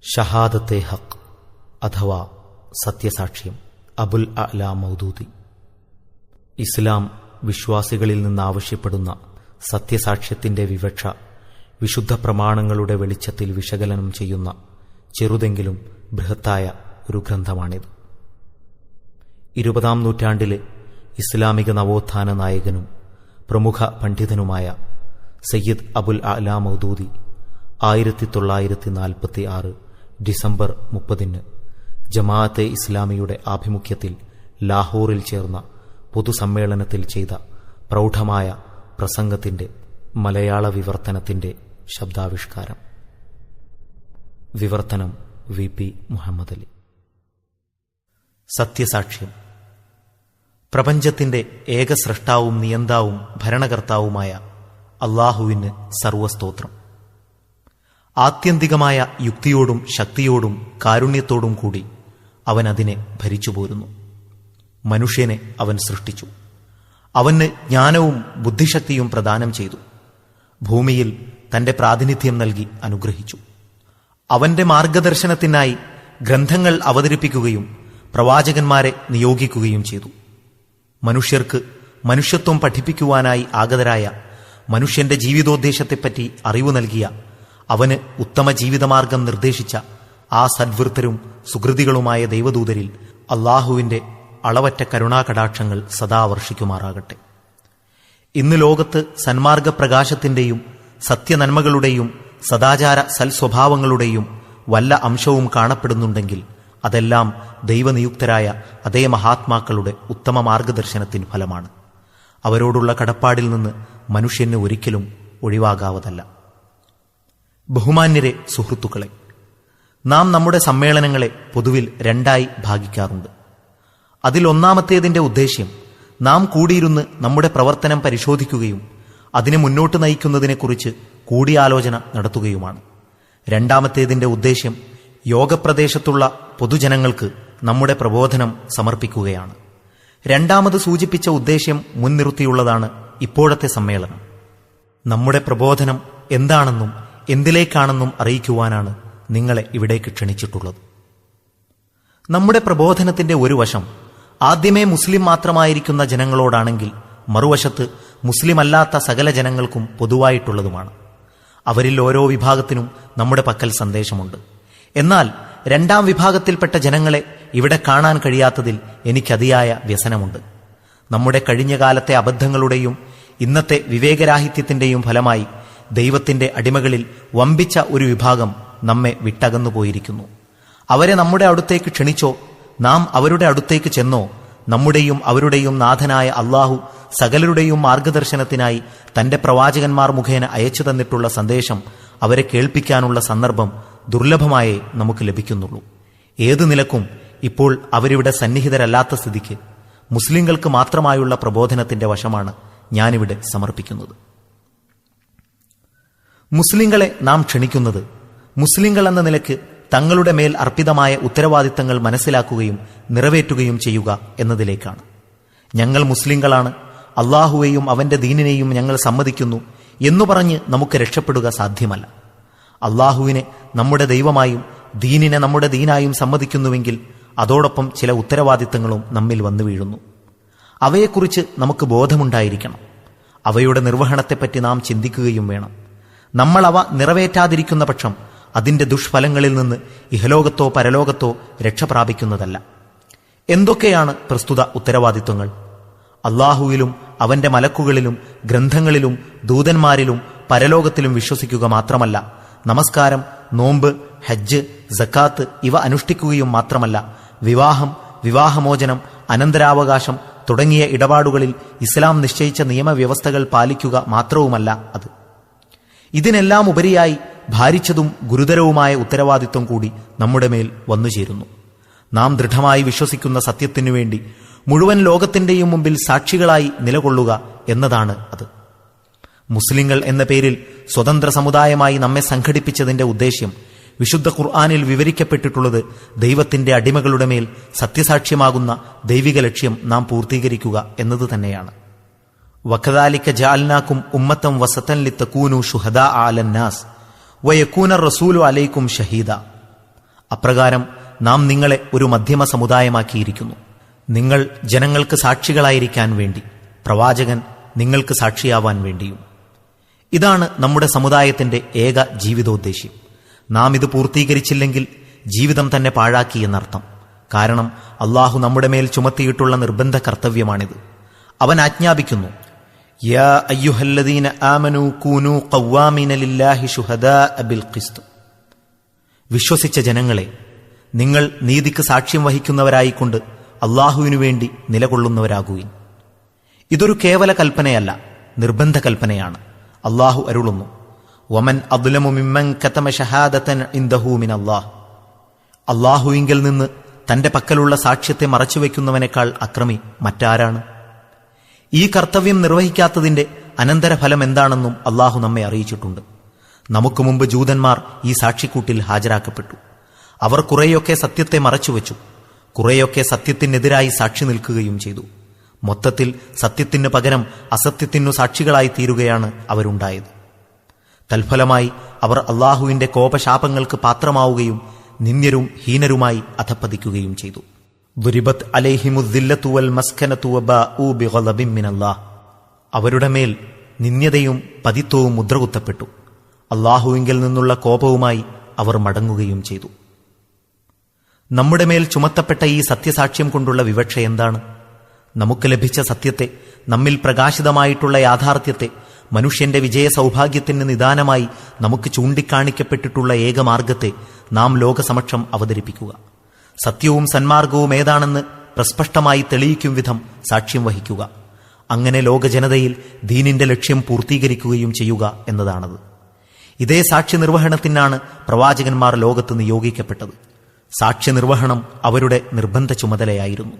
ഷഹാദത്തെ ഹഖ് അഥവാ സത്യസാക്ഷ്യം. അബുൽ അഅ്ല മൗദൂദി. ഇസ്ലാം വിശ്വാസികളിൽ നിന്നാവശ്യപ്പെടുന്ന സത്യസാക്ഷ്യത്തിന്റെ വിവക്ഷ വിശുദ്ധ പ്രമാണങ്ങളുടെ വെളിച്ചത്തിൽ വിശകലനം ചെയ്യുന്ന ചെറുതെങ്കിലും ബൃഹത്തായ ഒരു ഗ്രന്ഥമാണിത്. 20-ാം നൂറ്റാണ്ടിലെ ഇസ്ലാമിക നവോത്ഥാന നായകനും പ്രമുഖ പണ്ഡിതനുമായ സയ്യിദ് അബുൽ അഅ്ല മൗദൂദി 1946 ഡിസംബർ 30 ജമാഅത്തെ ഇസ്ലാമിയുടെ ആഭിമുഖ്യത്തിൽ ലാഹോറിൽ ചേർന്ന പൊതുസമ്മേളനത്തിൽ ചെയ്ത പ്രൗഢമായ പ്രസംഗത്തിന്റെ മലയാള വിവർത്തനത്തിന്റെ ശബ്ദാവിഷ്കാരം. വിവർത്തനം VP മുഹമ്മദ് അലി. സത്യസാക്ഷ്യം. പ്രപഞ്ചത്തിന്റെ ഏക സ്രഷ്ടാവും നിയന്താവും ഭരണകർത്താവുമായ അല്ലാഹുവിന് സർവസ്തോത്രം. ആത്യന്തികമായ യുക്തിയോടും ശക്തിയോടും കാരുണ്യത്തോടും കൂടി അവൻ അതിനെ ഭരിച്ചുപോരുന്നു. മനുഷ്യനെ അവൻ സൃഷ്ടിച്ചു. അവന് ജ്ഞാനവും ബുദ്ധിശക്തിയും പ്രദാനം ചെയ്തു. ഭൂമിയിൽ തന്റെ പ്രാതിനിധ്യം നൽകി അനുഗ്രഹിച്ചു. അവന്റെ മാർഗദർശനത്തിനായി ഗ്രന്ഥങ്ങൾ അവതരിപ്പിക്കുകയും പ്രവാചകന്മാരെ നിയോഗിക്കുകയും ചെയ്തു. മനുഷ്യർക്ക് മനുഷ്യത്വം പഠിപ്പിക്കുവാനായി ആഗതരായ മനുഷ്യന്റെ ജീവിതോദ്ദേശത്തെപ്പറ്റി അറിവു നൽകിയ അവന് ഉത്തമ ജീവിതമാർഗം നിർദ്ദേശിച്ച ആ സദ്വൃത്തരും സുഹൃതികളുമായ ദൈവദൂതരിൽ അല്ലാഹുവിന്റെ അളവറ്റ കരുണാകടാക്ഷങ്ങൾ സദാ വർഷിക്കുമാറാകട്ടെ. ഇന്ന് ലോകത്ത് സന്മാർഗപ്രകാശത്തിന്റെയും സത്യനന്മകളുടെയും സദാചാര സൽസ്വഭാവങ്ങളുടെയും വല്ല അംശവും കാണപ്പെടുന്നുണ്ടെങ്കിൽ അതെല്ലാം ദൈവനിയുക്തരായ അതേ മഹാത്മാക്കളുടെ ഉത്തമ മാർഗദർശനത്തിന് ഫലമാണ്. അവരോടുള്ള കടപ്പാടിൽ നിന്ന് മനുഷ്യന് ഒരിക്കലും ഒഴിവാകാവതല്ല. ബഹുമാന്യരെ, സുഹൃത്തുക്കളെ, നാം നമ്മുടെ സമ്മേളനങ്ങളെ പൊതുവിൽ രണ്ടായി ഭാഗിക്കാറുണ്ട്. അതിലൊന്നാമത്തേതിന്റെ ഉദ്ദേശ്യം നാം കൂടിയിരുന്ന് നമ്മുടെ പ്രവർത്തനം പരിശോധിക്കുകയും അതിനെ മുന്നോട്ട് നയിക്കുന്നതിനെക്കുറിച്ച് കൂടിയാലോചന നടത്തുകയുമാണ്. രണ്ടാമത്തേതിന്റെ ഉദ്ദേശ്യം യോഗപ്രദേശത്തുള്ള പൊതുജനങ്ങൾക്ക് നമ്മുടെ പ്രബോധനം സമർപ്പിക്കുകയാണ്. രണ്ടാമത് സൂചിപ്പിച്ച ഉദ്ദേശ്യം മുൻനിർത്തിയുള്ളതാണ് ഇപ്പോഴത്തെ സമ്മേളനം. നമ്മുടെ പ്രബോധനം എന്താണെന്നും എന്തിലേക്കാണെന്നും അറിയിക്കുവാനാണ് നിങ്ങളെ ഇവിടേക്ക് ക്ഷണിച്ചിട്ടുള്ളത്. നമ്മുടെ പ്രബോധനത്തിന്റെ ഒരു വശം ആദ്യമേ മുസ്ലിം മാത്രമായിരിക്കുന്ന ജനങ്ങളോടാണെങ്കിൽ മറുവശത്ത് മുസ്ലിം അല്ലാത്ത സകല ജനങ്ങൾക്കും പൊതുവായിട്ടുള്ളതുമാണ്. അവരിൽ ഓരോ വിഭാഗത്തിനും നമ്മുടെ പക്കൽ സന്ദേശമുണ്ട്. എന്നാൽ രണ്ടാം വിഭാഗത്തിൽപ്പെട്ട ജനങ്ങളെ ഇവിടെ കാണാൻ കഴിയാത്തതിൽ എനിക്കതിയായ വ്യസനമുണ്ട്. നമ്മുടെ കഴിഞ്ഞ കാലത്തെ അബദ്ധങ്ങളുടെയും ഇന്നത്തെ വിവേകരാഹിത്യത്തിന്റെയും ഫലമായി ദൈവത്തിന്റെ അടിമകളിൽ വമ്പിച്ച ഒരു വിഭാഗം നമ്മെ വിട്ടകന്നുപോയിരിക്കുന്നു. അവരെ നമ്മുടെ അടുത്തേക്ക് ക്ഷണിച്ചോ നാം അവരുടെ അടുത്തേക്ക് ചെന്നോ നമ്മുടെയും അവരുടെയും നാഥനായ അല്ലാഹു സകലരുടെയും മാർഗദർശനത്തിനായി തന്റെ പ്രവാചകന്മാർ മുഖേന അയച്ചു തന്നിട്ടുള്ള സന്ദേശം അവരെ കേൾപ്പിക്കാനുള്ള സന്ദർഭം ദുർലഭമായേ നമുക്ക് ലഭിക്കുന്നുള്ളൂ. ഏതു നിലക്കും ഇപ്പോൾ അവരിവിടെ സന്നിഹിതരല്ലാത്ത സ്ഥിതിക്ക് മുസ്ലിങ്ങൾക്ക് മാത്രമായുള്ള പ്രബോധനത്തിന്റെ വശമാണ് ഞാനിവിടെ സമർപ്പിക്കുന്നത്. മുസ്ലിങ്ങളെ നാം ക്ഷണിക്കുന്നത് മുസ്ലിങ്ങൾ എന്ന നിലയ്ക്ക് തങ്ങളുടെ മേൽ അർപ്പിതമായ ഉത്തരവാദിത്തങ്ങൾ മനസ്സിലാക്കുകയും നിറവേറ്റുകയും ചെയ്യുക എന്നതിലേക്കാണ്. ഞങ്ങൾ മുസ്ലിങ്ങളാണ്, അള്ളാഹുവേയും അവന്റെ ദീനിനെയും ഞങ്ങൾ സമ്മതിക്കുന്നു എന്നു പറഞ്ഞ് നമുക്ക് രക്ഷപ്പെടുക സാധ്യമല്ല. അള്ളാഹുവിനെ നമ്മുടെ ദൈവമായും ദീനിനെ നമ്മുടെ ദീനായും സമ്മതിക്കുന്നുവെങ്കിൽ അതോടൊപ്പം ചില ഉത്തരവാദിത്തങ്ങളും നമ്മിൽ വന്നു വീഴുന്നു. അവയെക്കുറിച്ച് നമുക്ക് ബോധമുണ്ടായിരിക്കണം. അവയുടെ നിർവഹണത്തെപ്പറ്റി നാം ചിന്തിക്കുകയും വേണം. നമ്മൾ അവ നിറവേറ്റാതിരിക്കുന്ന പക്ഷം അതിന്റെ ദുഷ്ഫലങ്ങളിൽ നിന്ന് ഇഹലോകത്തോ പരലോകത്തോ രക്ഷ പ്രാപിക്കുന്നതല്ല. എന്തൊക്കെയാണ് പ്രസ്തുത ഉത്തരവാദിത്വങ്ങൾ? അള്ളാഹുവിലും അവന്റെ മലക്കുകളിലും ഗ്രന്ഥങ്ങളിലും ദൂതന്മാരിലും പരലോകത്തിലും വിശ്വസിക്കുക മാത്രമല്ല, നമസ്കാരം, നോമ്പ്, ഹജ്ജ്, സക്കാത്ത് ഇവ അനുഷ്ഠിക്കുകയും മാത്രമല്ല, വിവാഹം, വിവാഹമോചനം, അനന്തരാവകാശം തുടങ്ങിയ ഇടപാടുകളിൽ ഇസ്ലാം നിശ്ചയിച്ച നിയമവ്യവസ്ഥകൾ പാലിക്കുക മാത്രവുമല്ല അത്. ഇതിനെല്ലാം ഉപരിയായി ഭാരിച്ചതും ഗുരുതരവുമായ ഉത്തരവാദിത്വം കൂടി നമ്മുടെ മേൽ വന്നുചേരുന്നു. നാം ദൃഢമായി വിശ്വസിക്കുന്ന സത്യത്തിനു വേണ്ടി മുഴുവൻ ലോകത്തിന്റെയും മുമ്പിൽ സാക്ഷികളായി നിലകൊള്ളുക എന്നതാണ് അത്. മുസ്ലിങ്ങൾ എന്ന പേരിൽ സ്വതന്ത്ര സമുദായമായി നമ്മെ സംഘടിപ്പിച്ചതിന്റെ ഉദ്ദേശ്യം വിശുദ്ധ ഖുർആനിൽ വിവരിക്കപ്പെട്ടിട്ടുള്ളത് ദൈവത്തിന്റെ അടിമകളുടെ മേൽ സത്യസാക്ഷ്യമാകുന്ന ദൈവിക ലക്ഷ്യം നാം പൂർത്തീകരിക്കുക എന്നത് തന്നെയാണ്. വകദാലിക ജഅൽനാകും ഉമ്മത്തൻ വസതൻ ലിതകൂനു ശുഹദാ അലന്നാസ് വയകൂന റസൂലു അലൈക്കും ഷഹീദ. അപ്രകാരം നാം നിങ്ങളെ ഒരു മധ്യമ സമുദായമാക്കിയിരിക്കുന്നു. നിങ്ങൾ ജനങ്ങൾക്ക് സാക്ഷികളായിരിക്കാൻ വേണ്ടി, പ്രവാചകൻ നിങ്ങൾക്ക് സാക്ഷിയാവാൻ വേണ്ടിയും. ഇതാണ് നമ്മുടെ സമുദായത്തിന്റെ ഏക ജീവിതോദ്ദേശ്യം. നാം ഇത് പൂർത്തീകരിച്ചില്ലെങ്കിൽ ജീവിതം തന്നെ പാഴാക്കി എന്നർത്ഥം. കാരണം അള്ളാഹു നമ്മുടെ മേൽ ചുമത്തിയിട്ടുള്ള നിർബന്ധ കർത്തവ്യമാണിത്. അവൻ ആജ്ഞാപിക്കുന്നു, യാ അയ്യുഹല്ലദീന ആമനൂ കൂനൂ ഖവ്വാമീന ലില്ലാഹി ശുഹദാഅ ബിൽ ഖിസ്ത്. വിശ്വസിച്ച ജനങ്ങളെ, നിങ്ങൾ നീതിക്ക് സാക്ഷ്യം വഹിക്കുന്നവരായിക്കൊണ്ട് അള്ളാഹുവിനു വേണ്ടി നിലകൊള്ളുന്നവരാകുവിൻ. ഇതൊരു കേവല കൽപ്പനയല്ല, നിർബന്ധ കൽപ്പനയാണ്. അള്ളാഹു അരുളുന്നു, വമൻ അദ്ലമു മിമ്മൻ കതമ ഷഹാദതൻ ഇൻദഹു മിനല്ലാഹ്. അള്ളാഹുവിങ്കിൽ നിന്ന് തന്റെ പക്കലുള്ള സാക്ഷ്യത്തെ മറച്ചുവെക്കുന്നവനേക്കാൾ അക്രമി മറ്റാരാണ്? ഈ കർത്തവ്യം നിർവഹിക്കാത്തതിന്റെ അനന്തരഫലം എന്താണെന്നും അള്ളാഹു നമ്മെ അറിയിച്ചിട്ടുണ്ട്. നമുക്ക് മുമ്പ് ജൂതന്മാർ ഈ സാക്ഷിക്കൂട്ടിൽ ഹാജരാക്കപ്പെട്ടു. അവർ കുറെയൊക്കെ സത്യത്തെ മറച്ചുവെച്ചു, കുറെയൊക്കെ സത്യത്തിനെതിരായി സാക്ഷി നിൽക്കുകയും ചെയ്തു. മൊത്തത്തിൽ സത്യത്തിനു പകരം അസത്യത്തിനു സാക്ഷികളായി തീരുകയാണ് അവരുണ്ടായത്. തൽഫലമായി അവർ അള്ളാഹുവിന്റെ കോപശാപങ്ങൾക്ക് പാത്രമാവുകയും നിന്ദ്യരും ഹീനരുമായി അധപ്പതിക്കുകയും ചെയ്തു. ദുരിബത് അലൈഹിമുദ്ദില്ലതു വൽ മസ്കനതു വബാഉ ബിഗളബിൻ മിനല്ലാഹ്. അവരുടെ മേൽ നിന്ദ്യതയും പതിത്വവും മുദ്രകുത്തപ്പെട്ടു. അള്ളാഹുവിങ്കിൽ നിന്നുള്ള കോപവുമായി അവർ മടങ്ങുകയും ചെയ്തു. നമ്മുടെ മേൽ ചുമത്തപ്പെട്ട ഈ സത്യസാക്ഷ്യം കൊണ്ടുള്ള വിവക്ഷ എന്താണ്? നമുക്ക് ലഭിച്ച സത്യത്തെ, നമ്മിൽ പ്രകാശിതമായിട്ടുള്ള യാഥാർത്ഥ്യത്തെ, മനുഷ്യന്റെ വിജയ സൗഭാഗ്യത്തിന് നിദാനമായി നമുക്ക് ചൂണ്ടിക്കാണിക്കപ്പെട്ടിട്ടുള്ള ഏകമാർഗത്തെ നാം ലോകസമക്ഷം അവതരിപ്പിക്കുക. സത്യവും സന്മാർഗവും ഏതാണെന്ന് പ്രസ്പഷ്ടമായി തെളിയിക്കും വിധം സാക്ഷ്യം വഹിക്കുക. അങ്ങനെ ലോകജനതയിൽ ദീനിന്റെ ലക്ഷ്യം പൂർത്തീകരിക്കുകയും ചെയ്യുക എന്നതാണത്. ഇതേ സാക്ഷ്യ നിർവഹണത്തിനാണ് പ്രവാചകന്മാർ ലോകത്ത് നിയോഗിക്കപ്പെട്ടത്. സാക്ഷ്യനിർവഹണം അവരുടെ നിർബന്ധ ചുമതലയായിരുന്നു.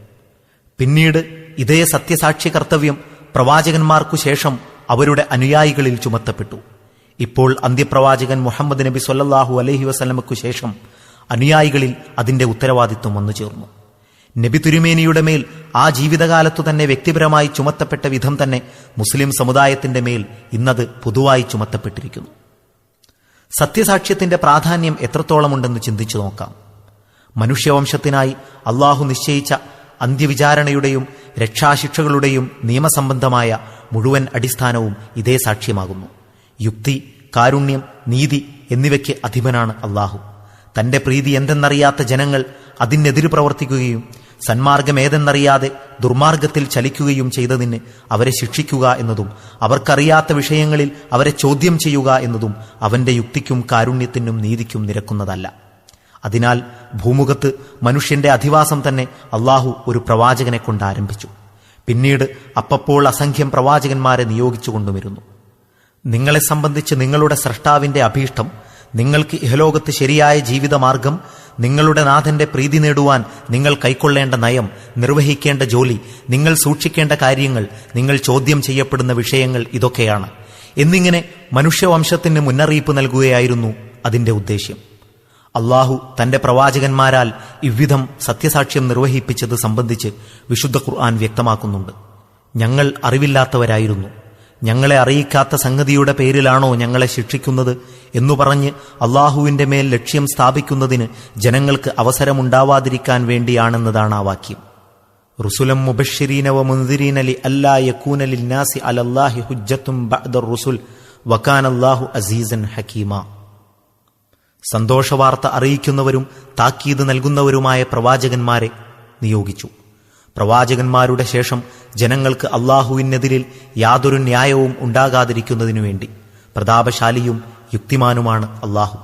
പിന്നീട് ഇതേ സത്യസാക്ഷി കർത്തവ്യം പ്രവാചകന്മാർക്കു ശേഷം അവരുടെ അനുയായികളിൽ ചുമത്തപ്പെട്ടു. ഇപ്പോൾ അന്ത്യപ്രവാചകൻ മുഹമ്മദ് നബി സ്വല്ലല്ലാഹു അലൈഹി വസല്ലമയ്ക്കു ശേഷം അനുയായികളിൽ അതിന്റെ ഉത്തരവാദിത്വം വന്നു ചേർന്നു. നബി തിരുമേനിയുടെ മേൽ ആ ജീവിതകാലത്തു തന്നെ വ്യക്തിപരമായി ചുമത്തപ്പെട്ട വിധം തന്നെ മുസ്ലിം സമുദായത്തിന്റെ മേൽ ഇന്നത് പൊതുവായി ചുമത്തപ്പെട്ടിരിക്കുന്നു. സത്യസാക്ഷ്യത്തിന്റെ പ്രാധാന്യം എത്രത്തോളമുണ്ടെന്ന് ചിന്തിച്ചു നോക്കാം. മനുഷ്യവംശത്തിനായി അള്ളാഹു നിശ്ചയിച്ച അന്ത്യവിചാരണയുടെയും രക്ഷാശിക്ഷകളുടെയും നിയമസംബന്ധമായ മുഴുവൻ അടിസ്ഥാനവും ഇതേ സാക്ഷ്യമാകുന്നു. യുക്തി, കാരുണ്യം, നീതി എന്നിവയ്ക്ക് അധിപനാണ് അള്ളാഹു. തന്റെ പ്രീതി എന്തെന്നറിയാത്ത ജനങ്ങൾ അതിനെതിര് പ്രവർത്തിക്കുകയും സന്മാർഗമേതെന്നറിയാതെ ദുർമാർഗത്തിൽ ചലിക്കുകയും ചെയ്തതിന് അവരെ ശിക്ഷിക്കുക എന്നതും അവർക്കറിയാത്ത വിഷയങ്ങളിൽ അവരെ ചോദ്യം ചെയ്യുക എന്നതും അവന്റെ യുക്തിക്കും കാരുണ്യത്തിനും നീതിക്കും നിരക്കുന്നതല്ല. അതിനാൽ ഭൂമുഖത്ത് മനുഷ്യന്റെ അധിവാസം തന്നെ അള്ളാഹു ഒരു പ്രവാചകനെ കൊണ്ട് ആരംഭിച്ചു. പിന്നീട് അപ്പപ്പോൾ അസംഖ്യം പ്രവാചകന്മാരെ നിയോഗിച്ചുകൊണ്ടുവരുന്നു. നിങ്ങളെ സംബന്ധിച്ച് നിങ്ങളുടെ സ്രഷ്ടാവിന്റെ അഭീഷ്ടം, നിങ്ങൾക്ക് ഇഹലോകത്ത് ശരിയായ ജീവിതമാർഗം, നിങ്ങളുടെ നാഥന്റെ പ്രീതി നേടുവാൻ നിങ്ങൾ കൈക്കൊള്ളേണ്ട നയം, നിർവഹിക്കേണ്ട ജോലി, നിങ്ങൾ സൂക്ഷിക്കേണ്ട കാര്യങ്ങൾ, നിങ്ങൾ ചോദ്യം ചെയ്യപ്പെടുന്ന വിഷയങ്ങൾ, ഇതൊക്കെയാണ് എന്നിങ്ങനെ മനുഷ്യവംശത്തിന് മുന്നറിയിപ്പ് നൽകുകയായിരുന്നു അതിന്റെ ഉദ്ദേശ്യം. അള്ളാഹു തന്റെ പ്രവാചകന്മാരാൽ ഇவ்விധം സത്യസാക്ഷ്യം നിർവഹിപ്പിച്ചത് സംബന്ധിച്ച് വിശുദ്ധ ഖുർആൻ വ്യക്തമാക്കുന്നുണ്ട്. ഞങ്ങൾ അറിവില്ലാത്തവരായിരുന്നു, ഞങ്ങളെ അറിയിക്കാത്ത സംഗതിയുടെ പേരിലാണോ ഞങ്ങളെ ശിക്ഷിക്കുന്നത് എന്നു പറഞ്ഞ് അള്ളാഹുവിന്റെ മേൽ ലക്ഷ്യം സ്ഥാപിക്കുന്നതിന് ജനങ്ങൾക്ക് അവസരമുണ്ടാവാതിരിക്കാൻ വേണ്ടിയാണെന്നതാണ് ആ വാക്യം. റുസുലം മുബശ്ശിരീന വ മുൻദിരീന ലിഅല്ലാ യകൂന ലിന്നാസി അലല്ലാഹി ഹുജ്ജത്തുൻ ബഅദർ റുസുൽ വകാനല്ലാഹു അസീസൻ ഹകീമ. സന്തോഷവാർത്ത അറിയിക്കുന്നവരും താക്കീത് നൽകുന്നവരുമായ പ്രവാചകന്മാരെ നിയോഗിച്ചു. പ്രവാചകന്മാരുടെ ശേഷം ജനങ്ങൾക്ക് അള്ളാഹുവിനെതിരിൽ യാതൊരു ന്യായവും ഉണ്ടാകാതിരിക്കുന്നതിനു വേണ്ടി പ്രതാപശാലിയും യുക്തിമാനുമാണ് അള്ളാഹു.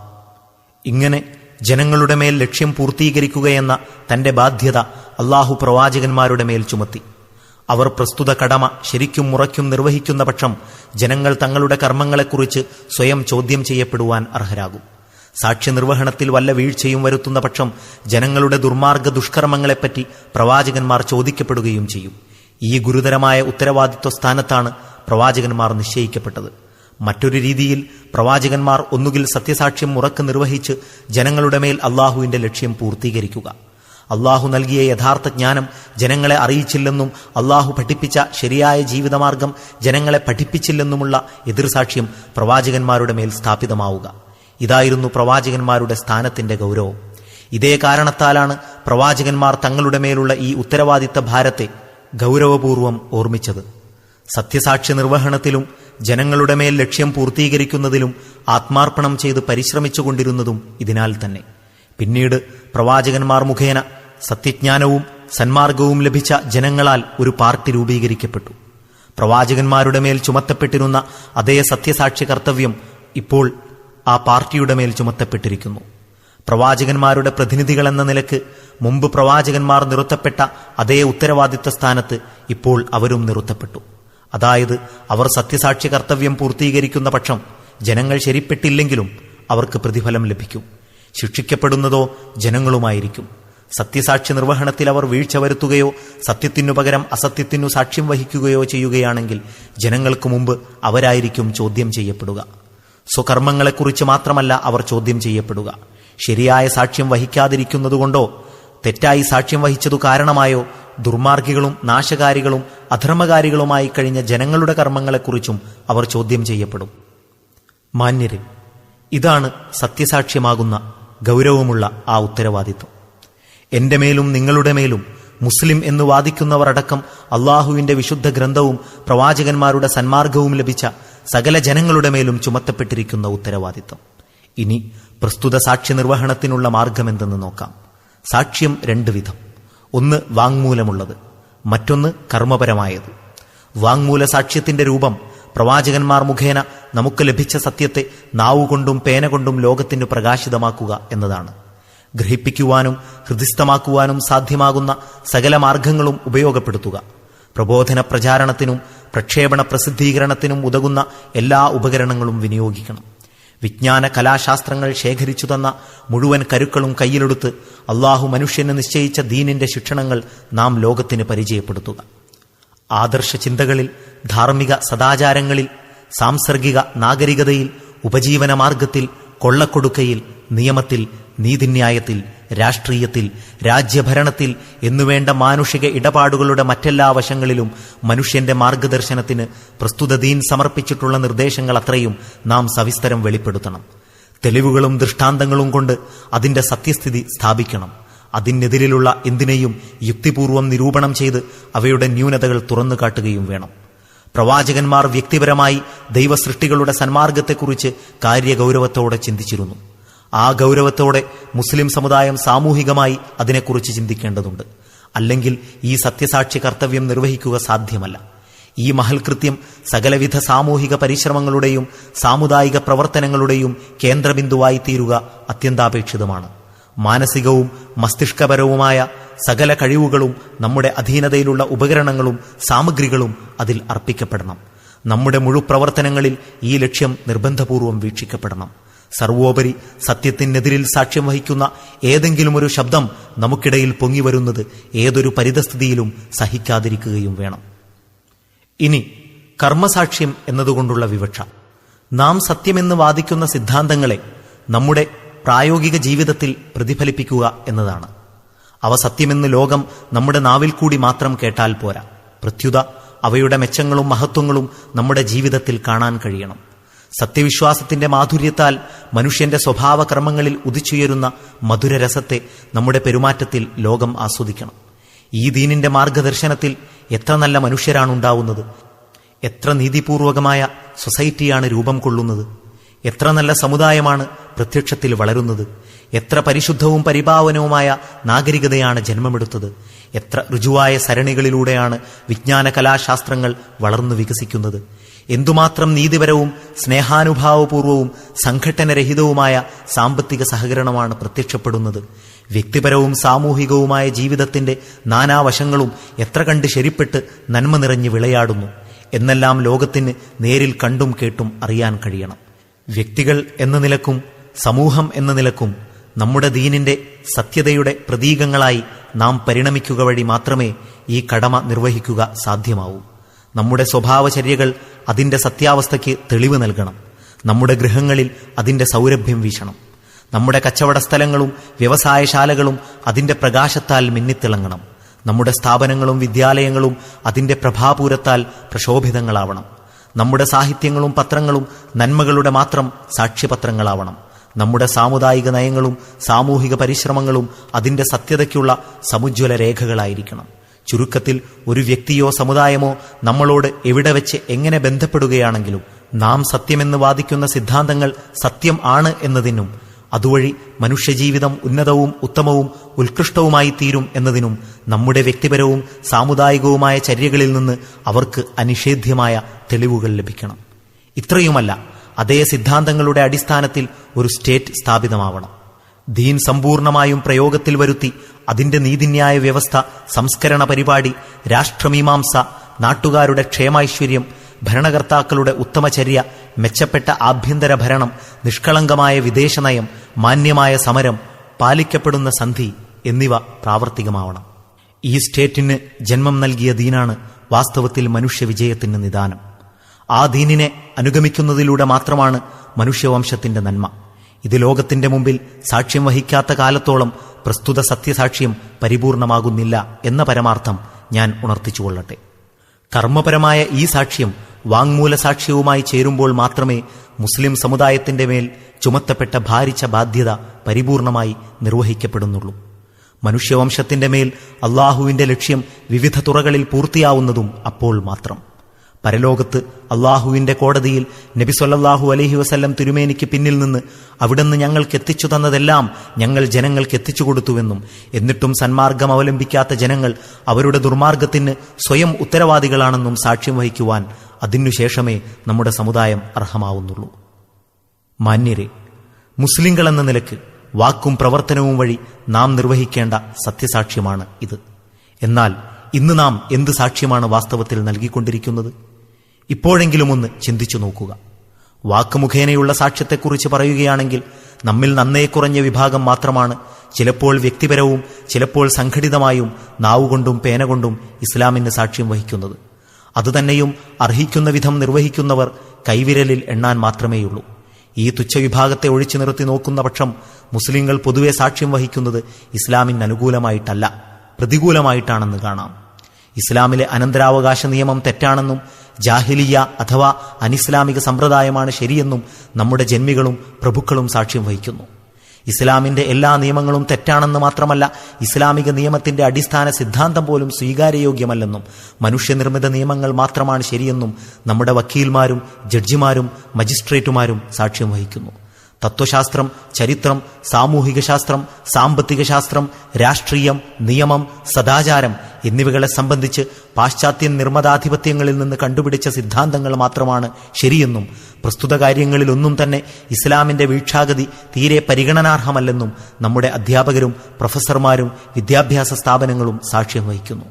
ഇങ്ങനെ ജനങ്ങളുടെ മേൽ ലക്ഷ്യം പൂർത്തീകരിക്കുകയെന്ന തന്റെ ബാധ്യത അള്ളാഹു പ്രവാചകന്മാരുടെ മേൽ ചുമത്തി. അവർ പ്രസ്തുത കടമ ശരിക്കും മുറയ്ക്കും നിർവഹിക്കുന്ന പക്ഷം ജനങ്ങൾ തങ്ങളുടെ കർമ്മങ്ങളെക്കുറിച്ച് സ്വയം ചോദ്യം ചെയ്യപ്പെടുവാൻ അർഹരാകും. സാക്ഷ്യനിർവഹണത്തിൽ വല്ല വീഴ്ചയും വരുത്തുന്ന പക്ഷം ജനങ്ങളുടെ ദുർമാർഗ ദുഷ്കർമ്മങ്ങളെപ്പറ്റി പ്രവാചകന്മാർ ചോദിക്കപ്പെടുകയും ചെയ്യും. ഈ ഗുരുതരമായ ഉത്തരവാദിത്വ സ്ഥാനത്താണ് പ്രവാചകന്മാർ നിശ്ചയിക്കപ്പെട്ടത്. മറ്റൊരു രീതിയിൽ പ്രവാചകന്മാർ ഒന്നുകിൽ സത്യസാക്ഷ്യം ഉറക്കെ നിർവഹിച്ച് ജനങ്ങളുടെ മേൽ അള്ളാഹുവിന്റെ ലക്ഷ്യം പൂർത്തീകരിക്കുക, അള്ളാഹു നൽകിയ യഥാർത്ഥ ജ്ഞാനം ജനങ്ങളെ അറിയിച്ചില്ലെന്നും അള്ളാഹു പഠിപ്പിച്ച ശരിയായ ജീവിതമാർഗം ജനങ്ങളെ പഠിപ്പിച്ചില്ലെന്നുമുള്ള എതിർസാക്ഷ്യം പ്രവാചകന്മാരുടെ മേൽ സ്ഥാപിതമാവുക. ഇതായിരുന്നു പ്രവാചകന്മാരുടെ സ്ഥാനത്തിന്റെ ഗൗരവം. ഇതേ കാരണത്താലാണ് പ്രവാചകന്മാർ തങ്ങളുടെ മേലുള്ള ഈ ഉത്തരവാദിത്ത ഭാരത്തെ ഗൗരവപൂർവം ഓർമ്മിച്ചത്. സത്യസാക്ഷ്യ നിർവഹണത്തിലും ജനങ്ങളുടെ മേൽ ലക്ഷ്യം പൂർത്തീകരിക്കുന്നതിലും ആത്മാർപ്പണം ചെയ്ത് പരിശ്രമിച്ചുകൊണ്ടിരുന്നതും ഇതിനാൽ തന്നെ. പിന്നീട് പ്രവാചകന്മാർ മുഖേന സത്യജ്ഞാനവും സന്മാർഗവും ലഭിച്ച ജനങ്ങളാൽ ഒരു പാർട്ടി രൂപീകരിക്കപ്പെട്ടു. പ്രവാചകന്മാരുടെ മേൽ ചുമത്തപ്പെട്ടിരുന്ന അതേ സത്യസാക്ഷ്യ കർത്തവ്യം ഇപ്പോൾ ആ പാർട്ടിയുടെ മേൽ ചുമത്തപ്പെട്ടിരിക്കുന്നു. പ്രവാചകന്മാരുടെ പ്രതിനിധികളെന്ന നിലക്ക് മുമ്പ് പ്രവാചകന്മാർ നിർത്തപ്പെട്ട അതേ ഉത്തരവാദിത്ത സ്ഥാനത്ത് ഇപ്പോൾ അവരും നിർത്തപ്പെട്ടു. അതായത് അവർ സത്യസാക്ഷ്യ കർത്തവ്യം പൂർത്തീകരിക്കുന്ന പക്ഷം ജനങ്ങൾ ശരിപ്പെട്ടില്ലെങ്കിലും അവർക്ക് പ്രതിഫലം ലഭിക്കും. ശിക്ഷിക്കപ്പെടുന്നതോ ജനങ്ങളുമായിരിക്കും. സത്യസാക്ഷ്യ നിർവഹണത്തിൽ അവർ വീഴ്ച വരുത്തുകയോ സത്യത്തിനു പകരം അസത്യത്തിനു സാക്ഷ്യം വഹിക്കുകയോ ചെയ്യുകയാണെങ്കിൽ ജനങ്ങൾക്ക് മുമ്പ് അവരായിരിക്കും ചോദ്യം ചെയ്യപ്പെടുക. സ്വകർമ്മങ്ങളെക്കുറിച്ച് മാത്രമല്ല അവർ ചോദ്യം ചെയ്യപ്പെടുക, ശരിയായ സാക്ഷ്യം വഹിക്കാതിരിക്കുന്നതുകൊണ്ടോ തെറ്റായി സാക്ഷ്യം വഹിച്ചതു കാരണമായോ ദുർമാർഗികളും നാശകാരികളും അധർമ്മകാരികളുമായി കഴിഞ്ഞ ജനങ്ങളുടെ കർമ്മങ്ങളെക്കുറിച്ചും അവർ ചോദ്യം ചെയ്യപ്പെടും. മാന്യരെ, ഇതാണ് സത്യസാക്ഷ്യമാകുന്ന ഗൗരവമുള്ള ആ ഉത്തരവാദിത്വം. എന്റെ മേലും നിങ്ങളുടെ മേലും മുസ്ലിം എന്ന് വാദിക്കുന്നവർ അടക്കം അള്ളാഹുവിന്റെ വിശുദ്ധ ഗ്രന്ഥവും പ്രവാചകന്മാരുടെ സന്മാർഗവും ലഭിച്ച സകല ജനങ്ങളുടെ മേലും ചുമത്തപ്പെട്ടിരിക്കുന്ന ഉത്തരവാദിത്വം. ഇനി പ്രസ്തുത സാക്ഷ്യ നിർവഹണത്തിനുള്ള മാർഗമെന്തെന്ന് നോക്കാം. സാക്ഷ്യം രണ്ട് വിധം. ഒന്ന് വാങ്മൂലമുള്ളത്, മറ്റൊന്ന് കർമ്മപരമായത്. വാങ്മൂല സാക്ഷ്യത്തിന്റെ രൂപം പ്രവാചകന്മാർ മുഖേന നമുക്ക് ലഭിച്ച സത്യത്തെ നാവുകൊണ്ടും പേന കൊണ്ടും ലോകത്തിന് പ്രകാശിതമാക്കുക എന്നതാണ്. ഗ്രഹിപ്പിക്കുവാനും ഹൃദിസ്ഥമാക്കുവാനും സാധ്യമാകുന്ന സകല മാർഗങ്ങളും ഉപയോഗപ്പെടുത്തുക. പ്രബോധന പ്രചാരണത്തിനും പ്രക്ഷേപണ പ്രസിദ്ധീകരണത്തിനും ഉതകുന്ന എല്ലാ ഉപകരണങ്ങളും വിനിയോഗിക്കണം. വിജ്ഞാന കലാശാസ്ത്രങ്ങൾ ശേഖരിച്ചു തന്ന മുഴുവൻ കരുക്കളും കയ്യിലെടുത്ത് അള്ളാഹു മനുഷ്യന് നിശ്ചയിച്ച ദീനിന്റെ ശിക്ഷണങ്ങൾ നാം ലോകത്തിന് പരിചയപ്പെടുത്തുക. ആദർശ ചിന്തകളിൽ, ധാർമ്മിക സദാചാരങ്ങളിൽ, സാംസർഗിക നാഗരികതയിൽ, ഉപജീവന മാർഗത്തിൽ, കൊള്ളക്കൊടുക്കയിൽ, നിയമത്തിൽ, നീതിന്യായത്തിൽ, രാഷ്ട്രീയത്തിൽ, രാജ്യഭരണത്തിൽ എന്നുവേണ്ട മാനുഷിക ഇടപാടുകളുടെ മറ്റെല്ലാ വശങ്ങളിലും മനുഷ്യന്റെ മാർഗദർശനത്തിന് പ്രസ്തുത ദീൻ സമർപ്പിച്ചിട്ടുള്ള നിർദ്ദേശങ്ങൾ അത്രയും നാം സവിസ്തരം വെളിപ്പെടുത്തണം. തെളിവുകളും ദൃഷ്ടാന്തങ്ങളും കൊണ്ട് അതിന്റെ സത്യസ്ഥിതി സ്ഥാപിക്കണം. അതിനെതിരിലുള്ള എന്തിനേയും യുക്തിപൂർവം നിരൂപണം ചെയ്ത് അവയുടെ ന്യൂനതകൾ തുറന്നു കാട്ടുകയും വേണം. പ്രവാചകന്മാർ വ്യക്തിപരമായി ദൈവസൃഷ്ടികളുടെ സന്മാർഗത്തെക്കുറിച്ച് കാര്യഗൗരവത്തോടെ ചിന്തിച്ചിരുന്നു. ആ ഗൗരവത്തോടെ മുസ്ലിം സമുദായം സാമൂഹികമായി അതിനെക്കുറിച്ച് ചിന്തിക്കേണ്ടതുണ്ട്. അല്ലെങ്കിൽ ഈ സത്യസാക്ഷ്യ കർത്തവ്യം നിർവഹിക്കുക സാധ്യമല്ല. ഈ മഹൽകൃത്യം സകലവിധ സാമൂഹിക പരിശ്രമങ്ങളുടെയും സാമുദായിക പ്രവർത്തനങ്ങളുടെയും കേന്ദ്രബിന്ദുവായി തീരുക അത്യന്താപേക്ഷിതമാണ്. മാനസികവും മസ്തിഷ്കപരവുമായ സകല കഴിവുകളും നമ്മുടെ അധീനതയിലുള്ള ഉപകരണങ്ങളും സാമഗ്രികളും അതിൽ അർപ്പിക്കപ്പെടണം. നമ്മുടെ മുഴുപ്രവർത്തനങ്ങളിൽ ഈ ലക്ഷ്യം നിർബന്ധപൂർവം വീക്ഷിക്കപ്പെടണം. സർവോപരി സത്യത്തിനെതിരിൽ സാക്ഷ്യം വഹിക്കുന്ന ഏതെങ്കിലും ഒരു ശബ്ദം നമുക്കിടയിൽ പൊങ്ങിവരുന്നത് ഏതൊരു പരിതസ്ഥിതിയിലും സഹിക്കാതിരിക്കുകയും വേണം. ഇനി കർമ്മസാക്ഷ്യം എന്നതുകൊണ്ടുള്ള വിവക്ഷ. നാം സത്യമെന്ന് വാദിക്കുന്ന സിദ്ധാന്തങ്ങളെ നമ്മുടെ പ്രായോഗിക ജീവിതത്തിൽ പ്രതിഫലിപ്പിക്കുക എന്നതാണ്. അവ സത്യമെന്ന് ലോകം നമ്മുടെ നാവിൽ കൂടി മാത്രം കേട്ടാൽ പോരാ. പ്രത്യുത അവയുടെ മെച്ചങ്ങളും മഹത്വങ്ങളും നമ്മുടെ ജീവിതത്തിൽ കാണാൻ കഴിയണം. സത്യവിശ്വാസത്തിന്റെ മാധുര്യത്താൽ മനുഷ്യന്റെ സ്വഭാവകർമ്മങ്ങളിൽ ഉദിച്ചുയരുന്ന മധുരരസത്തെ നമ്മുടെ പെരുമാറ്റത്തിൽ ലോകം ആസ്വദിക്കണം. ഈ ദീനിന്റെ മാർഗദർശനത്തിൽ എത്ര നല്ല മനുഷ്യരാണുണ്ടാവുന്നത്, എത്ര നീതിപൂർവകമായ സൊസൈറ്റിയാണ് രൂപം കൊള്ളുന്നത്, എത്ര നല്ല സമുദായമാണ് പ്രത്യക്ഷത്തിൽ വളരുന്നത്, എത്ര പരിശുദ്ധവും പരിപാവനവുമായ നാഗരികതയാണ് ജന്മമെടുത്തത്, എത്ര രുജുവായ സരണികളിലൂടെയാണ് വിജ്ഞാന കലാശാസ്ത്രങ്ങൾ വളർന്നു വികസിക്കുന്നത്, എന്തുമാത്രം നീതിപരവും സ്നേഹാനുഭാവപൂർവവും സംഘട്ടനരഹിതവുമായ സാമ്പത്തിക സഹകരണമാണ് പ്രത്യക്ഷപ്പെടുന്നത്, വ്യക്തിപരവും സാമൂഹികവുമായ ജീവിതത്തിന്റെ നാനാവശങ്ങളും എത്ര കണ്ട് ശരിപ്പെട്ട് നന്മ നിറഞ്ഞ് വിളയാടുന്നു എന്നെല്ലാം ലോകത്തിന് നേരിൽ കണ്ടും കേട്ടും അറിയാൻ കഴിയണം. വ്യക്തികൾ എന്ന നിലക്കും സമൂഹം എന്ന നിലക്കും നമ്മുടെ ദീനിന്റെ സത്യതയുടെ പ്രതീകങ്ങളായി നാം പരിണമിക്കുക വഴി മാത്രമേ ഈ കടമ നിർവഹിക്കുക സാധ്യമാവൂ. നമ്മുടെ സ്വഭാവചര്യകൾ അതിന്റെ സത്യാവസ്ഥയ്ക്ക് തെളിവ് നൽകണം. നമ്മുടെ ഗൃഹങ്ങളിൽ അതിന്റെ സൗരഭ്യം വീശണം. നമ്മുടെ കച്ചവട സ്ഥലങ്ങളും വ്യവസായശാലകളും അതിന്റെ പ്രകാശത്താൽ മിന്നിത്തിളങ്ങണം. നമ്മുടെ സ്ഥാപനങ്ങളും വിദ്യാലയങ്ങളും അതിന്റെ പ്രഭാപൂരത്താൽ പ്രശോഭിതങ്ങളാവണം. നമ്മുടെ സാഹിത്യങ്ങളും പത്രങ്ങളും നന്മകളുടെ മാത്രം സാക്ഷ്യപത്രങ്ങളാവണം. നമ്മുടെ സാമുദായിക നയങ്ങളും സാമൂഹിക പരിശ്രമങ്ങളും അതിന്റെ സത്യതയ്ക്കുള്ള സമുജ്വല രേഖകളായിരിക്കണം. ചുരുക്കത്തിൽ, ഒരു വ്യക്തിയോ സമുദായമോ നമ്മളോട് എവിടെ വെച്ച് എങ്ങനെ ബന്ധപ്പെടുകയാണെങ്കിലും നാം സത്യമെന്ന് വാദിക്കുന്ന സിദ്ധാന്തങ്ങൾ സത്യം ആണ് എന്നതിനും അതുവഴി മനുഷ്യജീവിതം ഉന്നതവും ഉത്തമവും ഉത്കൃഷ്ടവുമായി തീരും എന്നതിനും നമ്മുടെ വ്യക്തിപരവും സാമുദായികവുമായ ചര്യകളിൽ നിന്ന് അവർക്ക് അനിഷേധ്യമായ തെളിവുകൾ ലഭിക്കണം. ഇത്രയുമല്ല, അതേ സിദ്ധാന്തങ്ങളുടെ അടിസ്ഥാനത്തിൽ ഒരു സ്റ്റേറ്റ് സ്ഥാപിതമാവണം. ദീൻ സമ്പൂർണമായും പ്രയോഗത്തിൽ വരുത്തി അതിന്റെ നീതിന്യായ വ്യവസ്ഥ, സംസ്കരണ പരിപാടി, രാഷ്ട്രമീമാംസ, നാട്ടുകാരുടെ ക്ഷേമൈശ്വര്യം, ഭരണകർത്താക്കളുടെ ഉത്തമചര്യ, മെച്ചപ്പെട്ട ആഭ്യന്തര ഭരണം, നിഷ്കളങ്കമായ വിദേശനയം, മാന്യമായ സമരം, പാലിക്കപ്പെടുന്ന സന്ധി എന്നിവ പ്രാവർത്തികമാവണം. ഈ സ്റ്റേറ്റിന് ജന്മം നൽകിയ ദീനാണ് വാസ്തവത്തിൽ മനുഷ്യവിജയത്തിന് നിദാനം. ആ ദീനിനെ അനുഗമിക്കുന്നതിലൂടെ മാത്രമാണ് മനുഷ്യവംശത്തിന്റെ നന്മ. ഇത് ലോകത്തിന്റെ മുമ്പിൽ സാക്ഷ്യം വഹിക്കാത്ത കാലത്തോളം പ്രസ്തുത സത്യസാക്ഷ്യം പരിപൂർണമാകുന്നില്ല എന്ന പരമാർത്ഥം ഞാൻ ഉണർത്തിച്ചുകൊള്ളട്ടെ. കർമ്മപരമായ ഈ സാക്ഷ്യം വാങ്മൂല സാക്ഷ്യവുമായി ചേരുമ്പോൾ മാത്രമേ മുസ്ലിം സമുദായത്തിന്റെ മേൽ ചുമത്തപ്പെട്ട ഭാരിച്ച ബാധ്യത പരിപൂർണമായി നിർവഹിക്കപ്പെടുന്നുള്ളൂ. മനുഷ്യവംശത്തിന്റെ മേൽ അള്ളാഹുവിന്റെ ലക്ഷ്യം വിവിധ തുറകളിൽ പൂർത്തിയാവുന്നതും അപ്പോൾ മാത്രം. പരലോകത്ത് അള്ളാഹുവിന്റെ കോടതിയിൽ നബി സല്ലല്ലാഹു അലൈഹി വസല്ലം തിരുമേനിക്ക് പിന്നിൽ നിന്ന് അവിടുന്ന് ഞങ്ങൾക്ക് എത്തിച്ചു തന്നതെല്ലാം ഞങ്ങൾ ജനങ്ങൾക്ക് എത്തിച്ചു കൊടുത്തുവെന്നും എന്നിട്ടും സന്മാർഗം അവലംബിക്കാത്ത ജനങ്ങൾ അവരുടെ ദുർമാർഗത്തിന് സ്വയം ഉത്തരവാദികളാണെന്നും സാക്ഷ്യം വഹിക്കുവാൻ അതിനുശേഷമേ നമ്മുടെ സമുദായം അർഹമാവുന്നുള്ളൂ. മാന്യരെ, മുസ്ലിങ്ങളെന്ന നിലക്ക് വാക്കും പ്രവർത്തനവും വഴി നാം നിർവഹിക്കേണ്ട സത്യസാക്ഷ്യമാണ് ഇത്. എന്നാൽ ഇന്ന് നാം എന്ത് സാക്ഷ്യമാണ് വാസ്തവത്തിൽ നൽകിക്കൊണ്ടിരിക്കുന്നത്? ഇപ്പോഴെങ്കിലും ഒന്ന് ചിന്തിച്ചു നോക്കുക. വാക്കുമുഖേനയുള്ള സാക്ഷ്യത്തെക്കുറിച്ച് പറയുകയാണെങ്കിൽ നമ്മിൽ നന്നേ കുറഞ്ഞ വിഭാഗം മാത്രമാണ് ചിലപ്പോൾ വ്യക്തിപരവും ചിലപ്പോൾ സംഘടിതമായും നാവുകൊണ്ടും പേന കൊണ്ടും ഇസ്ലാമിന് സാക്ഷ്യം വഹിക്കുന്നത്. അതുതന്നെയും അർഹിക്കുന്ന വിധം നിർവഹിക്കുന്നവർ കൈവിരലിൽ എണ്ണാൻ മാത്രമേയുള്ളൂ. ഈ തുച്ഛവിഭാഗത്തെ ഒഴിച്ചു നിർത്തി നോക്കുന്ന പക്ഷം മുസ്ലിങ്ങൾ പൊതുവെ സാക്ഷ്യം വഹിക്കുന്നത് ഇസ്ലാമിന് അനുകൂലമായിട്ടല്ല, പ്രതികൂലമായിട്ടാണെന്ന് കാണാം. ഇസ്ലാമിലെ അനന്തരാവകാശ നിയമം തെറ്റാണെന്നും ജാഹിലിയ അഥവാ അനിസ്ലാമിക സമ്പ്രദായമാണ് ശരിയെന്നും നമ്മുടെ ജന്മികളും പ്രഭുക്കളും സാക്ഷ്യം വഹിക്കുന്നു. ഇസ്ലാമിന്റെ എല്ലാ നിയമങ്ങളും തെറ്റാണെന്ന് മാത്രമല്ല, ഇസ്ലാമിക നിയമത്തിന്റെ അടിസ്ഥാന സിദ്ധാന്തം പോലും സ്വീകാര്യയോഗ്യമല്ലെന്നും മനുഷ്യനിർമ്മിത നിയമങ്ങൾ മാത്രമാണ് ശരിയെന്നും നമ്മുടെ വക്കീൽമാരും ജഡ്ജിമാരും മജിസ്ട്രേറ്റുമാരും സാക്ഷ്യം വഹിക്കുന്നു. തത്വശാസ്ത്രം, ചരിത്രം, സാമൂഹിക ശാസ്ത്രം, സാമ്പത്തിക ശാസ്ത്രം, രാഷ്ട്രീയം, നിയമം, സദാചാരം എന്നിവകളെ സംബന്ധിച്ച് പാശ്ചാത്യ നിർമ്മതാധിപത്യങ്ങളിൽ നിന്ന് കണ്ടുപിടിച്ച സിദ്ധാന്തങ്ങൾ മാത്രമാണ് ശരിയെന്നും പ്രസ്തുത കാര്യങ്ങളിലൊന്നും തന്നെ ഇസ്ലാമിന്റെ വീക്ഷാഗതി തീരെ പരിഗണനാർഹമല്ലെന്നും നമ്മുടെ അധ്യാപകരും പ്രൊഫസർമാരും വിദ്യാഭ്യാസ സ്ഥാപനങ്ങളും സാക്ഷ്യം വഹിക്കുന്നു.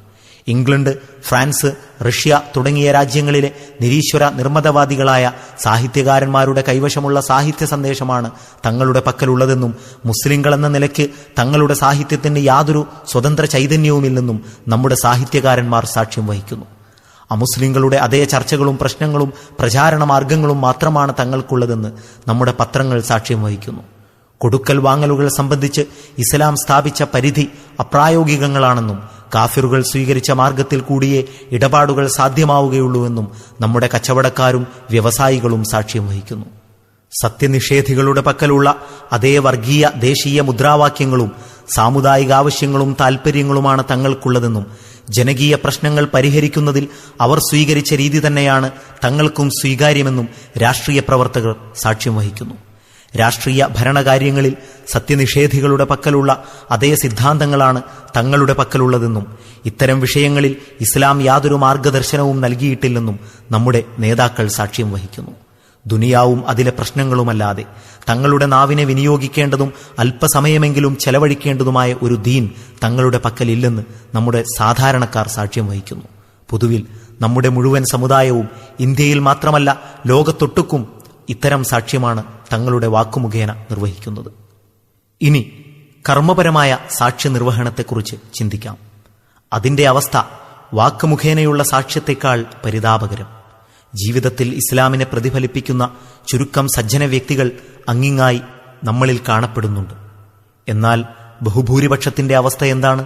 ഇംഗ്ലണ്ട്, ഫ്രാൻസ്, റഷ്യ തുടങ്ങിയ രാജ്യങ്ങളിലെ നിരീശ്വര നിർമ്മതവാദികളായ സാഹിത്യകാരന്മാരുടെ കൈവശമുള്ള സാഹിത്യ സന്ദേശമാണ് തങ്ങളുടെ പക്കലുള്ളതെന്നും മുസ്ലിങ്ങളെന്ന നിലയ്ക്ക് തങ്ങളുടെ സാഹിത്യത്തിന് യാതൊരു സ്വതന്ത്ര ചൈതന്യവുമില്ലെന്നും നമ്മുടെ സാഹിത്യകാരന്മാർ സാക്ഷ്യം വഹിക്കുന്നു. അമുസ്ലിങ്ങളുടെ അതേ ചർച്ചകളും പ്രശ്നങ്ങളും പ്രചാരണ മാർഗങ്ങളും മാത്രമാണ് തങ്ങൾക്കുള്ളതെന്ന് നമ്മുടെ പത്രങ്ങൾ സാക്ഷ്യം വഹിക്കുന്നു. കൊടുക്കൽ വാങ്ങലുകൾ സംബന്ധിച്ച് ഇസ്ലാം സ്ഥാപിച്ച പരിധി അപ്രായോഗികങ്ങളാണെന്നും കാഫിറുകൾ സ്വീകരിച്ച മാർഗത്തിൽ കൂടിയേ ഇടപാടുകൾ സാധ്യമാവുകയുള്ളൂവെന്നും നമ്മുടെ കച്ചവടക്കാരും വ്യവസായികളും സാക്ഷ്യം വഹിക്കുന്നു. സത്യനിഷേധികളുടെ പക്കലുള്ള അതേ വർഗീയ ദേശീയ മുദ്രാവാക്യങ്ങളും സാമുദായിക ആവശ്യങ്ങളും താൽപര്യങ്ങളുമാണ് തങ്ങൾക്കുള്ളതെന്നും ജനകീയ പ്രശ്നങ്ങൾ പരിഹരിക്കുന്നതിൽ അവർ സ്വീകരിച്ച രീതി തന്നെയാണ് തങ്ങൾക്കും സ്വീകാര്യമെന്നും രാഷ്ട്രീയ പ്രവർത്തകർ സാക്ഷ്യം വഹിക്കുന്നു. രാഷ്ട്രീയ ഭരണകാര്യങ്ങളിൽ സത്യനിഷേധികളുടെ പക്കലുള്ള അതേ സിദ്ധാന്തങ്ങളാണ് തങ്ങളുടെ പക്കലുള്ളതെന്നും ഇത്തരം വിഷയങ്ങളിൽ ഇസ്ലാം യാതൊരു മാർഗദർശനവും നൽകിയിട്ടില്ലെന്നും നമ്മുടെ നേതാക്കൾ സാക്ഷ്യം വഹിക്കുന്നു. ദുനിയാവും അതിലെ പ്രശ്നങ്ങളുമല്ലാതെ തങ്ങളുടെ നാവിനെ വിനിയോഗിക്കേണ്ടതും അല്പസമയമെങ്കിലും ചെലവഴിക്കേണ്ടതുമായ ഒരു ദീൻ തങ്ങളുടെ പക്കലില്ലെന്ന് നമ്മുടെ സാധാരണക്കാർ സാക്ഷ്യം വഹിക്കുന്നു. പൊതുവിൽ നമ്മുടെ മുഴുവൻ സമുദായവും ഇന്ത്യയിൽ മാത്രമല്ല ലോകത്തൊട്ടുക്കും ഇത്തരം സാക്ഷ്യമാണ് തങ്ങളുടെ വാക്കുമുഖേന നിർവഹിക്കുന്നത്. ഇനി കർമ്മപരമായ സാക്ഷ്യ നിർവഹണത്തെക്കുറിച്ച് ചിന്തിക്കാം. അതിന്റെ അവസ്ഥ വാക്കുമുഖേനയുള്ള സാക്ഷ്യത്തെക്കാൾ പരിതാപകരം. ജീവിതത്തിൽ ഇസ്ലാമിനെ പ്രതിഫലിപ്പിക്കുന്ന ചുരുക്കം സജ്ജന വ്യക്തികൾ അങ്ങിങ്ങായി നമ്മളിൽ കാണപ്പെടുന്നുണ്ട്. എന്നാൽ ബഹുഭൂരിപക്ഷത്തിന്റെ അവസ്ഥ എന്താണ്?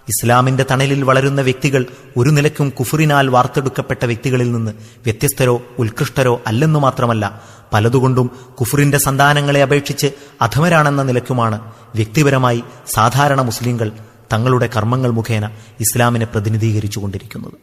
ഇസ്ലാമിന്റെ തണലിൽ വളരുന്ന വ്യക്തികൾ ഒരു നിലയ്ക്കും കുഫറിനാൽ വാർത്തെടുക്കപ്പെട്ട വ്യക്തികളിൽ നിന്ന് വ്യത്യസ്തരോ ഉത്കൃഷ്ടരോ അല്ലെന്നു മാത്രമല്ല, പലതുകൊണ്ടും കുഫറിന്റെ സന്താനങ്ങളെ അപേക്ഷിച്ച് അധമരാണെന്ന നിലയ്ക്കുമാണ് വ്യക്തിപരമായി സാധാരണ മുസ്ലിങ്ങൾ തങ്ങളുടെ കർമ്മങ്ങൾ മുഖേന ഇസ്ലാമിനെ പ്രതിനിധീകരിച്ചുകൊണ്ടിരിക്കുന്നത്.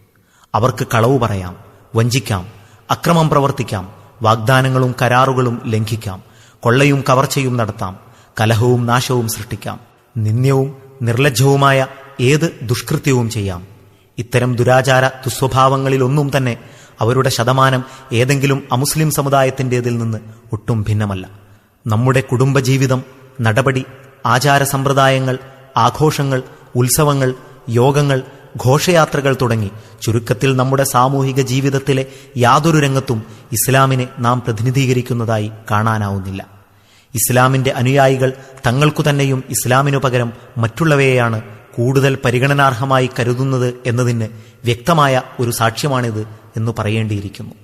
അവർക്ക് കളവു പറയാം, വഞ്ചിക്കാം, അക്രമം പ്രവർത്തിക്കാം, വാഗ്ദാനങ്ങളും കരാറുകളും ലംഘിക്കാം, കൊള്ളയും കവർച്ചയും നടത്താം, കലഹവും നാശവും സൃഷ്ടിക്കാം, നിന്ദ്യവും നിർലജ്ജവുമായ ഏത് ദുഷ്കൃത്യവും ചെയ്യാം. ഇത്തരം ദുരാചാര ദുസ്വഭാവങ്ങളിലൊന്നും തന്നെ അവരുടെ ശതമാനം ഏതെങ്കിലും അമുസ്ലിം സമുദായത്തിൻ്റെതിൽ നിന്ന് ഒട്ടും ഭിന്നമല്ല. നമ്മുടെ കുടുംബജീവിതം, നടപടി, ആചാര സമ്പ്രദായങ്ങൾ, ആഘോഷങ്ങൾ, ഉത്സവങ്ങൾ, യോഗങ്ങൾ, ഘോഷയാത്രകൾ തുടങ്ങി ചുരുക്കത്തിൽ നമ്മുടെ സാമൂഹിക ജീവിതത്തിലെ യാതൊരു രംഗത്തും ഇസ്ലാമിനെ നാം പ്രതിനിധീകരിക്കുന്നതായി കാണാനാവുന്നില്ല. ഇസ്ലാമിന്റെ അനുയായികൾ തങ്ങൾക്കു തന്നെയും ഇസ്ലാമിനു പകരം മറ്റുള്ളവയെയാണ് കൂടുതൽ പരിഗണനാർഹമായി കരുതുന്നത് എന്നതിന് വ്യക്തമായ ഒരു സാക്ഷ്യമാണിത് എന്ന് പറയേണ്ടിയിരിക്കുന്നു.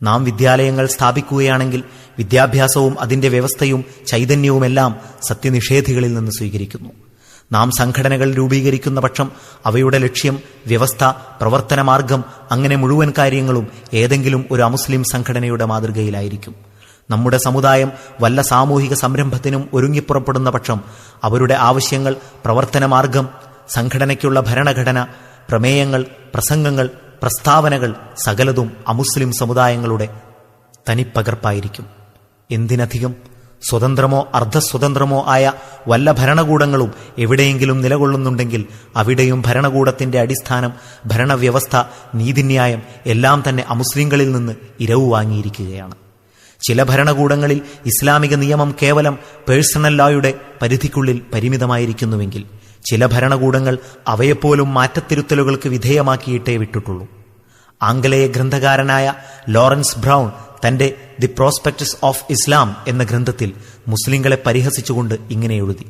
നാം വിദ്യാലയങ്ങൾ സ്ഥാപിക്കുകയാണെങ്കിൽ വിദ്യാഭ്യാസവും അതിന്റെ വ്യവസ്ഥയും ചൈതന്യവുമെല്ലാം സത്യനിഷേധികളിൽ നിന്ന് സ്വീകരിക്കുന്നു. നാം സംഘടനകൾ രൂപീകരിക്കുന്ന പക്ഷം അവയുടെ ലക്ഷ്യം, വ്യവസ്ഥ, പ്രവർത്തന മാർഗം, അങ്ങനെ മുഴുവൻ കാര്യങ്ങളും ഏതെങ്കിലും ഒരു അമുസ്ലിം സംഘടനയുടെ മാതൃകയിലായിരിക്കും. നമ്മുടെ സമുദായം വല്ല സാമൂഹിക സംരംഭത്തിനും ഒരുങ്ങിപ്പുറപ്പെടുന്ന പക്ഷം അവരുടെ ആവശ്യങ്ങൾ, പ്രവർത്തന മാർഗം, സംഘടനയ്ക്കുള്ള ഭരണഘടന, പ്രമേയങ്ങൾ, പ്രസംഗങ്ങൾ, പ്രസ്താവനകൾ സകലതും അമുസ്ലിം സമുദായങ്ങളുടെ തനിപ്പകർപ്പായിരിക്കും. എന്തിനധികം, സ്വതന്ത്രമോ അർദ്ധസ്വതന്ത്രമോ ആയ വല്ല ഭരണകൂടങ്ങളും എവിടെയെങ്കിലും നിലകൊള്ളുന്നുണ്ടെങ്കിൽ അവിടെയും ഭരണകൂടത്തിന്റെ അടിസ്ഥാനം, ഭരണവ്യവസ്ഥ, നീതിന്യായം എല്ലാം തന്നെ അമുസ്ലിങ്ങളിൽ നിന്ന് ഇരവ് വാങ്ങിയിരിക്കുകയാണ്. ചില ഭരണകൂടങ്ങളിൽ ഇസ്ലാമിക നിയമം കേവലം പേഴ്സണൽ ലോയുടെ പരിധിക്കുള്ളിൽ പരിമിതമായിരിക്കുന്നുവെങ്കിൽ ചില ഭരണകൂടങ്ങൾ അവയെപ്പോലും മാറ്റത്തിരുത്തലുകൾക്ക് വിധേയമാക്കിയിട്ടേ വിട്ടിട്ടുള്ളൂ. ആംഗലേയ ഗ്രന്ഥകാരനായ ലോറൻസ് ബ്രൗൺ തന്റെ ദി പ്രോസ്പെക്ടസ് ഓഫ് ഇസ്ലാം എന്ന ഗ്രന്ഥത്തിൽ മുസ്ലിങ്ങളെ പരിഹസിച്ചുകൊണ്ട് ഇങ്ങനെ എഴുതി: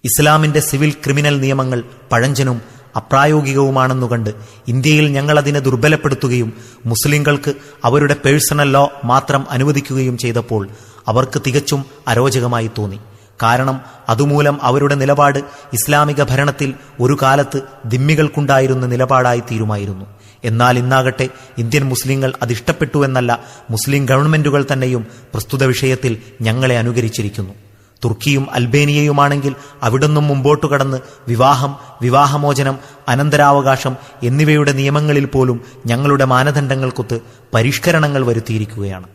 ഇസ്ലാമിന്റെ സിവിൽ ക്രിമിനൽ നിയമങ്ങൾ പഴഞ്ചനും അപ്രായോഗികവുമാണെന്നു കണ്ട് ഇന്ത്യയിൽ ഞങ്ങളതിനെ ദുർബലപ്പെടുത്തുകയും മുസ്ലിങ്ങൾക്ക് അവരുടെ പേഴ്സണൽ ലോ മാത്രം അനുവദിക്കുകയും ചെയ്തപ്പോൾ അവർക്ക് തികച്ചും അരോചകമായി തോന്നി. കാരണം അതുമൂലം അവരുടെ നിലപാട് ഇസ്ലാമിക ഭരണത്തിൽ ഒരു കാലത്ത് ദിമ്മികൾക്കുണ്ടായിരുന്ന നിലപാടായി തീരുമായിരുന്നു. എന്നാൽ ഇന്നാകട്ടെ ഇന്ത്യൻ മുസ്ലിങ്ങൾ അതിഷ്ടപ്പെട്ടുവെന്നല്ല, മുസ്ലിം ഗവൺമെന്റുകൾ തന്നെയും പ്രസ്തുത വിഷയത്തിൽ ഞങ്ങളെ അനുകരിച്ചിരിക്കുന്നു. തുർക്കിയും അൽബേനിയയുമാണെങ്കിൽ അവിടുന്നും മുമ്പോട്ടു കടന്ന് വിവാഹം, വിവാഹമോചനം, അനന്തരാവകാശം എന്നിവയുടെ നിയമങ്ങളിൽ പോലും ഞങ്ങളുടെ മാനദണ്ഡങ്ങൾക്കൊത്ത് പരിഷ്കരണങ്ങൾ വരുത്തിയിരിക്കുകയാണ്.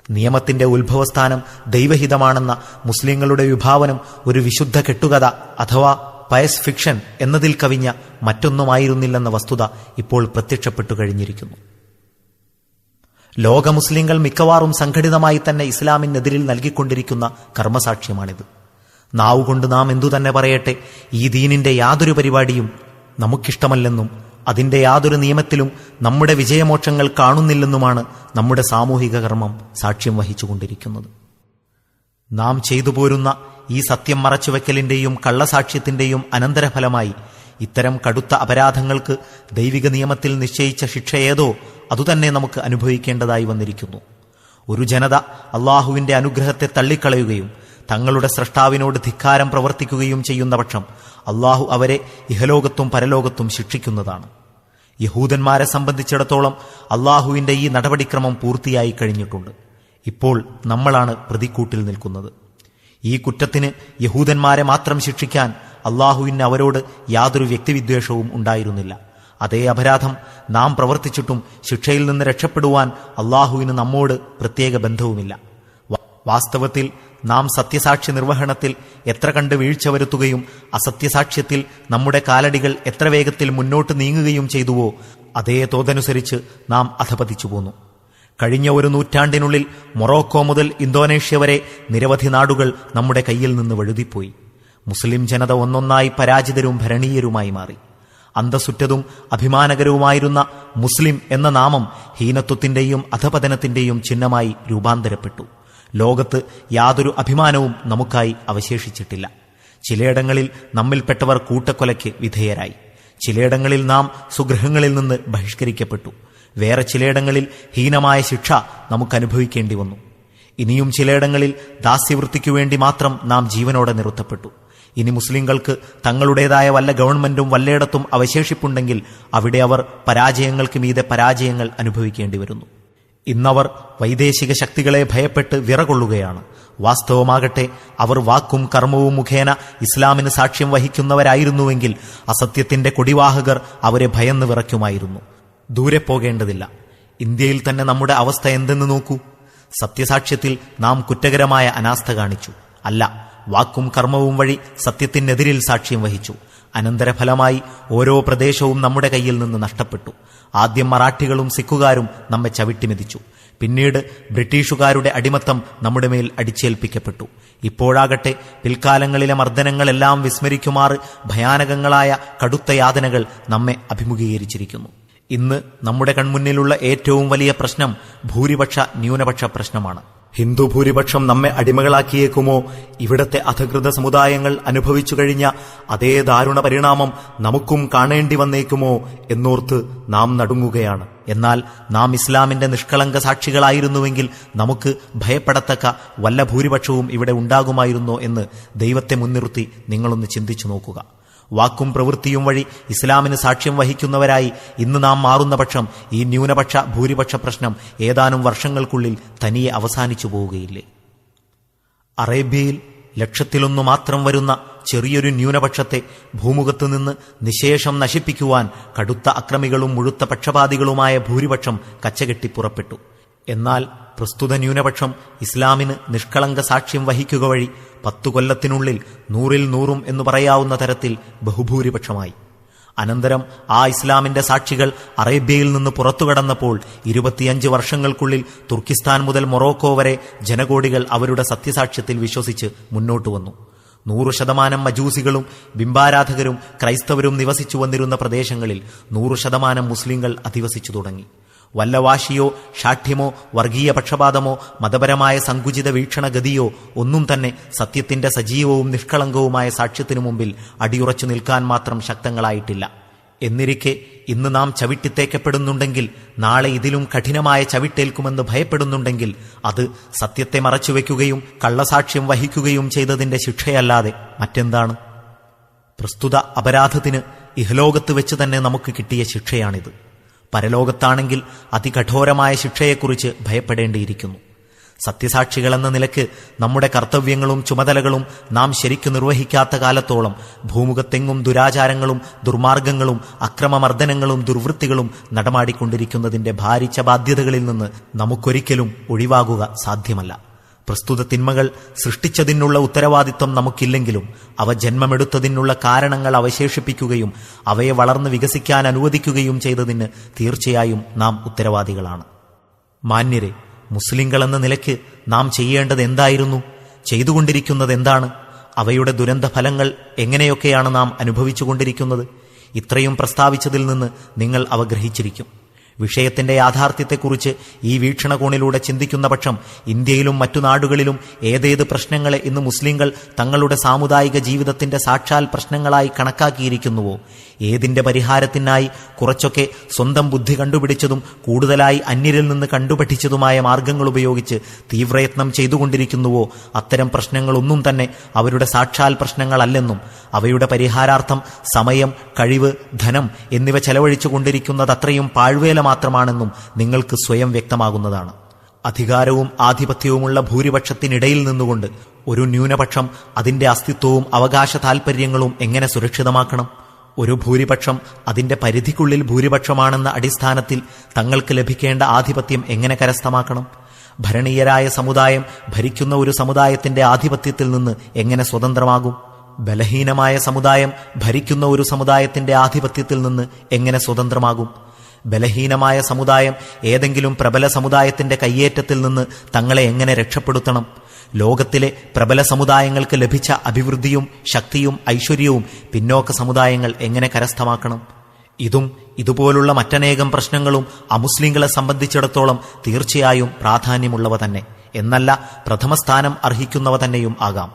നിയമത്തിന്റെ ഉത്ഭവസ്ഥാനം ദൈവഹിതമാണെന്ന മുസ്ലിങ്ങളുടെ വിഭാവനം ഒരു വിശുദ്ധ കെട്ടുകഥ അഥവാ പയസ് ഫിക്ഷൻ എന്നതിൽ കവിഞ്ഞ മറ്റൊന്നുമായിരുന്നില്ലെന്ന വസ്തുത ഇപ്പോൾ പ്രത്യക്ഷപ്പെട്ടു കഴിഞ്ഞിരിക്കുന്നു. ലോക മുസ്ലിങ്ങൾ മിക്കവാറും സംഘടിതമായി തന്നെ ഇസ്ലാമിനെതിരിൽ നൽകിക്കൊണ്ടിരിക്കുന്ന കർമ്മസാക്ഷ്യമാണിത്. നാവുകൊണ്ട് നാം എന്തുതന്നെ പറയട്ടെ, ഈ ദീനിന്റെ യാതൊരു പരിപാടിയും നമുക്കിഷ്ടമല്ലെന്നും അതിന്റെ യാതൊരു നിയമത്തിലും നമ്മുടെ വിജയമോക്ഷങ്ങൾ കാണുന്നില്ലെന്നുമാണ് നമ്മുടെ സാമൂഹിക കർമ്മം സാക്ഷ്യം വഹിച്ചുകൊണ്ടിരിക്കുന്നത്. നാം ചെയ്തു പോരുന്ന ഈ സത്യം മറച്ചുവെക്കലിന്റെയും കള്ളസാക്ഷ്യത്തിന്റെയും അനന്തരഫലമായി ഇത്തരം കടുത്ത അപരാധങ്ങൾക്ക് ദൈവിക നിയമത്തിൽ നിശ്ചയിച്ച ശിക്ഷ ഏതോ അതുതന്നെ നമുക്ക് അനുഭവിക്കേണ്ടതായി വന്നിരിക്കുന്നു. ഒരു ജനത അള്ളാഹുവിന്റെ അനുഗ്രഹത്തെ തള്ളിക്കളയുകയും തങ്ങളുടെ സ്രഷ്ടാവിനോട് ധിക്കാരം പ്രവർത്തിക്കുകയും ചെയ്യുന്ന പക്ഷം അള്ളാഹു അവരെ ഇഹലോകത്തും പരലോകത്തും ശിക്ഷിക്കുന്നതാണ്. യഹൂദന്മാരെ സംബന്ധിച്ചിടത്തോളം അള്ളാഹുവിന്റെ ഈ നടപടിക്രമം പൂർത്തിയായി കഴിഞ്ഞിട്ടുണ്ട്. ഇപ്പോൾ നമ്മളാണ് പ്രതിക്കൂട്ടിൽ നിൽക്കുന്നത്. ഈ കുറ്റത്തിന് യഹൂദന്മാരെ മാത്രം ശിക്ഷിക്കാൻ അള്ളാഹുവിന് അവരോട് യാതൊരു വ്യക്തിവിദ്വേഷവും ഉണ്ടായിരുന്നില്ല. അതേ അപരാധം നാം പ്രവർത്തിച്ചിട്ടും ശിക്ഷയിൽ നിന്ന് രക്ഷപ്പെടുവാൻ അള്ളാഹുവിന് നമ്മോട് പ്രത്യേക ബന്ധവുമില്ല. വാസ്തവത്തിൽ നാം സത്യസാക്ഷ്യ നിർവഹണത്തിൽ എത്ര കണ്ട് വീഴ്ച വരുത്തുകയും അസത്യസാക്ഷ്യത്തിൽ നമ്മുടെ കാലടികൾ എത്ര വേഗത്തിൽ മുന്നോട്ട് നീങ്ങുകയും ചെയ്തുവോ അതേ തോതനുസരിച്ച് നാം അധപതിച്ചു പോന്നു. കഴിഞ്ഞ ഒരു നൂറ്റാണ്ടിനുള്ളിൽ മൊറോക്കോ മുതൽ ഇന്തോനേഷ്യ വരെ നിരവധി നാടുകൾ നമ്മുടെ കയ്യിൽ നിന്ന് വഴുതിപ്പോയി. മുസ്ലിം ജനത ഒന്നൊന്നായി പരാജിതരും ഭരണീയരുമായി മാറി. അന്തസ്സുറ്റതും അഭിമാനകരവുമായിരുന്ന മുസ്ലിം എന്ന നാമം ഹീനത്വത്തിന്റെയും അധപതനത്തിന്റെയും ചിഹ്നമായി രൂപാന്തരപ്പെട്ടു. ലോകത്ത് യാതൊരു അഭിമാനവും നമുക്കായി അവശേഷിച്ചിട്ടില്ല. ചിലയിടങ്ങളിൽ നമ്മിൽപ്പെട്ടവർ കൂട്ടക്കൊലയ്ക്ക് വിധേയരായി. ചിലയിടങ്ങളിൽ നാം സുഗൃഹങ്ങളിൽ നിന്ന് ബഹിഷ്കരിക്കപ്പെട്ടു. വേറെ ചിലയിടങ്ങളിൽ ഹീനമായ ശിക്ഷ നമുക്കനുഭവിക്കേണ്ടി വന്നു. ഇനിയും ചിലയിടങ്ങളിൽ ദാസ്യവൃത്തിക്കു വേണ്ടി മാത്രം നാം ജീവനോടെ നിർത്തപ്പെട്ടു. ഇനി മുസ്ലിങ്ങൾക്ക് തങ്ങളുടേതായ വല്ല ഗവൺമെന്റും വല്ലയിടത്തും അവശേഷിപ്പുണ്ടെങ്കിൽ അവിടെ അവർ പരാജയങ്ങൾക്ക് മീതെ പരാജയങ്ങൾ അനുഭവിക്കേണ്ടി വരുന്നു. ഇന്നവർ വൈദേശിക ശക്തികളെ ഭയപ്പെട്ട് വിറകൊള്ളുകയാണ്. വാസ്തവമാകട്ടെ അവർ വാക്കും കർമ്മവും മുഖേന ഇസ്ലാമിന് സാക്ഷ്യം വഹിക്കുന്നവരായിരുന്നുവെങ്കിൽ അസത്യത്തിന്റെ കൊടിവാഹകർ അവരെ ഭയന്ന് വിറയ്ക്കുമായിരുന്നു. ദൂരെ പോകേണ്ടതില്ല. ഇന്ത്യയിൽ തന്നെ നമ്മുടെ അവസ്ഥ എന്തെന്ന് നോക്കൂ. സത്യസാക്ഷ്യത്തിൽ നാം കുറ്റകരമായ അനാസ്ഥ കാണിച്ചു. അല്ല, വാക്കും കർമ്മവും വഴി സത്യത്തിനെതിരിൽ സാക്ഷ്യം വഹിച്ചു. അനന്തരഫലമായി ഓരോ പ്രദേശവും നമ്മുടെ കയ്യിൽ നിന്ന് നഷ്ടപ്പെട്ടു. ആദ്യം മറാഠികളും സിഖുകാരും നമ്മെ ചവിട്ടിമെതിച്ചു. പിന്നീട് ബ്രിട്ടീഷുകാരുടെ അടിമത്തം നമ്മുടെ മേൽ അടിച്ചേൽപ്പിക്കപ്പെട്ടു. ഇപ്പോഴാകട്ടെ പിൽക്കാലങ്ങളിലെ മർദ്ദനങ്ങളെല്ലാം വിസ്മരിക്കുമാറ് ഭയാനകങ്ങളായ കടുത്ത യാതനകൾ നമ്മെ അഭിമുഖീകരിച്ചിരിക്കുന്നു. ഇന്ന് നമ്മുടെ കൺമുന്നിലുള്ള ഏറ്റവും വലിയ പ്രശ്നം ഭൂരിപക്ഷ ന്യൂനപക്ഷ പ്രശ്നമാണ്. ഹിന്ദു ഭൂരിപക്ഷം നമ്മെ അടിമകളാക്കിയേക്കുമോ? ഇവിടത്തെ അധകൃത സമുദായങ്ങൾ അനുഭവിച്ചു കഴിഞ്ഞ അതേ ദാരുണ പരിണാമം നമുക്കും കാണേണ്ടി വന്നേക്കുമോ എന്നോർത്ത് നാം നടുങ്ങുകയാണ്. എന്നാൽ നാം ഇസ്ലാമിന്റെ നിഷ്കളങ്ക സാക്ഷികളായിരുന്നുവെങ്കിൽ നമുക്ക് ഭയപ്പെടത്തക്ക വല്ല ഭൂരിപക്ഷവും ഇവിടെ ഉണ്ടാകുമായിരുന്നോ എന്ന് ദൈവത്തെ മുൻനിർത്തി നിങ്ങളൊന്ന് ചിന്തിച്ചു നോക്കുക. വാക്കും പ്രവൃത്തിയും വഴി ഇസ്ലാമിന് സാക്ഷ്യം വഹിക്കുന്നവരായി ഇന്ന് നാം മാറുന്ന പക്ഷം ഈ ന്യൂനപക്ഷ ഭൂരിപക്ഷ പ്രശ്നം ഏതാനും വർഷങ്ങൾക്കുള്ളിൽ തനിയെ അവസാനിച്ചു പോവുകയില്ലേ? അറേബ്യയിൽ 1,00,000 മാത്രം വരുന്ന ചെറിയൊരു ന്യൂനപക്ഷത്തെ ഭൂമുഖത്ത് നിന്ന് നിശേഷം നശിപ്പിക്കുവാൻ കടുത്ത അക്രമികളും മുഴുത്ത പക്ഷപാതികളുമായ ഭൂരിപക്ഷം കച്ചകെട്ടി പുറപ്പെട്ടു. എന്നാൽ പ്രസ്തുത ന്യൂനപക്ഷം ഇസ്ലാമിന് നിഷ്കളങ്ക സാക്ഷ്യം വഹിക്കുക വഴി 10 കൊല്ലത്തിനുള്ളിൽ 100-ൽ 100 എന്ന് പറയാവുന്ന തരത്തിൽ ബഹുഭൂരിപക്ഷമായി. അനന്തരം ആ ഇസ്ലാമിന്റെ സാക്ഷികൾ അറേബ്യയിൽ നിന്ന് പുറത്തുകടന്നപ്പോൾ 25 വർഷങ്ങൾക്കുള്ളിൽ തുർക്കിസ്ഥാൻ മുതൽ മൊറോക്കോ വരെ ജനകോടികൾ അവരുടെ സത്യസാക്ഷ്യത്തിൽ വിശ്വസിച്ച് മുന്നോട്ടു വന്നു. 100% മജൂസികളും ബിംബാരാധകരും ക്രൈസ്തവരും നിവസിച്ചു വന്നിരുന്ന പ്രദേശങ്ങളിൽ 100% മുസ്ലിങ്ങൾ അധിവസിച്ചു തുടങ്ങി. വല്ല വാശിയോ ശാഠ്യമോ വർഗീയ പക്ഷപാതമോ മതപരമായ സങ്കുചിത വീക്ഷണഗതിയോ ഒന്നും തന്നെ സത്യത്തിന്റെ സജീവവും നിഷ്കളങ്കവുമായ സാക്ഷ്യത്തിനു മുമ്പിൽ അടിയുറച്ചു നിൽക്കാൻ മാത്രം ശക്തങ്ങളായിട്ടില്ല. എന്നിരിക്കെ ഇന്ന് നാം ചവിട്ടിത്തേക്കപ്പെടുന്നുണ്ടെങ്കിൽ നാളെ ഇതിലും കഠിനമായ ചവിട്ടേൽക്കുമെന്ന് ഭയപ്പെടുന്നുണ്ടെങ്കിൽ അത് സത്യത്തെ മറച്ചുവെക്കുകയും കള്ളസാക്ഷ്യം വഹിക്കുകയും ചെയ്തതിന്റെ ശിക്ഷയല്ലാതെ മറ്റെന്താണ്? പ്രസ്തുത അപരാധത്തിന് ഇഹലോകത്ത് വെച്ച് തന്നെ നമുക്ക് കിട്ടിയ ശിക്ഷയാണിത്. പരലോകത്താണെങ്കിൽ അതികഠോരമായ ശിക്ഷയെക്കുറിച്ച് ഭയപ്പെടേണ്ടിയിരിക്കുന്നു. സത്യസാക്ഷികളെന്ന നിലയ്ക്ക് നമ്മുടെ കർത്തവ്യങ്ങളും ചുമതലകളും നാം ശരിക്കു നിർവഹിക്കാത്ത കാലത്തോളം ഭൂമുഖത്തെങ്ങും ദുരാചാരങ്ങളും ദുർമാർഗങ്ങളും അക്രമമർദ്ദനങ്ങളും ദുർവൃത്തികളും നടമാടിക്കൊണ്ടിരിക്കുന്നതിന്റെ ഭാരിച്ച ബാധ്യതകളിൽ നിന്ന് നമുക്കൊരിക്കലും ഒഴിവാകുക സാധ്യമല്ല. പ്രസ്തുത തിന്മകൾ സൃഷ്ടിച്ചതിനുള്ള ഉത്തരവാദിത്വം നമുക്കില്ലെങ്കിലും അവ ജന്മമെടുത്തതിനുള്ള കാരണങ്ങൾ അവശേഷിപ്പിക്കുകയും അവയെ വളർന്ന് വികസിക്കാൻ അനുവദിക്കുകയും ചെയ്തതിന് തീർച്ചയായും നാം ഉത്തരവാദികളാണ്. മാന്യരെ, മുസ്ലിങ്ങളെന്ന നിലയ്ക്ക് നാം ചെയ്യേണ്ടത് എന്തായിരുന്നു? ചെയ്തുകൊണ്ടിരിക്കുന്നത് എന്താണ്? അവയുടെ ദുരന്ത ഫലങ്ങൾ എങ്ങനെയൊക്കെയാണ് നാം അനുഭവിച്ചുകൊണ്ടിരിക്കുന്നത്? ഇത്രയും പ്രസ്താവിച്ചതിൽ നിന്ന് നിങ്ങൾ അവ ഗ്രഹിച്ചിരിക്കും. വിഷയത്തിന്റെ യാഥാർത്ഥ്യത്തെക്കുറിച്ച് ഈ വീക്ഷണകോണിലൂടെ ചിന്തിക്കുന്ന പക്ഷം ഇന്ത്യയിലും മറ്റു നാടുകളിലും ഏതേത് പ്രശ്നങ്ങളെ ഇന്ന് മുസ്ലിങ്ങൾ തങ്ങളുടെ സാമുദായിക ജീവിതത്തിന്റെ സാക്ഷാൽ പ്രശ്നങ്ങളായി കണക്കാക്കിയിരിക്കുന്നുവോ, ഏതിന്റെ പരിഹാരത്തിനായി കുറച്ചൊക്കെ സ്വന്തം ബുദ്ധി കണ്ടുപിടിച്ചതും കൂടുതലായി അന്യരിൽ നിന്ന് കണ്ടുപഠിച്ചതുമായ മാർഗങ്ങൾ ഉപയോഗിച്ച് തീവ്രയത്നം ചെയ്തുകൊണ്ടിരിക്കുന്നുവോ, അത്തരം പ്രശ്നങ്ങളൊന്നും തന്നെ അവരുടെ സാക്ഷാൽ പ്രശ്നങ്ങളല്ലെന്നും അവയുടെ പരിഹാരാർത്ഥം സമയം, കഴിവ്, ധനം എന്നിവ ചെലവഴിച്ചുകൊണ്ടിരിക്കുന്നതത്രയും പാഴ്വേല മാത്രമാണെന്നും നിങ്ങൾക്ക് സ്വയം വ്യക്തമാകുന്നതാണ്. അധികാരവും ആധിപത്യവുമുള്ള ഭൂരിപക്ഷത്തിനിടയിൽ നിന്നുകൊണ്ട് ഒരു ന്യൂനപക്ഷം അതിന്റെ അസ്തിത്വവും അവകാശ താൽപര്യങ്ങളും എങ്ങനെ സുരക്ഷിതമാക്കണം? ഒരു ഭൂരിപക്ഷം അതിന്റെ പരിധിക്കുള്ളിൽ ഭൂരിപക്ഷമാണെന്ന അടിസ്ഥാനത്തിൽ തങ്ങൾക്ക് ലഭിക്കേണ്ട ആധിപത്യം എങ്ങനെ കരസ്ഥമാക്കണം? ഭരണീയരായ സമുദായം ഭരിക്കുന്ന ഒരു സമുദായത്തിന്റെ ആധിപത്യത്തിൽ നിന്ന് എങ്ങനെ സ്വതന്ത്രമാകും? ബലഹീനമായ സമുദായം ഭരിക്കുന്ന ഒരു സമുദായത്തിന്റെ ആധിപത്യത്തിൽ നിന്ന് എങ്ങനെ സ്വതന്ത്രമാകും? ബലഹീനമായ സമുദായം ഏതെങ്കിലും പ്രബല സമുദായത്തിന്റെ കയ്യേറ്റത്തിൽ നിന്ന് തങ്ങളെ എങ്ങനെ രക്ഷപ്പെടുത്തണം? ലോകത്തിലെ പ്രബല സമുദായങ്ങൾക്ക് ലഭിച്ച അഭിവൃദ്ധിയും ശക്തിയും ഐശ്വര്യവും പിന്നോക്ക സമുദായങ്ങൾ എങ്ങനെ കരസ്ഥമാക്കണം? ഇതും ഇതുപോലുള്ള മറ്റനേകം പ്രശ്നങ്ങളും അമുസ്ലിങ്ങളെ സംബന്ധിച്ചിടത്തോളം തീർച്ചയായും പ്രാധാന്യമുള്ളവ തന്നെ, എന്നല്ല പ്രഥമസ്ഥാനം അർഹിക്കുന്നവ തന്നെയും ആകാം.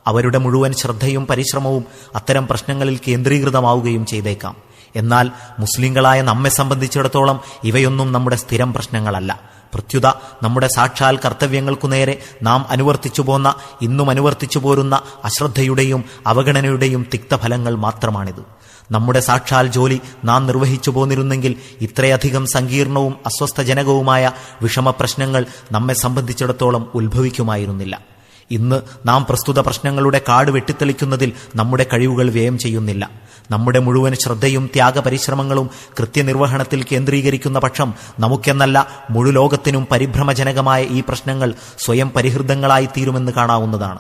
അവരുടെ മുഴുവൻ ശ്രദ്ധയും പരിശ്രമവും അത്തരം പ്രശ്നങ്ങളിൽ കേന്ദ്രീകൃതമാവുകയും ചെയ്തേക്കാം. എന്നാൽ മുസ്ലിങ്ങളായ നമ്മെ സംബന്ധിച്ചിടത്തോളം ഇവയൊന്നും നമ്മുടെ സ്ഥിരം പ്രശ്നങ്ങളല്ല. പ്രത്യുത നമ്മുടെ സാക്ഷാൽ കർത്തവ്യങ്ങൾക്കു നേരെ നാം അനുവർത്തിച്ചു പോന്ന, ഇന്നും അനുവർത്തിച്ചു പോരുന്ന അശ്രദ്ധയുടെയും അവഗണനയുടെയും തിക്തഫലങ്ങൾ മാത്രമാണിത്. നമ്മുടെ സാക്ഷാൽ ജോലി നാം നിർവഹിച്ചു പോന്നിരുന്നെങ്കിൽ ഇത്രയധികം സങ്കീർണവും അസ്വസ്ഥജനകവുമായ വിഷമപ്രശ്നങ്ങൾ നമ്മെ സംബന്ധിച്ചിടത്തോളം ഉത്ഭവിക്കുമായിരുന്നില്ല. ഇന്ന് നാം പ്രസ്തുത പ്രശ്നങ്ങളുടെ കാട് വെട്ടിത്തെളിക്കുന്നതിൽ നമ്മുടെ കഴിവുകൾ വ്യയം ചെയ്യുന്നില്ല. നമ്മുടെ മുഴുവൻ ശ്രദ്ധയും ത്യാഗപരിശ്രമങ്ങളും കൃത്യനിർവഹണത്തിൽ കേന്ദ്രീകരിക്കുന്ന പക്ഷം നമുക്കെന്നല്ല മുഴുലോകത്തിനും പരിഭ്രമജനകമായ ഈ പ്രശ്നങ്ങൾ സ്വയം പരിഹൃതങ്ങളായിത്തീരുമെന്ന് കാണാവുന്നതാണ്.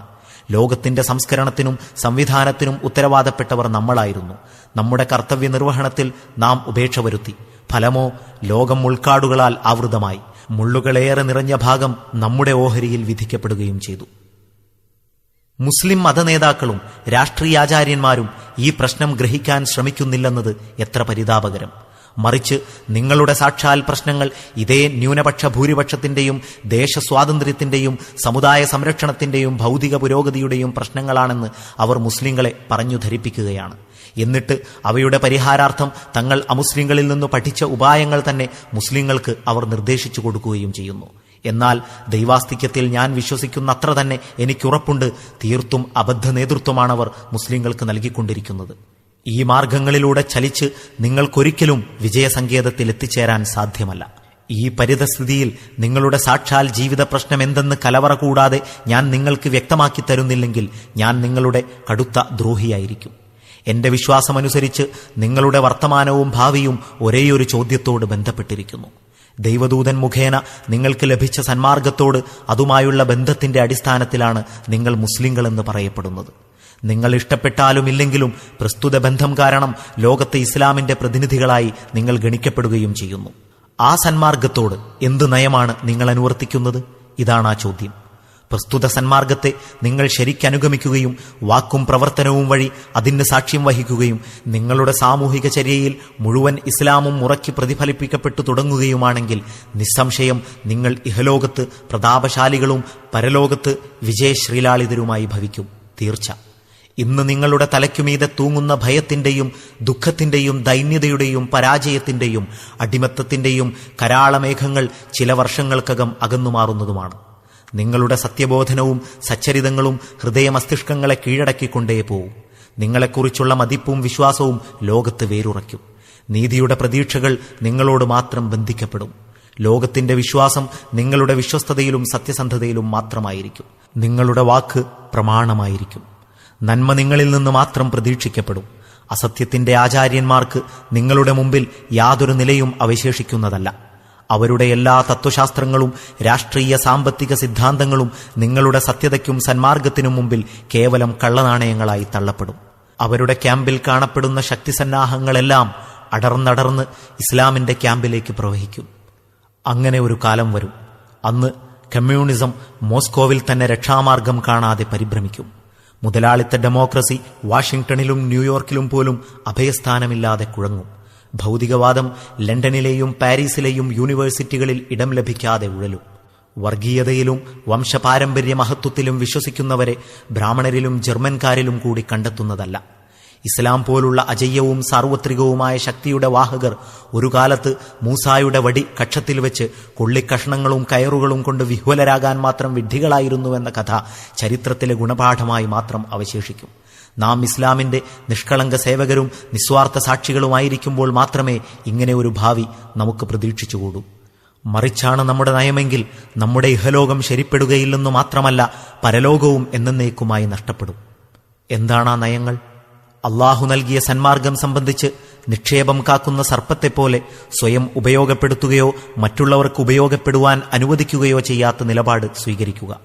ലോകത്തിന്റെ സംസ്കരണത്തിനും സംവിധാനത്തിനും ഉത്തരവാദപ്പെട്ടവർ നമ്മളായിരുന്നു. നമ്മുടെ കർത്തവ്യ നിർവഹണത്തിൽ നാം ഉപേക്ഷ വരുത്തി. ഫലമോ ലോകം മുൾക്കാടുകളാൽ ആവൃതമായി. മുള്ളുകളേറെ നിറഞ്ഞ ഭാഗം നമ്മുടെ ഓഹരിയിൽ വിധിക്കപ്പെടുകയും ചെയ്തു. മുസ്ലിം മതനേതാക്കളും രാഷ്ട്രീയാചാര്യന്മാരും ഈ പ്രശ്നം ഗ്രഹിക്കാൻ ശ്രമിക്കുന്നില്ലെന്നത് എത്ര പരിതാപകരം. മറിച്ച് നിങ്ങളുടെ സാക്ഷാൽ പ്രശ്നങ്ങൾ ഇതേ ന്യൂനപക്ഷ ഭൂരിപക്ഷത്തിന്റെയും ദേശസ്വാതന്ത്ര്യത്തിന്റെയും സമുദായ സംരക്ഷണത്തിന്റെയും ഭൗതിക പുരോഗതിയുടെയും പ്രശ്നങ്ങളാണെന്ന് അവർ മുസ്ലിങ്ങളെ പറഞ്ഞു ധരിപ്പിക്കുകയാണ്. എന്നിട്ട് അവയുടെ പരിഹാരാർത്ഥം തങ്ങൾ അമുസ്ലിങ്ങളിൽ നിന്ന് പഠിച്ച ഉപായങ്ങൾ തന്നെ മുസ്ലിങ്ങൾക്ക് അവർ നിർദ്ദേശിച്ചു കൊടുക്കുകയും ചെയ്യുന്നു. എന്നാൽ ദൈവാസ്തിക്യത്തിൽ ഞാൻ വിശ്വസിക്കുന്ന അത്ര തന്നെ എനിക്കുറപ്പുണ്ട്, തീർത്തും അബദ്ധ നേതൃത്വമാണവർ മുസ്ലിങ്ങൾക്ക് നൽകിക്കൊണ്ടിരിക്കുന്നത്. ഈ മാർഗങ്ങളിലൂടെ ചലിച്ച് നിങ്ങൾക്കൊരിക്കലും വിജയസങ്കേതത്തിൽ എത്തിച്ചേരാൻ സാധ്യമല്ല. ഈ പരിതസ്ഥിതിയിൽ നിങ്ങളുടെ സാക്ഷാൽ ജീവിത പ്രശ്നം എന്തെന്ന് കലവറ കൂടാതെ ഞാൻ നിങ്ങൾക്ക് വ്യക്തമാക്കി തരുന്നില്ലെങ്കിൽ ഞാൻ നിങ്ങളുടെ കടുത്ത ദ്രോഹിയായിരിക്കും. എന്റെ വിശ്വാസമനുസരിച്ച് നിങ്ങളുടെ വർത്തമാനവും ഭാവിയും ഒരേയൊരു ചോദ്യത്തോട് ബന്ധപ്പെട്ടിരിക്കുന്നു. ദൈവദൂതൻ മുഖേന നിങ്ങൾക്ക് ലഭിച്ച സന്മാർഗത്തോട് അതുമായുള്ള ബന്ധത്തിന്റെ അടിസ്ഥാനത്തിലാണ് നിങ്ങൾ മുസ്ലിങ്ങളെന്ന് പറയപ്പെടുന്നത്. നിങ്ങൾ ഇഷ്ടപ്പെട്ടാലും ഇല്ലെങ്കിലും പ്രസ്തുത ബന്ധം കാരണം ലോകത്തെ ഇസ്ലാമിന്റെ പ്രതിനിധികളായി നിങ്ങൾ ഗണിക്കപ്പെടുകയും ചെയ്യുന്നു. ആ സന്മാർഗത്തോട് എന്ത് നയമാണ് നിങ്ങൾ അനുവർത്തിക്കുന്നത്? ഇതാണ് ആ ചോദ്യം. പ്രസ്തുത സന്മാർഗത്തെ നിങ്ങൾ ശരിക്കനുഗമിക്കുകയും വാക്കും പ്രവർത്തനവും വഴി അതിന് സാക്ഷ്യം വഹിക്കുകയും നിങ്ങളുടെ സാമൂഹിക ചര്യയിൽ മുഴുവൻ ഇസ്ലാമും മുറയ്ക്ക് പ്രതിഫലിപ്പിക്കപ്പെട്ടു തുടങ്ങുകയുമാണെങ്കിൽ നിസ്സംശയം നിങ്ങൾ ഇഹലോകത്ത് പ്രതാപശാലികളും പരലോകത്ത് വിജയശ്രീലാളിതരുമായി ഭവിക്കും. തീർച്ച. ഇന്ന് നിങ്ങളുടെ തലയ്ക്കുമീതെ തൂങ്ങുന്ന ഭയത്തിന്റെയും ദുഃഖത്തിന്റെയും ദൈന്യതയുടെയും പരാജയത്തിന്റെയും അടിമത്തത്തിന്റെയും കരാളമേഘങ്ങൾ ചില വർഷങ്ങൾക്കകം അകന്നുമാറുന്നതുമാണ്. നിങ്ങളുടെ സത്യബോധനവും സച്ചരിതങ്ങളും ഹൃദയമസ്തിഷ്കങ്ങളെ കീഴടക്കിക്കൊണ്ടേ പോവും. നിങ്ങളെക്കുറിച്ചുള്ള മതിപ്പും വിശ്വാസവും ലോകത്ത് വേരുറയ്ക്കും. നീതിയുടെ പ്രതീക്ഷകൾ നിങ്ങളോട് മാത്രം ബന്ധിക്കപ്പെടും. ലോകത്തിന്റെ വിശ്വാസം നിങ്ങളുടെ വിശ്വസ്തതയിലും സത്യസന്ധതയിലും മാത്രമായിരിക്കും. നിങ്ങളുടെ വാക്ക് പ്രമാണമായിരിക്കും. നന്മ നിങ്ങളിൽ നിന്ന് മാത്രം പ്രതീക്ഷിക്കപ്പെടും. അസത്യത്തിന്റെ ആചാര്യന്മാർക്ക് നിങ്ങളുടെ മുമ്പിൽ യാതൊരു നിലയും അവശേഷിക്കുന്നതല്ല. അവരുടെ എല്ലാ തത്വശാസ്ത്രങ്ങളും രാഷ്ട്രീയ സാമ്പത്തിക സിദ്ധാന്തങ്ങളും നിങ്ങളുടെ സത്യതയ്ക്കും സന്മാർഗത്തിനും മുമ്പിൽ കേവലം കള്ളനാണയങ്ങളായി തള്ളപ്പെടും. അവരുടെ ക്യാമ്പിൽ കാണപ്പെടുന്ന ശക്തിസന്നാഹങ്ങളെല്ലാം അടർന്നടർന്ന് ഇസ്ലാമിന്റെ ക്യാമ്പിലേക്ക് പ്രവഹിക്കും. അങ്ങനെ ഒരു കാലം വരും. അന്ന് കമ്മ്യൂണിസം മോസ്കോവിൽ തന്നെ രക്ഷാമാർഗം കാണാതെ പരിഭ്രമിക്കും. മുതലാളിത്ത ഡെമോക്രസി വാഷിംഗ്ടണിലും ന്യൂയോർക്കിലും പോലും അഭയസ്ഥാനമില്ലാതെ കുഴങ്ങും. ഭൗതികവാദം ലണ്ടനിലെയും പാരീസിലെയും യൂണിവേഴ്സിറ്റികളിൽ ഇടം ലഭിക്കാതെ ഉഴലും. വർഗീയതയിലും വംശപാരമ്പര്യ മഹത്വത്തിലും വിശ്വസിക്കുന്നവരെ ബ്രാഹ്മണരിലും ജർമ്മൻകാരിലും കൂടി കണ്ടെത്തുന്നതല്ല. ഇസ്ലാം പോലുള്ള അജയ്യവും സാർവത്രികവുമായ ശക്തിയുടെ വാഹകർ ഒരു കാലത്ത് മൂസായുടെ വടി കക്ഷത്തിൽ വെച്ച് കൊള്ളിക്കഷ്ണങ്ങളും കയറുകളും കൊണ്ട് വിഹ്വലരാകാൻ മാത്രം വിഡ്ഢികളായിരുന്നുവെന്ന കഥ ചരിത്രത്തിലെ ഗുണപാഠമായി മാത്രം അവശേഷിക്കും. നാം ഇസ്ലാമിന്റെ നിഷ്കളങ്ക സേവകരും നിസ്വാർത്ഥ സാക്ഷികളുമായിരിക്കുമ്പോൾ മാത്രമേ ഇങ്ങനെ ഒരു ഭാവി നമുക്ക് പ്രതീക്ഷിച്ചുകൂടൂ. മറിച്ചാണ് നമ്മുടെ നയമെങ്കിൽ നമ്മുടെ ഇഹലോകം ശരിപ്പെടുകയില്ലെന്നു മാത്രമല്ല പരലോകവും എന്നേക്കുമായി നഷ്ടപ്പെടും. എന്താണ് ആ നയങ്ങൾ? അള്ളാഹു നൽകിയ സന്മാർഗം സംബന്ധിച്ച് നിക്ഷേപം കാക്കുന്ന സർപ്പത്തെപ്പോലെ സ്വയം ഉപയോഗപ്പെടുത്തുകയോ മറ്റുള്ളവർക്ക് ഉപയോഗപ്പെടുവാൻ അനുവദിക്കുകയോ ചെയ്യാത്ത നിലപാട് സ്വീകരിക്കുക.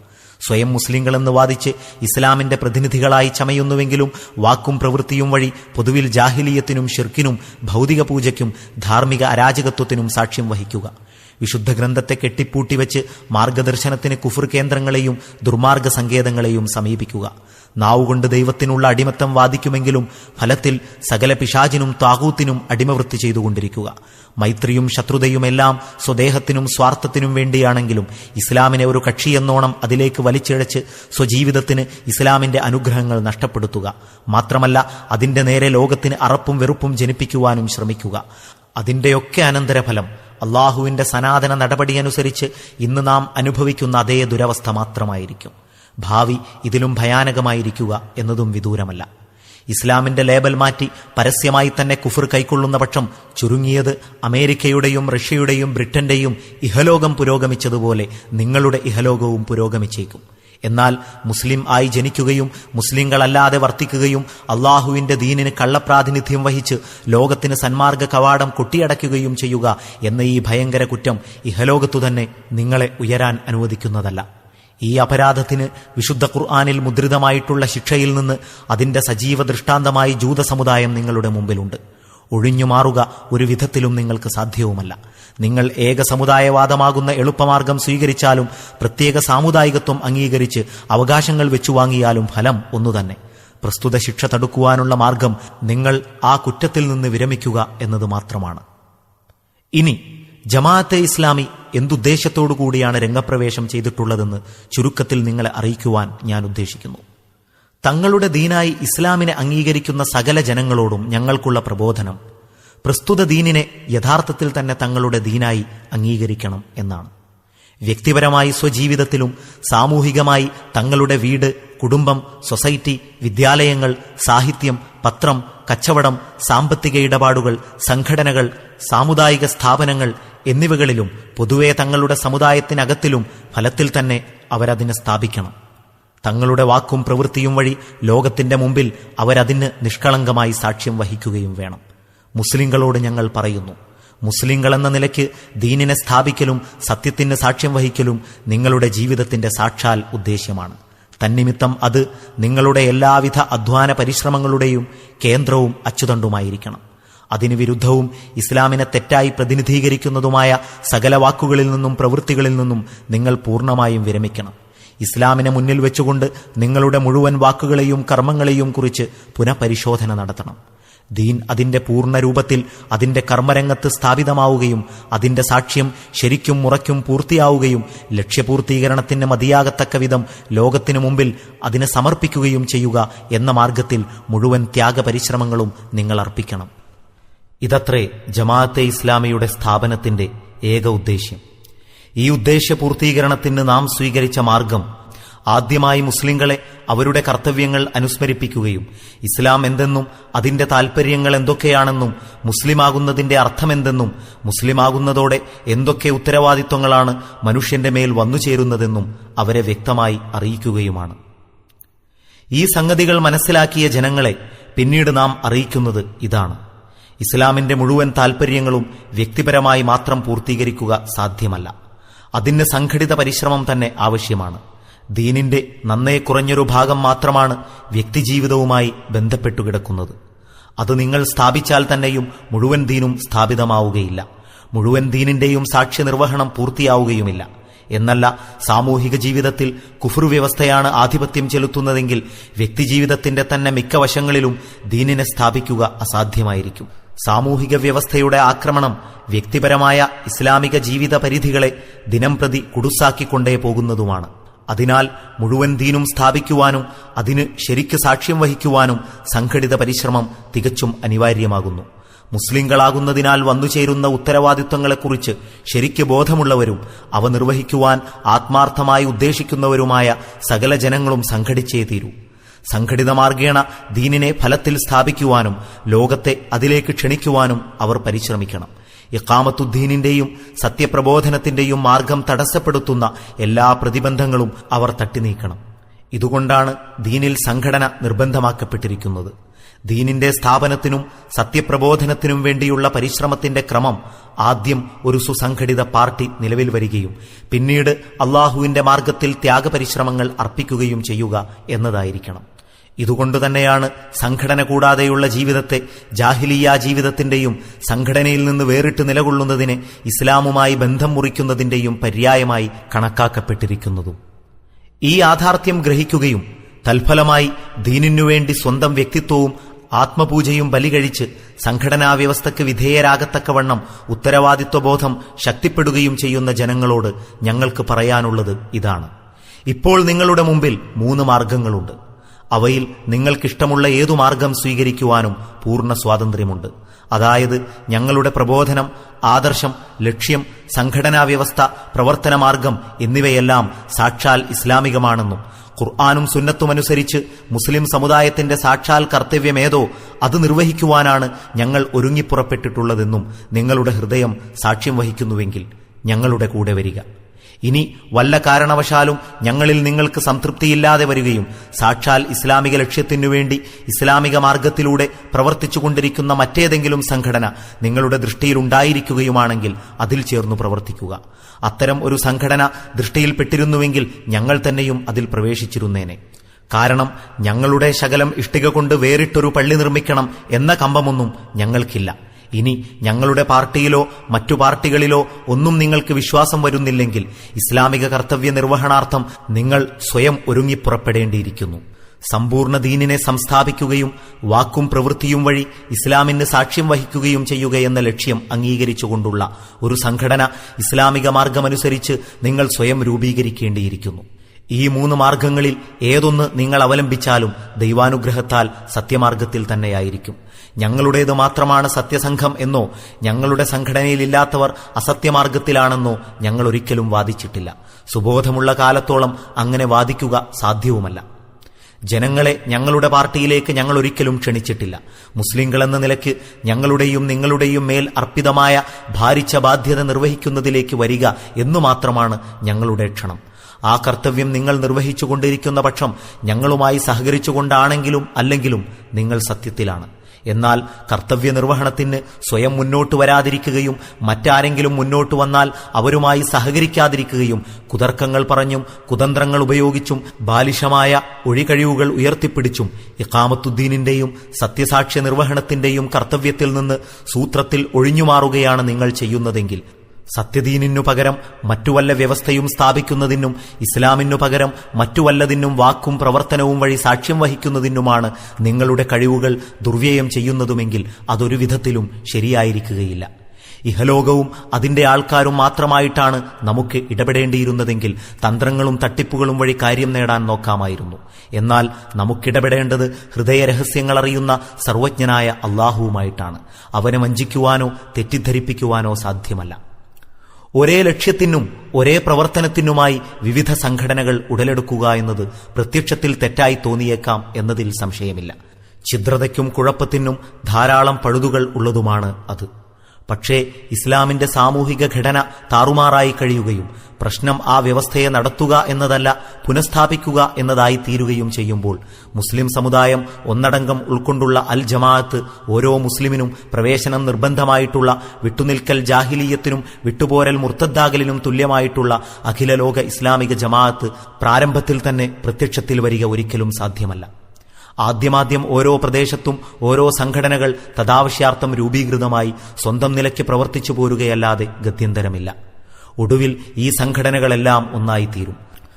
സ്വയം മുസ്ലിങ്ങളെന്ന് വാദിച്ച് ഇസ്ലാമിന്റെ പ്രതിനിധികളായി ചമയുന്നുവെങ്കിലും വാക്കും പ്രവൃത്തിയും വഴി പൊതുവിൽ ജാഹിലിയത്തിനും ഷിർക്കിനും ഭൗതിക പൂജയ്ക്കും ധാർമ്മിക അരാജകത്വത്തിനും സാക്ഷ്യം വഹിക്കുക. വിശുദ്ധ ഗ്രന്ഥത്തെ കെട്ടിപ്പൂട്ടിവെച്ച് മാർഗദർശനത്തിന് കുഫർ കേന്ദ്രങ്ങളെയും ദുർമാർഗ സങ്കേതങ്ങളെയും സമീപിക്കുക. നാവുകൊണ്ട് ദൈവത്തിനുള്ള അടിമത്തം വാദിക്കുമെങ്കിലും ഫലത്തിൽ സകല പിശാചിനും താകൂത്തിനും അടിമവൃത്തി ചെയ്തുകൊണ്ടിരിക്കുക. മൈത്രിയും ശത്രുതയുമെല്ലാം സ്വദേഹത്തിനും സ്വാർത്ഥത്തിനും വേണ്ടിയാണെങ്കിലും ഇസ്ലാമിനെ ഒരു കക്ഷിയെന്നോണം അതിലേക്ക് വലിച്ചിഴച്ച് സ്വജീവിതത്തിന് ഇസ്ലാമിന്റെ അനുഗ്രഹങ്ങൾ നഷ്ടപ്പെടുത്തുക. മാത്രമല്ല അതിന്റെ നേരെ ലോകത്തിന് അറപ്പും വെറുപ്പും ജനിപ്പിക്കുവാനും ശ്രമിക്കുക. അതിന്റെയൊക്കെ അനന്തരഫലം അള്ളാഹുവിന്റെ സനാതന നടപടിയനുസരിച്ച് ഇന്ന് നാം അനുഭവിക്കുന്ന അതേ ദുരവസ്ഥ മാത്രമായിരിക്കും. ഭാവി ഇതിലും ഭയാനകമായിരിക്കുക എന്നതും വിദൂരമല്ല. ഇസ്ലാമിന്റെ ലേബൽ മാറ്റി പരസ്യമായി തന്നെ കുഫർ കൈക്കൊള്ളുന്ന പക്ഷം ചുരുങ്ങിയത് അമേരിക്കയുടെയും റഷ്യയുടെയും ബ്രിട്ടന്റെയും ഇഹലോകം പുരോഗമിച്ചതുപോലെ നിങ്ങളുടെ ഇഹലോകവും പുരോഗമിച്ചേക്കും. എന്നാൽ മുസ്ലിം ആയി ജനിക്കുകയും മുസ്ലിങ്ങളല്ലാതെ വർത്തിക്കുകയും അള്ളാഹുവിന്റെ ദീനിന് കള്ളപ്രാതിനിധ്യം വഹിച്ച് ലോകത്തിന് സന്മാർഗ കവാടം കൊട്ടിയടയ്ക്കുകയും ചെയ്യുക എന്ന ഈ ഭയങ്കര കുറ്റം ഇഹലോകത്തു തന്നെ നിങ്ങളെ ഉയരാൻ അനുവദിക്കുന്നതല്ല. ഈ അപരാധത്തിന് വിശുദ്ധ ഖുർആനിൽ മുദ്രിതമായിട്ടുള്ള ശിക്ഷയിൽ നിന്ന് അതിന്റെ സജീവ ദൃഷ്ടാന്തമായി ജൂത സമുദായം നിങ്ങളുടെ മുമ്പിലുണ്ട്. ഒഴിഞ്ഞുമാറുക ഒരു വിധത്തിലും നിങ്ങൾക്ക് സാധ്യവുമല്ല. നിങ്ങൾ ഏക സമുദായവാദമാകുന്ന എളുപ്പമാർഗം സ്വീകരിച്ചാലും പ്രത്യേക സാമുദായികത്വം അംഗീകരിച്ച് അവകാശങ്ങൾ വെച്ചുവാങ്ങിയാലും ഫലം ഒന്നുതന്നെ. പ്രസ്തുത ശിക്ഷ തടുക്കുവാനുള്ള മാർഗം നിങ്ങൾ ആ കുറ്റത്തിൽ നിന്ന് വിരമിക്കുക എന്നത് മാത്രമാണ്. ഇനി ജമാഅത്തെ ഇസ്ലാമി എന്തുദ്ദേശത്തോടുകൂടിയാണ് രംഗപ്രവേശം ചെയ്തിട്ടുള്ളതെന്ന് ചുരുക്കത്തിൽ നിങ്ങളെ അറിയിക്കുവാൻ ഞാൻ ഉദ്ദേശിക്കുന്നു. തങ്ങളുടെ ദീനായി ഇസ്ലാമിനെ അംഗീകരിക്കുന്ന സകല ജനങ്ങളോടും ഞങ്ങൾക്കുള്ള പ്രബോധനം പ്രസ്തുത ദീനിനെ യഥാർത്ഥത്തിൽ തന്നെ തങ്ങളുടെ ദീനായി അംഗീകരിക്കണം എന്നാണ്. വ്യക്തിപരമായി സ്വജീവിതത്തിലും സാമൂഹികമായി തങ്ങളുടെ വീട്, കുടുംബം, സൊസൈറ്റി, വിദ്യാലയങ്ങൾ, സാഹിത്യം, പത്രം, കച്ചവടം, സാമ്പത്തിക ഇടപാടുകൾ, സംഘടനകൾ, സാമുദായിക സ്ഥാപനങ്ങൾ എന്നിവകളിലും പൊതുവെ തങ്ങളുടെ സമുദായത്തിനകത്തിലും ഫലത്തിൽ തന്നെ അവരതിനെ സ്ഥാപിക്കണം. തങ്ങളുടെ വാക്കും പ്രവൃത്തിയും വഴി ലോകത്തിന്റെ മുമ്പിൽ അവരതിന് നിഷ്കളങ്കമായി സാക്ഷ്യം വഹിക്കുകയും വേണം. മുസ്ലിങ്ങളോട് ഞങ്ങൾ പറയുന്നു, മുസ്ലിങ്ങളെന്ന നിലയ്ക്ക് ദീനിനെ സ്ഥാപിക്കലും സത്യത്തിന് സാക്ഷ്യം വഹിക്കലും നിങ്ങളുടെ ജീവിതത്തിന്റെ സാക്ഷാൽ ഉദ്ദേശ്യമാണ്. തന്നിമിത്തം അത് നിങ്ങളുടെ എല്ലാവിധ അധ്വാന പരിശ്രമങ്ങളുടെയും കേന്ദ്രവും അച്ചുതണ്ടുമായിരിക്കണം. അതിന് വിരുദ്ധവും ഇസ്ലാമിനെ തെറ്റായി പ്രതിനിധീകരിക്കുന്നതുമായ സകല വാക്കുകളിൽ നിന്നും പ്രവൃത്തികളിൽ നിന്നും നിങ്ങൾ പൂർണ്ണമായും വിരമിക്കണം. ഇസ്ലാമിനെ മുന്നിൽ വെച്ചുകൊണ്ട് നിങ്ങളുടെ മുഴുവൻ വാക്കുകളെയും കർമ്മങ്ങളെയും കുറിച്ച് പുനഃപരിശോധന നടത്തണം. ദീൻ അതിന്റെ പൂർണ്ണ രൂപത്തിൽ അതിന്റെ കർമ്മരംഗത്ത് സ്ഥാപിതമാവുകയും അതിന്റെ സാക്ഷ്യം ശരിക്കും മുറയ്ക്കും പൂർത്തിയാവുകയും ലക്ഷ്യപൂർത്തീകരണത്തിന് മതിയാകത്തക്ക വിധം ലോകത്തിനു മുമ്പിൽ അതിനെ സമർപ്പിക്കുകയും ചെയ്യുക എന്ന മാർഗത്തിൽ മുഴുവൻ ത്യാഗപരിശ്രമങ്ങളും നിങ്ങൾ അർപ്പിക്കണം. ഇതത്രേ ജമാഅത്തെ ഇസ്ലാമിയുടെ സ്ഥാപനത്തിന്റെ ഏക ഉദ്ദേശ്യം. ഈ ഉദ്ദേശ്യപൂർത്തീകരണത്തിന് നാം സ്വീകരിച്ച മാർഗം ആദ്യമായി മുസ്ലിങ്ങളെ അവരുടെ കർത്തവ്യങ്ങൾ അനുസ്മരിപ്പിക്കുകയും ഇസ്ലാം എന്തെന്നും അതിന്റെ താൽപര്യങ്ങൾ എന്തൊക്കെയാണെന്നും മുസ്ലിമാകുന്നതിന്റെ അർത്ഥമെന്തെന്നും മുസ്ലിമാകുന്നതോടെ എന്തൊക്കെ ഉത്തരവാദിത്വങ്ങളാണ് മനുഷ്യന്റെ മേൽ വന്നുചേരുന്നതെന്നും അവരെ വ്യക്തമായി അറിയിക്കുകയുമാണ്. ഈ സംഗതികൾ മനസ്സിലാക്കിയ ജനങ്ങളെ പിന്നീട് നാം അറിയിക്കുന്നത് ഇതാണ്: ഇസ്ലാമിന്റെ മുഴുവൻ താൽപര്യങ്ങളും വ്യക്തിപരമായി മാത്രം പൂർത്തീകരിക്കുക സാധ്യമല്ല. അതിന് സംഘടിത പരിശ്രമം തന്നെ ആവശ്യമാണ്. ദീനിന്റെ നന്നേ കുറഞ്ഞൊരു ഭാഗം മാത്രമാണ് വ്യക്തിജീവിതവുമായി ബന്ധപ്പെട്ടു കിടക്കുന്നത്. അത് നിങ്ങൾ സ്ഥാപിച്ചാൽ തന്നെയും മുഴുവൻ ദീനും സ്ഥാപിതമാവുകയില്ല. മുഴുവൻ ദീനിന്റെയും സാക്ഷ്യ നിർവഹണം പൂർത്തിയാവുകയുമില്ല. എന്നല്ല, സാമൂഹിക ജീവിതത്തിൽ കുഫ്ർ വ്യവസ്ഥയാണ് ആധിപത്യം ചെലുത്തുന്നതെങ്കിൽ വ്യക്തിജീവിതത്തിന്റെ തന്നെ മിക്ക വശങ്ങളിലും ദീനിനെ സ്ഥാപിക്കുക അസാധ്യമായിരിക്കും. സാമൂഹിക വ്യവസ്ഥയുടെ ആക്രമണം വ്യക്തിപരമായ ഇസ്ലാമിക ജീവിത പരിധികളെ ദിനംപ്രതി കുടുസാക്കിക്കൊണ്ടേ പോകുന്നതുമാണ്. അതിനാൽ മുഴുവൻ ദീനും സ്ഥാപിക്കുവാനും അതിന് ശരിക്ക് സാക്ഷ്യം വഹിക്കുവാനും സംഘടിത പരിശ്രമം തികച്ചും അനിവാര്യമാകുന്നു. മുസ്ലിങ്ങളാകുന്നതിനാൽ വന്നുചേരുന്ന ഉത്തരവാദിത്വങ്ങളെക്കുറിച്ച് ശരിക്ക് ബോധമുള്ളവരും അവ നിർവഹിക്കുവാൻ ആത്മാർത്ഥമായി ഉദ്ദേശിക്കുന്നവരുമായ സകല ജനങ്ങളും സംഘടിച്ചേ തീരൂ. സംഘടിത മാർഗേണ ദീനിനെ ഫലത്തിൽ സ്ഥാപിക്കുവാനും ലോകത്തെ അതിലേക്ക് ക്ഷണിക്കുവാനും അവർ പരിശ്രമിക്കണം. ഇഖാമത്തുദ്ദീനിന്റെയും സത്യപ്രബോധനത്തിന്റെയും മാർഗം തടസ്സപ്പെടുത്തുന്ന എല്ലാ പ്രതിബന്ധങ്ങളും അവർ തട്ടിനീക്കണം. ഇതുകൊണ്ടാണ് ദീനിൽ സംഘടന നിർബന്ധമാക്കപ്പെട്ടിരിക്കുന്നത്. ദീനിന്റെ സ്ഥാപനത്തിനും സത്യപ്രബോധനത്തിനും വേണ്ടിയുള്ള പരിശ്രമത്തിന്റെ ക്രമം ആദ്യം ഒരു സുസംഘടിത പാർട്ടി നിലവിൽ വരികയും പിന്നീട് അള്ളാഹുവിന്റെ മാർഗത്തിൽ ത്യാഗപരിശ്രമങ്ങൾ അർപ്പിക്കുകയും ചെയ്യുക എന്നതായിരിക്കണം. ഇതുകൊണ്ടുതന്നെയാണ് സംഘടന കൂടാതെയുള്ള ജീവിതത്തെ ജാഹിലിയ ജീവിതത്തിന്റെയും സംഘടനയിൽ നിന്ന് വേറിട്ട് നിലകൊള്ളുന്നതിനെ ഇസ്ലാമുമായി ബന്ധം മുറിക്കുന്നതിന്റെയും പര്യായമായി കണക്കാക്കപ്പെട്ടിരിക്കുന്നതും. ഈ യാഥാർത്ഥ്യം ഗ്രഹിക്കുകയും തൽഫലമായി ദീനിനുവേണ്ടി സ്വന്തം വ്യക്തിത്വവും ആത്മപൂജയും ബലികഴിച്ച് സംഘടനാ വ്യവസ്ഥയ്ക്ക് വിധേയരാകത്തക്കവണ്ണം ഉത്തരവാദിത്വബോധം ശക്തിപ്പെടുകയും ചെയ്യുന്ന ജനങ്ങളോട് ഞങ്ങൾക്ക് പറയാനുള്ളത് ഇതാണ്: ഇപ്പോൾ നിങ്ങളുടെ മുമ്പിൽ 3 മാർഗങ്ങളുണ്ട്. അവയിൽ നിങ്ങൾക്കിഷ്ടമുള്ള ഏതു മാർഗം സ്വീകരിക്കുവാനും പൂർണ്ണ സ്വാതന്ത്ര്യമുണ്ട്. അതായത് ഞങ്ങളുടെ പ്രബോധനം, ആദർശം, ലക്ഷ്യം, സംഘടനാ വ്യവസ്ഥ, പ്രവർത്തനമാർഗം എന്നിവയെല്ലാം സാക്ഷാൽ ഇസ്ലാമികമാണെന്നും ഖുർആനും സുന്നത്തുമനുസരിച്ച് മുസ്ലിം സമുദായത്തിന്റെ സാക്ഷാൽ കർത്തവ്യമേതോ അത് നിർവഹിക്കുവാനാണ് ഞങ്ങൾ ഒരുങ്ങിപ്പുറപ്പെട്ടിട്ടുള്ളതെന്നും നിങ്ങളുടെ ഹൃദയം സാക്ഷ്യം വഹിക്കുന്നുവെങ്കിൽ ഞങ്ങളുടെ കൂടെ വരിക. ഇനി വല്ല കാരണവശാലും ഞങ്ങളിൽ നിങ്ങൾക്ക് സംതൃപ്തിയില്ലാതെ വരികയും സാക്ഷാൽ ഇസ്ലാമിക ലക്ഷ്യത്തിനുവേണ്ടി ഇസ്ലാമിക മാർഗത്തിലൂടെ പ്രവർത്തിച്ചുകൊണ്ടിരിക്കുന്ന മറ്റേതെങ്കിലും സംഘടന നിങ്ങളുടെ ദൃഷ്ടിയിലുണ്ടായിരിക്കുകയുമാണെങ്കിൽ അതിൽ ചേർന്നു പ്രവർത്തിക്കുക. അത്തരം ഒരു സംഘടന ദൃഷ്ടിയിൽപ്പെട്ടിരുന്നുവെങ്കിൽ ഞങ്ങൾ തന്നെയും അതിൽ പ്രവേശിച്ചിരുന്നേനെ. കാരണം ഞങ്ങളുടെ ശകലം ഇഷ്ടിക കൊണ്ട് വേറിട്ടൊരു പള്ളി നിർമ്മിക്കണം എന്ന കമ്പമൊന്നും ഞങ്ങൾക്കില്ല. ഇനി ഞങ്ങളുടെ പാർട്ടിയിലോ മറ്റു പാർട്ടികളിലോ ഒന്നും നിങ്ങൾക്ക് വിശ്വാസം വരുന്നില്ലെങ്കിൽ ഇസ്ലാമിക കർത്തവ്യ നിർവഹണാർത്ഥം നിങ്ങൾ സ്വയം ഒരുങ്ങിപ്പുറപ്പെടേണ്ടിയിരിക്കുന്നു. സമ്പൂർണ്ണ ദീനിനെ സംസ്ഥാപിക്കുകയും വാക്കും പ്രവൃത്തിയും വഴി ഇസ്ലാമിന് സാക്ഷ്യം വഹിക്കുകയും ചെയ്യുകയെന്ന ലക്ഷ്യം അംഗീകരിച്ചുകൊണ്ടുള്ള ഒരു സംഘടന ഇസ്ലാമിക മാർഗമനുസരിച്ച് നിങ്ങൾ സ്വയം രൂപീകരിക്കേണ്ടിയിരിക്കുന്നു. ഈ 3 മാർഗങ്ങളിൽ ഏതൊന്ന് നിങ്ങൾ അവലംബിച്ചാലും ദൈവാനുഗ്രഹത്താൽ സത്യമാർഗത്തിൽ തന്നെയായിരിക്കും. ഞങ്ങളുടേത് മാത്രമാണ് സത്യസംഘം എന്നോ ഞങ്ങളുടെ സംഘടനയിലില്ലാത്തവർ അസത്യമാർഗത്തിലാണെന്നോ ഞങ്ങൾ ഒരിക്കലും വാദിച്ചിട്ടില്ല. സുബോധമുള്ള കാലത്തോളം അങ്ങനെ വാദിക്കുക സാധ്യവുമല്ല. ജനങ്ങളെ ഞങ്ങളുടെ പാർട്ടിയിലേക്ക് ഞങ്ങൾ ഒരിക്കലും ക്ഷണിച്ചിട്ടില്ല. മുസ്ലിങ്ങളെന്ന നിലയ്ക്ക് ഞങ്ങളുടെയും നിങ്ങളുടെയും മേൽ അർപ്പിതമായ ഭാരിച്ച ബാധ്യത നിർവഹിക്കുന്നതിലേക്ക് വരിക എന്നു മാത്രമാണ് ഞങ്ങളുടെ ക്ഷണം. ആ കർത്തവ്യം നിങ്ങൾ നിർവഹിച്ചുകൊണ്ടിരിക്കുന്ന പക്ഷം ഞങ്ങളുമായി സഹകരിച്ചുകൊണ്ടാണെങ്കിലും അല്ലെങ്കിലും നിങ്ങൾ സത്യത്തിലാണ്. എന്നാൽ കർത്തവ്യ നിർവഹണത്തിന് സ്വയം മുന്നോട്ട് വരാതിരിക്കുകയും മറ്റാരെങ്കിലും മുന്നോട്ട് വന്നാൽ അവരുമായി സഹകരിക്കാതിരിക്കുകയും കുതർക്കങ്ങൾ പറഞ്ഞും കുതന്ത്രങ്ങൾ ഉപയോഗിച്ചും ബാലിശമായ ഒഴികഴിവുകൾ ഉയർത്തിപ്പിടിച്ചും ഇഖാമത്തുദ്ദീനിന്റെയും സത്യസാക്ഷ്യ നിർവഹണത്തിന്റെയും കർത്തവ്യത്തിൽ നിന്ന് സൂത്രത്തിൽ ഒഴിഞ്ഞുമാറുകയാണ് നിങ്ങൾ ചെയ്യുന്നതെങ്കിൽ സത്യദീനിനു പകരം മറ്റുവല്ല വ്യവസ്ഥയും സ്ഥാപിക്കുന്നതിനും ഇസ്ലാമിനു പകരം മറ്റുവല്ലതിനും വാക്കും പ്രവർത്തനവും വഴി സാക്ഷ്യം വഹിക്കുന്നതിനുമാണ് നിങ്ങളുടെ കഴിവുകൾ ദുർവ്യയം ചെയ്യുന്നതുമെങ്കിൽ അതൊരു വിധത്തിലും ശരിയായിരിക്കുകയില്ല. ഇഹലോകവും അതിന്റെ ആൾക്കാരും മാത്രമായിട്ടാണ് നമുക്ക് ഇടപെടേണ്ടിയിരുന്നതെങ്കിൽ തന്ത്രങ്ങളും തട്ടിപ്പുകളും വഴി കാര്യം നേടാൻ നോക്കാമായിരുന്നു. എന്നാൽ നമുക്കിടപെടേണ്ടത് ഹൃദയരഹസ്യങ്ങൾ അറിയുന്ന സർവജ്ഞനായ അള്ളാഹുവുമായിട്ടാണ്. അവനെ വഞ്ചിക്കുവാനോ തെറ്റിദ്ധരിപ്പിക്കുവാനോ സാധ്യമല്ല. ഒരേ ലക്ഷ്യത്തിനും ഒരേ പ്രവർത്തനത്തിനുമായി വിവിധ സംഘടനകൾ ഉടലെടുക്കുക എന്നത് പ്രത്യക്ഷത്തിൽ തെറ്റായി തോന്നിയേക്കാം എന്നതിൽ സംശയമില്ല. ഛിദ്രതയ്ക്കും കുഴപ്പത്തിനും ധാരാളം പഴുതുകൾ ഉള്ളതുമാണ് അത്. പക്ഷേ ഇസ്ലാമിന്റെ സാമൂഹിക ഘടന താറുമാറായി കഴിയുകയും പ്രശ്നം ആ വ്യവസ്ഥയെ നടത്തുക എന്നതല്ല പുനഃസ്ഥാപിക്കുക എന്നതായി തീരുകയും ചെയ്യുമ്പോൾ മുസ്ലിം സമുദായം ഒന്നടങ്കം ഉൾക്കൊണ്ടുള്ള അൽ ജമാഅത്ത് ഓരോ മുസ്ലിമിനും പ്രവേശനം നിർബന്ധമായിട്ടുള്ള വിട്ടുനിൽക്കൽ ജാഹിലിയത്തിനും വിട്ടുപോരൽ മുർത്തദ്ദാകലിനും തുല്യമായിട്ടുള്ള അഖില ലോക ഇസ്ലാമിക ജമാഅത്ത് പ്രാരംഭത്തിൽ തന്നെ പ്രത്യക്ഷത്തിൽ വരിക ഒരിക്കലും സാധ്യമല്ല. ആദ്യമാദ്യം ഓരോ പ്രദേശത്തും ഓരോ സംഘടനകൾ തദാവശ്യാർത്ഥം രൂപീകൃതമായി സ്വന്തം നിലയ്ക്ക് പ്രവർത്തിച്ചു പോരുകയല്ലാതെ ഗത്യന്തരമില്ല. ഒടുവിൽ ഈ സംഘടനകളെല്ലാം ഒന്നായിത്തീരും.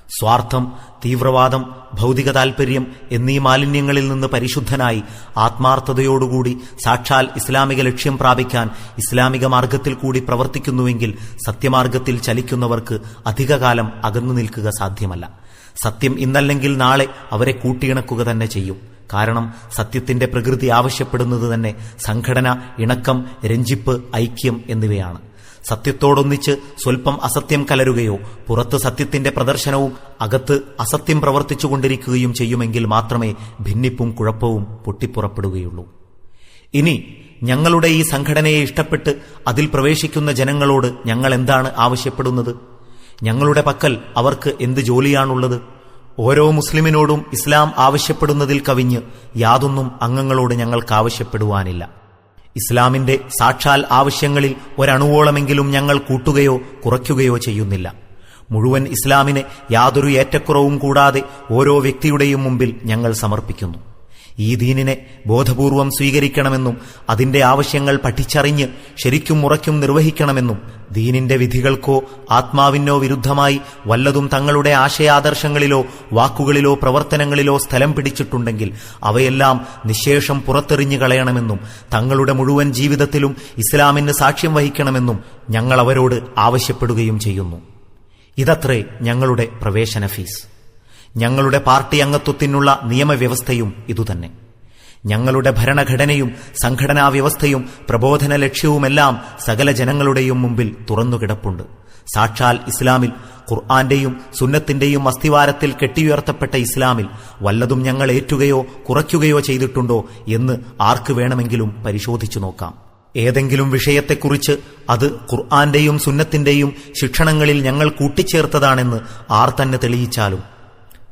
സ്വാർത്ഥം, തീവ്രവാദം, ഭൗതിക താൽപര്യം എന്നീ മാലിന്യങ്ങളിൽ നിന്ന് പരിശുദ്ധനായി ആത്മാർത്ഥതയോടുകൂടി സാക്ഷാൽ ഇസ്ലാമിക ലക്ഷ്യം പ്രാപിക്കാൻ ഇസ്ലാമിക മാർഗത്തിൽ കൂടി പ്രവർത്തിക്കുന്നുവെങ്കിൽ സത്യമാർഗത്തിൽ ചലിക്കുന്നവർക്ക് അധികകാലം അകന്നു നിൽക്കുക സാധ്യമല്ല. സത്യം ഇന്നല്ലെങ്കിൽ നാളെ അവരെ കൂട്ടിയിണക്കുക തന്നെ ചെയ്യും. കാരണം സത്യത്തിന്റെ പ്രകൃതി ആവശ്യപ്പെടുന്നത് തന്നെ സംഘടന, ഇണക്കം, രഞ്ജിപ്പ്, ഐക്യം എന്നിവയാണ്. സത്യത്തോടൊന്നിച്ച് സ്വൽപ്പം അസത്യം കലരുകയോ പുറത്ത് സത്യത്തിന്റെ പ്രദർശനവും അകത്ത് അസത്യം പ്രവർത്തിച്ചുകൊണ്ടിരിക്കുകയും ചെയ്യുമെങ്കിൽ മാത്രമേ ഭിന്നിപ്പും കുഴപ്പവും പൊട്ടിപ്പുറപ്പെടുകയുള്ളൂ. ഇനി ഞങ്ങളുടെ ഈ സംഘടനയെ ഇഷ്ടപ്പെട്ട് അതിൽ പ്രവേശിക്കുന്ന ജനങ്ങളോട് ഞങ്ങൾ എന്താണ് ആവശ്യപ്പെടുന്നത്? ഞങ്ങളുടെ പക്കൽ അവർക്ക് എന്ത് ജോലിയാണുള്ളത്? ഓരോ മുസ്ലിമിനോടും ഇസ്ലാം ആവശ്യപ്പെടുന്നതിൽ കവിഞ്ഞ് യാതൊന്നും അംഗങ്ങളോട് ഞങ്ങൾക്ക് ആവശ്യപ്പെടുവാനില്ല. ഇസ്ലാമിന്റെ സാക്ഷാൽ ആവശ്യങ്ങളിൽ ഒരണുവോളമെങ്കിലും ഞങ്ങൾ കൂട്ടുകയോ കുറയ്ക്കുകയോ ചെയ്യുന്നില്ല. മുഴുവൻ ഇസ്ലാമിനെ യാതൊരു ഏറ്റക്കുറവും കൂടാതെ ഓരോ വ്യക്തിയുടെയും മുമ്പിൽ ഞങ്ങൾ സമർപ്പിക്കുന്നു. ഈ ദീനിനെ ബോധപൂർവം സ്വീകരിക്കണമെന്നും അതിന്റെ ആവശ്യങ്ങൾ പഠിച്ചറിഞ്ഞ് ശരിക്കും മുറയ്ക്കും നിർവഹിക്കണമെന്നും ദീനിന്റെ വിധികൾക്കോ ആത്മാവിനോ വിരുദ്ധമായി വല്ലതും തങ്ങളുടെ ആശയാദർശങ്ങളിലോ വാക്കുകളിലോ പ്രവർത്തനങ്ങളിലോ സ്ഥലം പിടിച്ചിട്ടുണ്ടെങ്കിൽ അവയെല്ലാം നിശേഷം പുറത്തെറിഞ്ഞു കളയണമെന്നും തങ്ങളുടെ മുഴുവൻ ജീവിതത്തിലും ഇസ്ലാമിന് സാക്ഷ്യം വഹിക്കണമെന്നും ഞങ്ങൾ അവരോട് ആവശ്യപ്പെടുകയും ചെയ്യുന്നു. ഇതത്രേ ഞങ്ങളുടെ പ്രവേശന ഫീസ്. ഞങ്ങളുടെ പാർട്ടി അംഗത്വത്തിനുള്ള നിയമവ്യവസ്ഥയും ഇതുതന്നെ. ഞങ്ങളുടെ ഭരണഘടനയും സംഘടനാ വ്യവസ്ഥയും പ്രബോധന ലക്ഷ്യവുമെല്ലാം സകല ജനങ്ങളുടെയും മുമ്പിൽ തുറന്നുകിടപ്പുണ്ട്. സാക്ഷാൽ ഇസ്ലാമിൽ, ഖുർആന്റെയും സുന്നത്തിന്റെയും അസ്ഥിവാരത്തിൽ കെട്ടിയുയർത്തപ്പെട്ട ഇസ്ലാമിൽ വല്ലതും ഞങ്ങൾ ഏറ്റുകയോ കുറയ്ക്കുകയോ ചെയ്തിട്ടുണ്ടോ എന്ന് ആർക്ക് വേണമെങ്കിലും പരിശോധിച്ചു നോക്കാം. ഏതെങ്കിലും വിഷയത്തെക്കുറിച്ച് അത് ഖുർആന്റെയും സുന്നത്തിന്റെയും ശിക്ഷണങ്ങളിൽ ഞങ്ങൾ കൂട്ടിച്ചേർത്തതാണെന്ന് ആർ തന്നെ തെളിയിച്ചാലും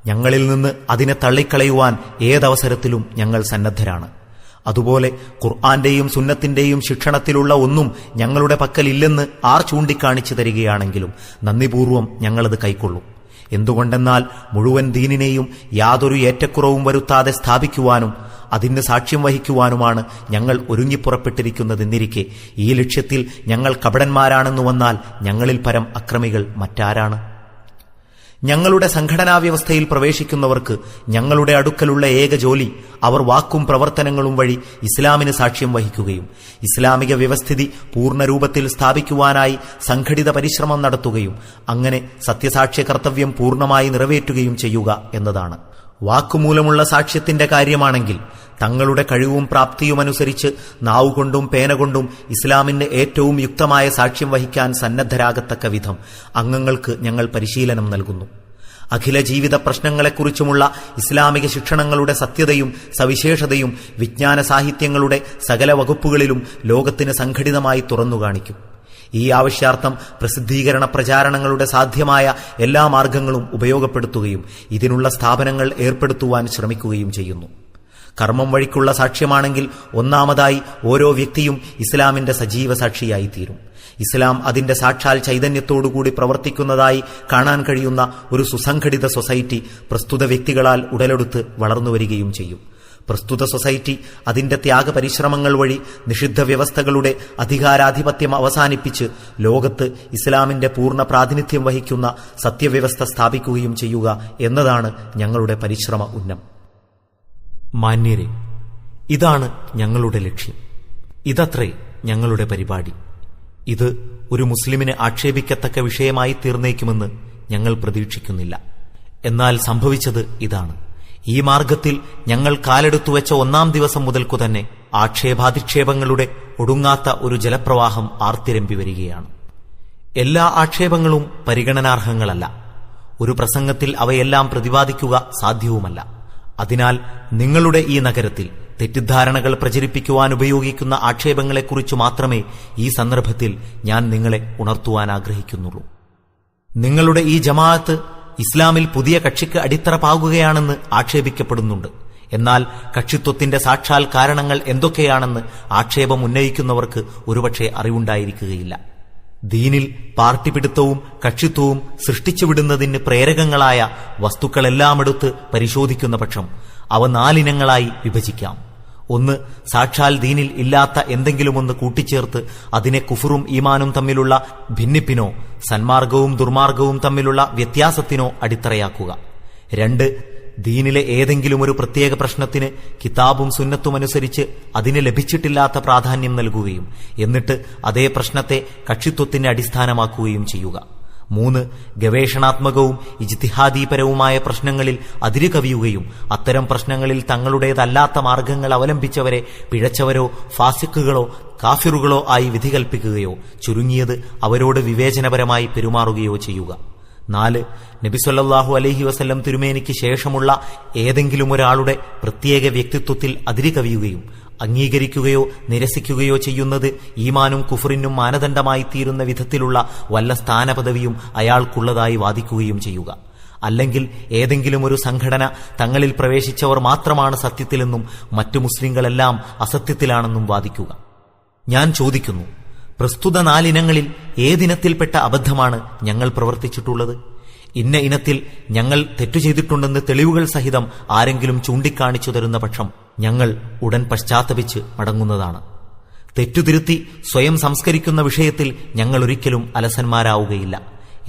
ഞങ്ങളിൽ നിന്ന് അതിനെ തള്ളിക്കളയുവാൻ ഏതവസരത്തിലും ഞങ്ങൾ സന്നദ്ധരാണ്. അതുപോലെ ഖുർആന്റെയും സുന്നത്തിന്റെയും ശിക്ഷണത്തിലുള്ള ഒന്നും ഞങ്ങളുടെ പക്കലില്ലെന്ന് ആർ ചൂണ്ടിക്കാണിച്ചു തരികയാണെങ്കിലും നന്ദിപൂർവ്വം ഞങ്ങളത് കൈക്കൊള്ളും. എന്തുകൊണ്ടെന്നാൽ മുഴുവൻ ദീനിനെയും യാതൊരു ഏറ്റക്കുറവും വരുത്താതെ സ്ഥാപിക്കുവാനും അതിന് സാക്ഷ്യം വഹിക്കുവാനുമാണ് ഞങ്ങൾ ഒരുങ്ങിപ്പുറപ്പെട്ടിരിക്കുന്നതെന്നിരിക്കെ ഈ ലക്ഷ്യത്തിൽ ഞങ്ങൾ കപടന്മാരാണെന്നു വന്നാൽ ഞങ്ങളിൽ പരം അക്രമികൾ മറ്റാരാണ്? ഞങ്ങളുടെ സംഘടനാ വ്യവസ്ഥയിൽ പ്രവേശിക്കുന്നവർക്ക് ഞങ്ങളുടെ അടുക്കലുള്ള ഏക ജോലി അവർ വാക്കും പ്രവർത്തനങ്ങളും വഴി ഇസ്ലാമിന് സാക്ഷ്യം വഹിക്കുകയും ഇസ്ലാമിക വ്യവസ്ഥിതി പൂർണ്ണരൂപത്തിൽ സ്ഥാപിക്കുവാനായി സംഘടിത പരിശ്രമം നടത്തുകയും അങ്ങനെ സത്യസാക്ഷ്യ കർത്തവ്യം പൂർണ്ണമായി നിറവേറ്റുകയും ചെയ്യുക എന്നതാണ്. വാക്കുമൂലമുള്ള സാക്ഷ്യത്തിന്റെ കാര്യമാണെങ്കിൽ തങ്ങളുടെ കഴിവും പ്രാപ്തിയുമനുസരിച്ച് നാവുകൊണ്ടും പേനകൊണ്ടും ഇസ്ലാമിന് ഏറ്റവും യുക്തമായ സാക്ഷ്യം വഹിക്കാൻ സന്നദ്ധരാകത്തക്ക വിധം അംഗങ്ങൾക്ക് ഞങ്ങൾ പരിശീലനം നൽകുന്നു. അഖില ജീവിത പ്രശ്നങ്ങളെക്കുറിച്ചുമുള്ള ഇസ്ലാമിക ശിക്ഷണങ്ങളുടെ സത്യതയും സവിശേഷതയും വിജ്ഞാന സാഹിത്യങ്ങളുടെ സകല വകുപ്പുകളിലും ലോകത്തിന് സംഘടിതമായി തുറന്നുകാണിക്കും. ഈ ആവശ്യാർത്ഥം പ്രസിദ്ധീകരണ പ്രചാരണങ്ങളുടെ സാധ്യമായ എല്ലാ മാർഗങ്ങളും ഉപയോഗപ്പെടുത്തുകയും ഇതിനുള്ള സ്ഥാപനങ്ങൾ ഏർപ്പെടുത്തുവാൻ ശ്രമിക്കുകയും ചെയ്യുന്നു. കർമ്മം വഴിക്കുള്ള സാക്ഷ്യമാണെങ്കിൽ ഒന്നാമതായി ഓരോ വ്യക്തിയും ഇസ്ലാമിന്റെ സജീവ സാക്ഷിയായിത്തീരും. ഇസ്ലാം അതിന്റെ സാക്ഷാൽ ചൈതന്യത്തോടുകൂടി പ്രവർത്തിക്കുന്നതായി കാണാൻ കഴിയുന്ന ഒരു സുസംഘടിത സൊസൈറ്റി പ്രസ്തുത വ്യക്തികളാൽ ഉടലെടുത്ത് വളർന്നുവരികയും ചെയ്യും. പ്രസ്തുത സൊസൈറ്റി അതിന്റെ ത്യാഗപരിശ്രമങ്ങൾ വഴി നിഷിദ്ധ വ്യവസ്ഥകളുടെ അധികാരാധിപത്യം അവസാനിപ്പിച്ച് ലോകത്ത് ഇസ്ലാമിന്റെ പൂർണ്ണ പ്രാതിനിധ്യം വഹിക്കുന്ന സത്യവ്യവസ്ഥ സ്ഥാപിക്കുകയും ചെയ്യുക എന്നതാണ് ഞങ്ങളുടെ പരിശ്രമ ഉന്നം. മാന്യരെ, ഇതാണ് ഞങ്ങളുടെ ലക്ഷ്യം. ഇതത്രേ ഞങ്ങളുടെ പരിപാടി. ഇത് ഒരു മുസ്ലിമിനെ ആക്ഷേപിക്കത്തക്ക വിഷയമായി തീർന്നേക്കുമെന്ന് ഞങ്ങൾ പ്രതീക്ഷിക്കുന്നില്ല. എന്നാൽ സംഭവിച്ചത് ഇതാണ്. ഈ മാർഗത്തിൽ ഞങ്ങൾ കാലെടുത്തുവെച്ച ഒന്നാം ദിവസം മുതൽക്കു തന്നെ ആക്ഷേപാധിക്ഷേപങ്ങളുടെ ഒടുങ്ങാത്ത ഒരു ജലപ്രവാഹം ആർത്തിരമ്പി വരികയാണ്. എല്ലാ ആക്ഷേപങ്ങളും പരിഗണനാർഹങ്ങളല്ല. ഒരു പ്രസംഗത്തിൽ അവയെല്ലാം പ്രതിപാദിക്കുക സാധ്യവുമല്ല. അതിനാൽ നിങ്ങളുടെ ഈ നഗരത്തിൽ തെറ്റിദ്ധാരണകൾ പ്രചരിപ്പിക്കുവാൻ ഉപയോഗിക്കുന്ന ആക്ഷേപങ്ങളെക്കുറിച്ച് മാത്രമേ ഈ സന്ദർഭത്തിൽ ഞാൻ നിങ്ങളെ ഉണർത്തുവാൻ ആഗ്രഹിക്കുന്നുള്ളൂ. നിങ്ങളുടെ ഈ ജമാഅത്ത് ഇസ്ലാമിൽ പുതിയ കക്ഷിക്ക് അടിത്തറ പാകുകയാണെന്ന് ആക്ഷേപിക്കപ്പെടുന്നുണ്ട്. എന്നാൽ കക്ഷിത്വത്തിന്റെ സാക്ഷാൽ കാരണങ്ങൾ എന്തൊക്കെയാണെന്ന് ആക്ഷേപം ഉന്നയിക്കുന്നവർക്ക് ഒരുപക്ഷെ അറിവുണ്ടായിരിക്കുകയില്ല. ദീനിൽ പാർട്ടി പിടുത്തവും കക്ഷിത്വവും സൃഷ്ടിച്ചുവിടുന്നതിന് പ്രേരകങ്ങളായ വസ്തുക്കളെല്ലാം എടുത്ത് പരിശോധിക്കുന്ന പക്ഷം അവ 4 ഇനങ്ങളായി വിഭജിക്കാം. ഒന്ന്, സാക്ഷാൽ ദീനിൽ ഇല്ലാത്ത എന്തെങ്കിലുമൊന്ന് കൂട്ടിച്ചേർത്ത് അതിനെ കുഫറും ഈമാനും തമ്മിലുള്ള ഭിന്നിപ്പിനോ സന്മാർഗവും ദുർമാർഗവും തമ്മിലുള്ള വ്യത്യാസത്തിനോ അടിത്തറയാക്കുക. 2, ദീനിലെ ഏതെങ്കിലും ഒരു പ്രത്യേക പ്രശ്നത്തിന് കിതാബും സുന്നത്തുമനുസരിച്ച് അതിന് ലഭിച്ചിട്ടില്ലാത്ത പ്രാധാന്യം നൽകുകയും എന്നിട്ട് അതേ പ്രശ്നത്തെ കക്ഷിത്വത്തിന് അടിസ്ഥാനമാക്കുകയും ചെയ്യുക. 3, ഗവേഷണാത്മകവും ഇജ്തിഹാദീപരവുമായ പ്രശ്നങ്ങളിൽ അതിരുകവിയുകയും അത്തരം പ്രശ്നങ്ങളിൽ തങ്ങളുടേതല്ലാത്ത മാർഗങ്ങൾ അവലംബിച്ചവരെ പിഴച്ചവരോ ഫാസിക്കുകളോ കാഫിറുകളോ ആയി വിധി കൽപ്പിക്കുകയോ ചുരുങ്ങിയത് അവരോട് വിവേചനപരമായി പെരുമാറുകയോ ചെയ്യുക. 4, നബി സല്ലല്ലാഹു അലൈഹി വസല്ലം തിരുമേനിക്ക് ശേഷമുള്ള ഏതെങ്കിലും ഒരാളുടെ പ്രത്യേക വ്യക്തിത്വത്തിൽ അതിരുകവിയുകയും അംഗീകരിക്കുകയോ നിരസിക്കുകയോ ചെയ്യുന്നത് ഈമാനും കുഫറിനും മാനദണ്ഡമായി തീരുന്ന വിധത്തിലുള്ള വല്ല സ്ഥാനപദവിയും അയാൾക്കുള്ളതായി വാദിക്കുകയും ചെയ്യുക. അല്ലെങ്കിൽ ഏതെങ്കിലും ഒരു സംഘടന തങ്ങളിൽ പ്രവേശിച്ചവർ മാത്രമാണ് സത്യത്തിലെന്നും മറ്റു മുസ്ലിങ്ങളെല്ലാം അസത്യത്തിലാണെന്നും വാദിക്കുക. ഞാൻ ചോദിക്കുന്നു, പ്രസ്തുത 4 ഇനങ്ങളിൽ ഏതിനത്തിൽപ്പെട്ട അബദ്ധമാണ് ഞങ്ങൾ പ്രവർത്തിച്ചിട്ടുള്ളത്? ഇന്ന ഇനത്തിൽ ഞങ്ങൾ തെറ്റു ചെയ്തിട്ടുണ്ടെന്ന് തെളിവുകൾ സഹിതം ആരെങ്കിലും ചൂണ്ടിക്കാണിച്ചു തരുന്ന പക്ഷം ഞങ്ങൾ ഉടൻ പശ്ചാത്തപിച്ച് മടങ്ങുന്നതാണ്. തെറ്റുതിരുത്തി സ്വയം സംസ്കരിക്കുന്ന വിഷയത്തിൽ ഞങ്ങൾ ഒരിക്കലും അലസന്മാരാവുകയില്ല.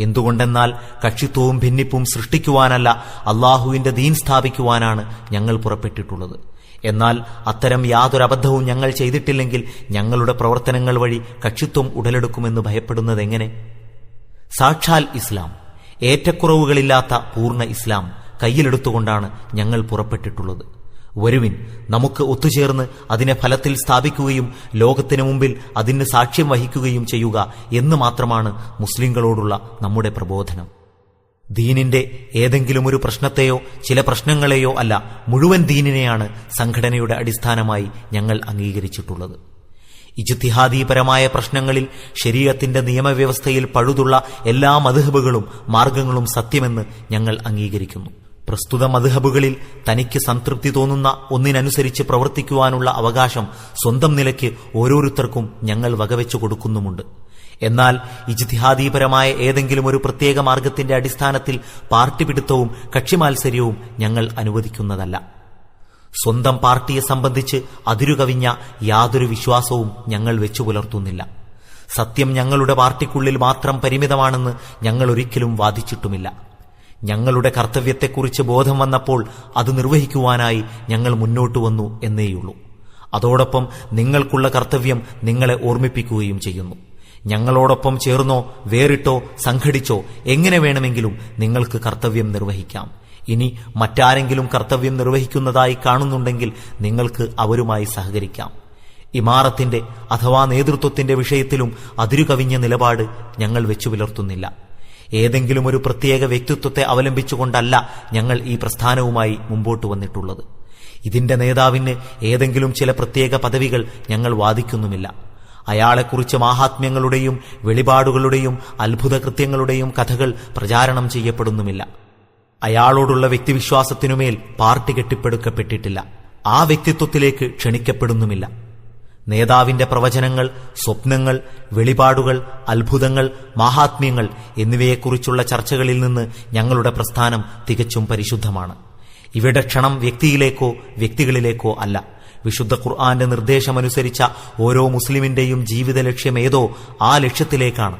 എന്തുകൊണ്ടെന്നാൽ കക്ഷിത്വവും ഭിന്നിപ്പും സൃഷ്ടിക്കുവാനല്ല, അള്ളാഹുവിന്റെ ദീൻ സ്ഥാപിക്കുവാനാണ് ഞങ്ങൾ പുറപ്പെട്ടിട്ടുള്ളത്. എന്നാൽ അത്തരം യാതൊരു അബദ്ധവും ഞങ്ങൾ ചെയ്തിട്ടില്ലെങ്കിൽ ഞങ്ങളുടെ പ്രവർത്തനങ്ങൾ വഴി കക്ഷിത്വം ഉടലെടുക്കുമെന്ന് ഭയപ്പെടുന്നതെങ്ങനെ? സാക്ഷാൽ ഇസ്ലാം, ഏറ്റക്കുറവുകളില്ലാത്ത പൂർണ്ണ ഇസ്ലാം, കയ്യിലെടുത്തുകൊണ്ടാണ് ഞങ്ങൾ പുറപ്പെട്ടിട്ടുള്ളത്. വരുവിൻ, നമുക്ക് ഒത്തുചേർന്ന് അതിനെ ഫലത്തിൽ സ്ഥാപിക്കുകയും ലോകത്തിനു മുമ്പിൽ അതിന് സാക്ഷ്യം വഹിക്കുകയും ചെയ്യുക എന്ന് മാത്രമാണ് മുസ്ലിങ്ങളോടുള്ള നമ്മുടെ പ്രബോധനം. ദീനിന്റെ ഏതെങ്കിലും ഒരു പ്രശ്നത്തെയോ ചില പ്രശ്നങ്ങളെയോ അല്ല, മുഴുവൻ ദീനിനെയാണ് സംഘടനയുടെ അടിസ്ഥാനമായി ഞങ്ങൾ അംഗീകരിച്ചിട്ടുള്ളത്. ഇജ്തിഹാദീപരമായ പ്രശ്നങ്ങളിൽ ശരീഅത്തിന്റെ നിയമവ്യവസ്ഥയിൽ പഴുതുള്ള എല്ലാ മദ്ഹബുകളും മാർഗങ്ങളും സത്യമെന്ന് ഞങ്ങൾ അംഗീകരിക്കുന്നു. പ്രസ്തുത മദ്ഹബുകളിൽ തനിക്ക് സംതൃപ്തി തോന്നുന്ന ഒന്നിനനുസരിച്ച് പ്രവർത്തിക്കുവാനുള്ള അവകാശം സ്വന്തം നിലയ്ക്ക് ഓരോരുത്തർക്കും ഞങ്ങൾ വകവെച്ചു കൊടുക്കുന്നുമുണ്ട്. എന്നാൽ ഇജ്തിഹാദീപരമായ ഏതെങ്കിലും ഒരു പ്രത്യേക മാർഗത്തിന്റെ അടിസ്ഥാനത്തിൽ പാർട്ടി പിടുത്തവും കക്ഷിമാത്സര്യവും ഞങ്ങൾ അനുവദിക്കുന്നതല്ല. സ്വന്തം പാർട്ടിയെ സംബന്ധിച്ച് അതിരുകവിഞ്ഞ യാതൊരു വിശ്വാസവും ഞങ്ങൾ വെച്ചു പുലർത്തുന്നില്ല. സത്യം ഞങ്ങളുടെ പാർട്ടിക്കുള്ളിൽ മാത്രം പരിമിതമാണെന്ന് ഞങ്ങൾ ഒരിക്കലും വാദിച്ചിട്ടുമില്ല. ഞങ്ങളുടെ കർത്തവ്യത്തെക്കുറിച്ച് ബോധം വന്നപ്പോൾ അത് നിർവഹിക്കുവാനായി ഞങ്ങൾ മുന്നോട്ടു വന്നു എന്നേയുള്ളൂ. അതോടൊപ്പം നിങ്ങൾക്കുള്ള കർത്തവ്യം നിങ്ങളെ ഓർമ്മിപ്പിക്കുകയും ചെയ്യുന്നു. ഞങ്ങളോടൊപ്പം ചേർന്നോ വേറിട്ടോ സംഘടിച്ചോ എങ്ങനെ വേണമെങ്കിലും നിങ്ങൾക്ക് കർത്തവ്യം നിർവഹിക്കാം. ഇനി മറ്റാരെങ്കിലും കർത്തവ്യം നിർവഹിക്കുന്നതായി കാണുന്നുണ്ടെങ്കിൽ നിങ്ങൾക്ക് അവരുമായി സഹകരിക്കാം. ഇമാറത്തിന്റെ അഥവാ നേതൃത്വത്തിന്റെ വിഷയത്തിലും അതിരുകവിഞ്ഞ നിലപാട് ഞങ്ങൾ വെച്ചു പുലർത്തുന്നില്ല. ഏതെങ്കിലും ഒരു പ്രത്യേക വ്യക്തിത്വത്തെ അവലംബിച്ചുകൊണ്ടല്ല ഞങ്ങൾ ഈ പ്രസ്ഥാനവുമായി മുമ്പോട്ട് വന്നിട്ടുള്ളത്. ഇതിന്റെ നേതാവിന് ഏതെങ്കിലും ചില പ്രത്യേക പദവികൾ ഞങ്ങൾ വാദിക്കുന്നുമില്ല. അയാളെക്കുറിച്ച് മാഹാത്മ്യങ്ങളുടെയും വെളിപാടുകളുടെയും അത്ഭുത കൃത്യങ്ങളുടെയും കഥകൾ പ്രചാരണം ചെയ്യപ്പെടുന്നുമില്ല. അയാളോടുള്ള വ്യക്തിവിശ്വാസത്തിനുമേൽ പാർട്ടി കെട്ടിപ്പടുക്കപ്പെട്ടിട്ടില്ല. ആ വ്യക്തിത്വത്തിലേക്ക് ക്ഷണിക്കപ്പെടുന്നുമില്ല. നേതാവിന്റെ പ്രവചനങ്ങൾ, സ്വപ്നങ്ങൾ, വെളിപാടുകൾ, അത്ഭുതങ്ങൾ, മാഹാത്മ്യങ്ങൾ എന്നിവയെക്കുറിച്ചുള്ള ചർച്ചകളിൽ നിന്ന് ഞങ്ങളുടെ പ്രസ്ഥാനം തികച്ചും പരിശുദ്ധമാണ്. ഇവിടെ ക്ഷണം വ്യക്തിയിലേക്കോ വ്യക്തികളിലേക്കോ അല്ല. വിശുദ്ധ ഖുർആന്റെ നിർദ്ദേശമനുസരിച്ച ഓരോ മുസ്ലിമിന്റെയും ജീവിത ലക്ഷ്യമേതോ ആ ലക്ഷ്യത്തിലേക്കാണ്.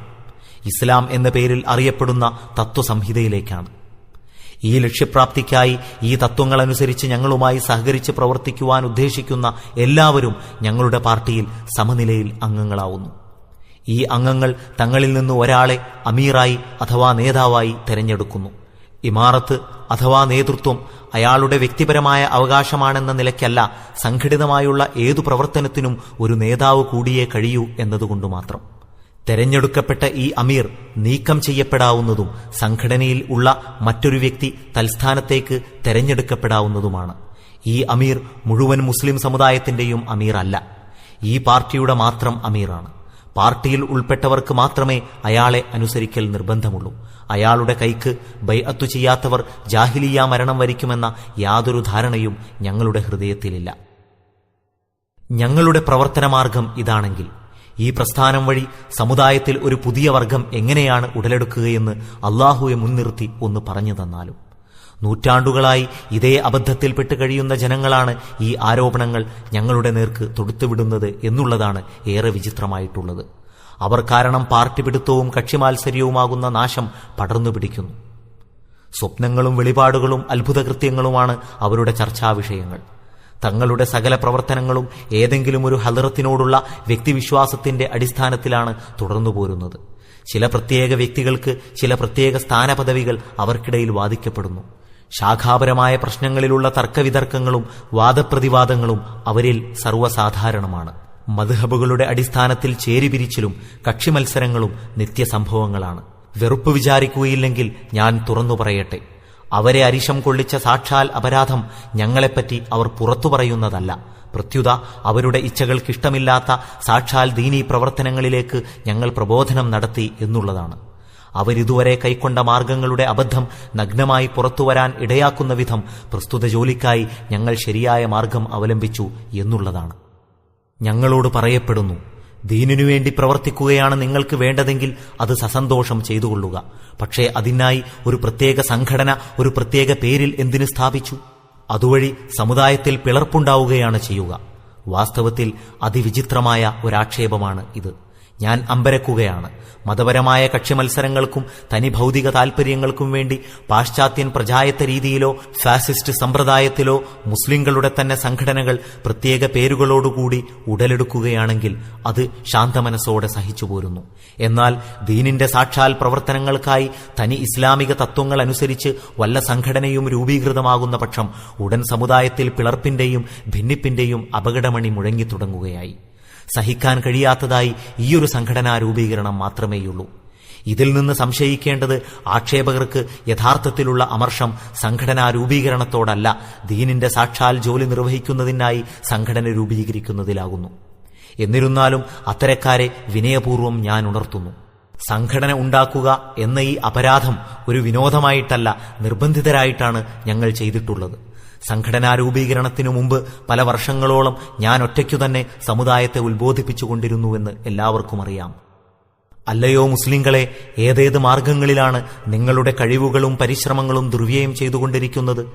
ഇസ്ലാം എന്ന പേരിൽ അറിയപ്പെടുന്ന തത്വസംഹിതയിലേക്കാണ്. ഈ ലക്ഷ്യപ്രാപ്തിക്കായി ഈ തത്വങ്ങളനുസരിച്ച് ഞങ്ങളുമായി സഹകരിച്ച് പ്രവർത്തിക്കുവാൻ ഉദ്ദേശിക്കുന്ന എല്ലാവരും ഞങ്ങളുടെ പാർട്ടിയിൽ സമനിലയിൽ അംഗങ്ങളാവുന്നു. ഈ അംഗങ്ങൾ തങ്ങളിൽ നിന്ന് ഒരാളെ അമീറായി അഥവാ നേതാവായി തെരഞ്ഞെടുക്കുന്നു. ഇമാറത്ത് അഥവാ നേതൃത്വം അയാളുടെ വ്യക്തിപരമായ അവകാശമാണെന്ന നിലയ്ക്കല്ല, സംഘടിതമായുള്ള ഏതു പ്രവർത്തനത്തിനും ഒരു നേതാവ് കൂടിയേ കഴിയൂ എന്നതുകൊണ്ട് മാത്രം. തെരഞ്ഞെടുക്കപ്പെട്ട ഈ അമീർ നീക്കം ചെയ്യപ്പെടാവുന്നതും സംഘടനയിൽ ഉള്ള മറ്റൊരു വ്യക്തി തൽസ്ഥാനത്തേക്ക് തെരഞ്ഞെടുക്കപ്പെടാവുന്നതുമാണ്. ഈ അമീർ മുഴുവൻ മുസ്ലിം സമുദായത്തിന്റെയും അമീർ അല്ല, ഈ പാർട്ടിയുടെ മാത്രം അമീറാണ്. പാർട്ടിയിൽ ഉൾപ്പെട്ടവർക്ക് മാത്രമേ അയാളെ അനുസരിക്കൽ നിർബന്ധമുള്ളൂ. അയാളുടെ കൈക്ക് ബൈഅത്ത് ചെയ്യാത്തവർ ജാഹിലിയ മരണം വരിക്കുമെന്ന യാതൊരു ധാരണയും ഞങ്ങളുടെ ഹൃദയത്തിലില്ല. ഞങ്ങളുടെ പ്രവർത്തനമാർഗം ഇതാണെങ്കിൽ ഈ പ്രസ്ഥാനം വഴി സമുദായത്തിൽ ഒരു പുതിയ വർഗം എങ്ങനെയാണ് ഉടലെടുക്കുകയെന്ന് അള്ളാഹുവെ മുൻനിർത്തി ഒന്ന് പറഞ്ഞു തന്നാലും. നൂറ്റാണ്ടുകളായി ഇതേ അബദ്ധത്തിൽപ്പെട്ട് കഴിയുന്ന ജനങ്ങളാണ് ഈ ആരോപണങ്ങൾ ഞങ്ങളുടെ നേർക്ക് തൊടുത്തുവിടുന്നത് എന്നുള്ളതാണ് ഏറെ വിചിത്രമായിട്ടുള്ളത്. അവർ കാരണം പാർട്ടി പിടുത്തവും കക്ഷിമാത്സര്യവുമാകുന്ന നാശം പടർന്നു പിടിക്കുന്നു. സ്വപ്നങ്ങളും വെളിപാടുകളും അത്ഭുതകൃത്യങ്ങളുമാണ് അവരുടെ ചർച്ചാവിഷയങ്ങൾ. തങ്ങളുടെ സകല പ്രവർത്തനങ്ങളും ഏതെങ്കിലും ഒരു ഹദറത്തിനോടുള്ള വ്യക്തിവിശ്വാസത്തിന്റെ അടിസ്ഥാനത്തിലാണ് തുടർന്നു പോരുന്നത്. ചില പ്രത്യേക വ്യക്തികൾക്ക് ചില പ്രത്യേക സ്ഥാനപദവികൾ അവർക്കിടയിൽ വാദിക്കപ്പെടുന്നു. ശാഖാപരമായ പ്രശ്നങ്ങളിലുള്ള തർക്കവിതർക്കങ്ങളും വാദപ്രതിവാദങ്ങളും അവരിൽ സർവ്വസാധാരണമാണ്. മദ്ഹബുകളുടെ അടിസ്ഥാനത്തിൽ ചേരിപിരിച്ചിലും കക്ഷിമത്സരങ്ങളും നിത്യസംഭവങ്ങളാണ്. വെറുപ്പ് വിചാരിക്കുകയില്ലെങ്കിൽ ഞാൻ തുറന്നു പറയട്ടെ, അവരെ അരിശം കൊള്ളിച്ച സാക്ഷാൽ അപരാധം ഞങ്ങളെപ്പറ്റി അവർ പുറത്തു പറയുന്നതല്ല. പ്രത്യുത അവരുടെ ഇച്ഛകൾക്കിഷ്ടമില്ലാത്ത സാക്ഷാൽ ദീനീ പ്രവർത്തനങ്ങളിലേക്ക് ഞങ്ങൾ പ്രബോധനം നടത്തി എന്നുള്ളതാണ്. അവരിതുവരെ കൈക്കൊണ്ട മാർഗങ്ങളുടെ അബദ്ധം നഗ്നമായി പുറത്തുവരാൻ ഇടയാക്കുന്ന വിധം പ്രസ്തുത ജോലിക്കായി ഞങ്ങൾ ശരിയായ മാർഗം അവലംബിച്ചു എന്നുള്ളതാണ്. ഞങ്ങളോട് പറയപ്പെടുന്നു, ദീനിനുവേണ്ടി പ്രവർത്തിക്കുകയാണ് നിങ്ങൾക്ക് വേണ്ടതെങ്കിൽ അത് സസന്തോഷം ചെയ്തുകൊള്ളുക. പക്ഷേ അതിനായി ഒരു പ്രത്യേക സംഘടന ഒരു പ്രത്യേക പേരിൽ എന്തിനു സ്ഥാപിച്ചു? അതുവഴി സമുദായത്തിൽ പിളർപ്പുണ്ടാവുകയാണ് ചെയ്യുക. വാസ്തവത്തിൽ അതിവിചിത്രമായ ഒരാക്ഷേപമാണ് ഇത്. ഞാൻ അമ്പരക്കുകയാണ്. മതപരമായ കക്ഷിമത്സരങ്ങൾക്കും തനി ഭൗതിക താൽപര്യങ്ങൾക്കും വേണ്ടി പാശ്ചാത്യൻ പ്രജായത്ത രീതിയിലോ ഫാസിസ്റ്റ് സമ്പ്രദായത്തിലോ മുസ്ലിങ്ങളുടെ തന്നെ സംഘടനകൾ പ്രത്യേക പേരുകളോടുകൂടി ഉടലെടുക്കുകയാണെങ്കിൽ അത് ശാന്തമനസ്സോടെ സഹിച്ചുപോരുന്നു. എന്നാൽ ദീനിന്റെ സാക്ഷാൽ പ്രവർത്തനങ്ങൾക്കായി തനി ഇസ്ലാമിക തത്വങ്ങൾ അനുസരിച്ച് വല്ല സംഘടനയും രൂപീകൃതമാകുന്ന പക്ഷം ഉടൻ സമുദായത്തിൽ പിളർപ്പിന്റെയും ഭിന്നിപ്പിന്റെയും അപകടമണി മുഴങ്ങിത്തുടങ്ങുകയായി. സഹിക്കാൻ കഴിയാത്തതായി ഈയൊരു സംഘടനാ രൂപീകരണം മാത്രമേയുള്ളൂ. ഇതിൽ നിന്ന് സംശയിക്കേണ്ടത് ആക്ഷേപകർക്ക് യഥാർത്ഥത്തിലുള്ള അമർഷം സംഘടനാ രൂപീകരണത്തോടല്ല, ദീനിന്റെ സാക്ഷാൽ ജോലി നിർവഹിക്കുന്നതിനായി സംഘടന രൂപീകരിക്കുന്നതിലാകുന്നു. എന്നിരുന്നാലും അത്തരക്കാരെ വിനയപൂർവ്വം ഞാൻ ഉണർത്തുന്നു. സംഘടന ഉണ്ടാക്കുക എന്ന ഈ അപരാധം ഒരു വിനോദമായിട്ടല്ല, നിർബന്ധിതരായിട്ടാണ് ഞങ്ങൾ ചെയ്തിട്ടുള്ളത്. സംഘടനാ രൂപീകരണത്തിനു മുമ്പ് പല വർഷങ്ങളോളം ഞാൻ ഒറ്റയ്ക്കുതന്നെ സമുദായത്തെ ഉത്ബോധിപ്പിച്ചുകൊണ്ടിരുന്നുവെന്ന് എല്ലാവർക്കും അറിയാം. അല്ലയോ മുസ്ലിങ്ങളെ, ഏതേത് മാർഗങ്ങളിലാണ് നിങ്ങളുടെ കഴിവുകളും പരിശ്രമങ്ങളും ദുർവ്യയം ചെയ്തുകൊണ്ടിരിക്കുന്നത്?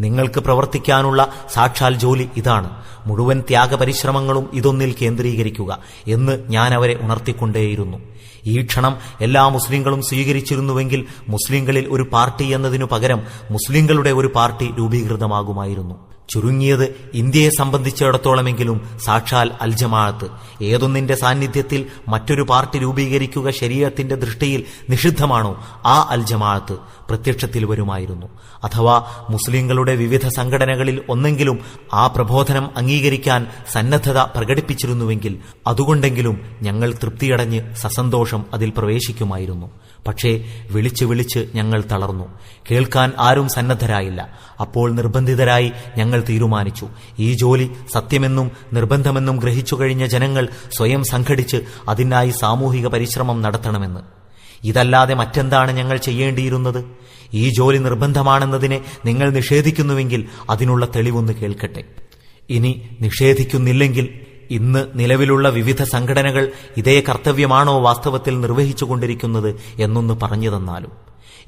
നിങ്ങൾക്ക് പ്രവർത്തിക്കാനുള്ള സാക്ഷാൽ ജോലി ഇതാണ്. മുഴുവൻ ത്യാഗപരിശ്രമങ്ങളും ഇതൊന്നിൽ കേന്ദ്രീകരിക്കുക എന്ന് ഞാൻ അവരെ ഉണർത്തിക്കൊണ്ടേയിരുന്നു. ഈ ക്ഷണം എല്ലാ മുസ്ലിങ്ങളും സ്വീകരിച്ചിരുന്നുവെങ്കിൽ മുസ്ലിങ്ങളിൽ ഒരു പാർട്ടി എന്നതിനു പകരം മുസ്ലിങ്ങളുടെ ഒരു പാർട്ടി രൂപീകൃതമാകുമായിരുന്നു. ചുരുങ്ങിയത് ഇന്ത്യയെ സംബന്ധിച്ചിടത്തോളമെങ്കിലും സാക്ഷാൽ അൽ ജമാഅത്ത്, ഏതൊന്നിന്റെ സാന്നിധ്യത്തിൽ മറ്റൊരു പാർട്ടി രൂപീകരിക്കുക ശരീഅത്തിന്റെ ദൃഷ്ടിയിൽ നിഷിദ്ധമാണോ ആ അൽ ജമാഅത്ത് പ്രത്യക്ഷത്തിൽ വരുമായിരുന്നു. അഥവാ മുസ്ലിങ്ങളുടെ വിവിധ സംഘടനകളിൽ ഒന്നെങ്കിലും ആ പ്രബോധനം അംഗീകരിക്കാൻ സന്നദ്ധത പ്രകടിപ്പിച്ചിരുന്നുവെങ്കിൽ അതുകൊണ്ടെങ്കിലും ഞങ്ങൾ തൃപ്തിയടഞ്ഞ് സസന്തോഷം അതിൽ പ്രവേശിക്കുമായിരുന്നു. പക്ഷേ വിളിച്ച് വിളിച്ച് ഞങ്ങൾ തളർന്നു. കേൾക്കാൻ ആരും സന്നദ്ധരായില്ല. അപ്പോൾ നിർബന്ധിതരായി ഞങ്ങൾ തീരുമാനിച്ചു, ഈ ജോലി സത്യമെന്നും നിർബന്ധമെന്നും ഗ്രഹിച്ചു കഴിഞ്ഞ ജനങ്ങൾ സ്വയം സംഘടിച്ച് അതിനായി സാമൂഹിക പരിശ്രമം നടത്തണമെന്ന്. ഇതല്ലാതെ മറ്റെന്താണ് ഞങ്ങൾ ചെയ്യേണ്ടിയിരുന്നത്? ഈ ജോലി നിർബന്ധമാണെന്നതിനെ നിങ്ങൾ നിഷേധിക്കുന്നുവെങ്കിൽ അതിനുള്ള തെളിവൊന്ന് കേൾക്കട്ടെ. ഇനി നിഷേധിക്കുന്നില്ലെങ്കിൽ ഇന്ന് നിലവിലുള്ള വിവിധ സംഘടനകൾ ഇതേ കർത്തവ്യമാണോ വാസ്തവത്തിൽ നിർവഹിച്ചുകൊണ്ടിരിക്കുന്നത് എന്നൊന്ന് പറഞ്ഞു തന്നാലും.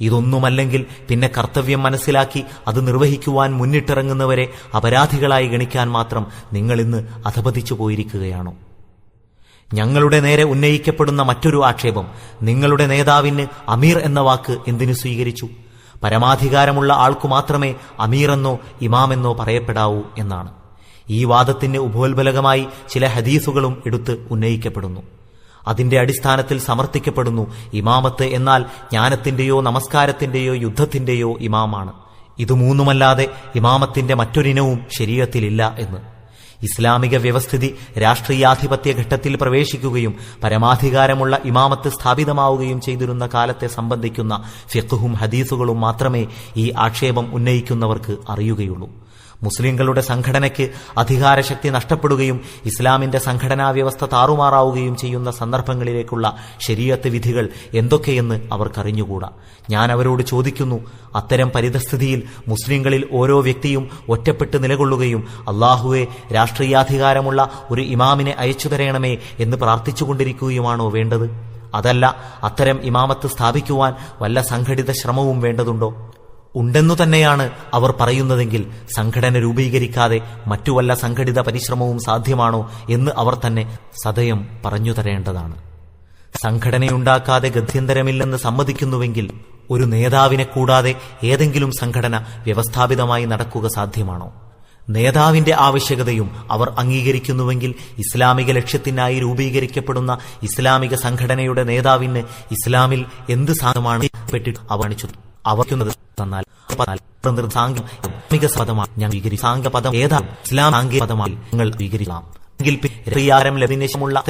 ഇതൊന്നുമല്ലെങ്കിൽ പിന്നെ കർത്തവ്യം മനസ്സിലാക്കി അത് നിർവഹിക്കുവാൻ മുന്നിട്ടിറങ്ങുന്നവരെ അപരാധികളായി ഗണിക്കാൻ മാത്രം നിങ്ങൾ ഇന്ന് അധപതിച്ചു പോയിരിക്കുകയാണോ? ഞങ്ങളുടെ നേരെ ഉന്നയിക്കപ്പെടുന്ന മറ്റൊരു ആക്ഷേപം, നിങ്ങളുടെ നേതാവിന് അമീർ എന്ന വാക്ക് എന്തിനു സ്വീകരിച്ചു? പരമാധികാരമുള്ള ആൾക്കു മാത്രമേ അമീറെന്നോ ഇമാമെന്നോ പറയപ്പെടാവൂ എന്നാണ്. ഈ വാദത്തിന് ഉപോത്ബലകമായി ചില ഹദീസുകളും എടുത്ത് ഉന്നയിക്കപ്പെടുന്നു. അതിന്റെ അടിസ്ഥാനത്തിൽ സമർത്ഥിക്കപ്പെടുന്നു, ഇമാമത്ത് എന്നാൽ ജ്ഞാനത്തിന്റെയോ നമസ്കാരത്തിന്റെയോ യുദ്ധത്തിന്റെയോ ഇമാമാണ്. ഇത് മൂന്നുമല്ലാതെ ഇമാമത്തിന്റെ മറ്റൊരിനവും ശരീഅത്തിലില്ല എന്ന്. ഇസ്ലാമിക വ്യവസ്ഥിതി രാഷ്ട്രീയാധിപത്യ ഘട്ടത്തിൽ പ്രവേശിക്കുകയും പരമാധികാരമുള്ള ഇമാമത്ത് സ്ഥാപിതമാവുകയും ചെയ്തിരുന്ന കാലത്തെ സംബന്ധിക്കുന്ന ഫിഖ്ഹും ഹദീസുകളും മാത്രമേ ഈ ആക്ഷേപം ഉന്നയിക്കുന്നവർക്ക് അറിയുകയുള്ളൂ. മുസ്ലിങ്ങളുടെ സംഘടനയ്ക്ക് അധികാരശക്തി നഷ്ടപ്പെടുകയും ഇസ്ലാമിന്റെ സംഘടനാ വ്യവസ്ഥ താറുമാറാവുകയും ചെയ്യുന്ന സന്ദർഭങ്ങളിലേക്കുള്ള ശരീഅത്ത് വിധികൾ എന്തൊക്കെയെന്ന് അവർക്കറിഞ്ഞുകൂടാ. ഞാൻ അവരോട് ചോദിക്കുന്നു, അത്തരം പരിതസ്ഥിതിയിൽ മുസ്ലിങ്ങളിൽ ഓരോ വ്യക്തിയും ഒറ്റപ്പെട്ട് നിലകൊള്ളുകയും അല്ലാഹുവെ രാഷ്ട്രീയാധികാരമുള്ള ഒരു ഇമാമിനെ അയച്ചു തരണമേ എന്ന് പ്രാർത്ഥിച്ചുകൊണ്ടിരിക്കുകയുമാണോ വേണ്ടത്? അതല്ല, അത്തരം ഇമാമത്ത് സ്ഥാപിക്കുവാൻ വല്ല സംഘടിത ശ്രമവും വേണ്ടതുണ്ടോ? ഉണ്ടെന്നു തന്നെയാണ് അവർ പറയുന്നതെങ്കിൽ സംഘടന രൂപീകരിക്കാതെ മറ്റു വല്ല സംഘടിത പരിശ്രമവും സാധ്യമാണോ എന്ന് അവർ തന്നെ സദയം പറഞ്ഞു തരേണ്ടതാണ്. സംഘടനയുണ്ടാക്കാതെ ഗത്യന്തരമില്ലെന്ന് സമ്മതിക്കുന്നുവെങ്കിൽ ഒരു നേതാവിനെ കൂടാതെ ഏതെങ്കിലും സംഘടന വ്യവസ്ഥാപിതമായി നടക്കുക സാധ്യമാണോ? നേതാവിന്റെ ആവശ്യകതയും അവർ അംഗീകരിക്കുന്നുവെങ്കിൽ ഇസ്ലാമിക ലക്ഷ്യത്തിനായി രൂപീകരിക്കപ്പെടുന്ന ഇസ്ലാമിക സംഘടനയുടെ നേതാവിന് ഇസ്ലാമിൽ എന്ത് സാധനമാണ് അവണിച്ചു അവയ്ക്കുന്നത് തന്നാൽ സാംഘിക പദമാണ് ഞങ്ങൾ സാംഘ പദം ഏതാണ് ഇസ്ലാം സാംഘിക പദമായി ഞങ്ങൾ സ്വീകരിക്കാം എങ്കിൽ പ്രിയാരം ലഭിനേശമുള്ള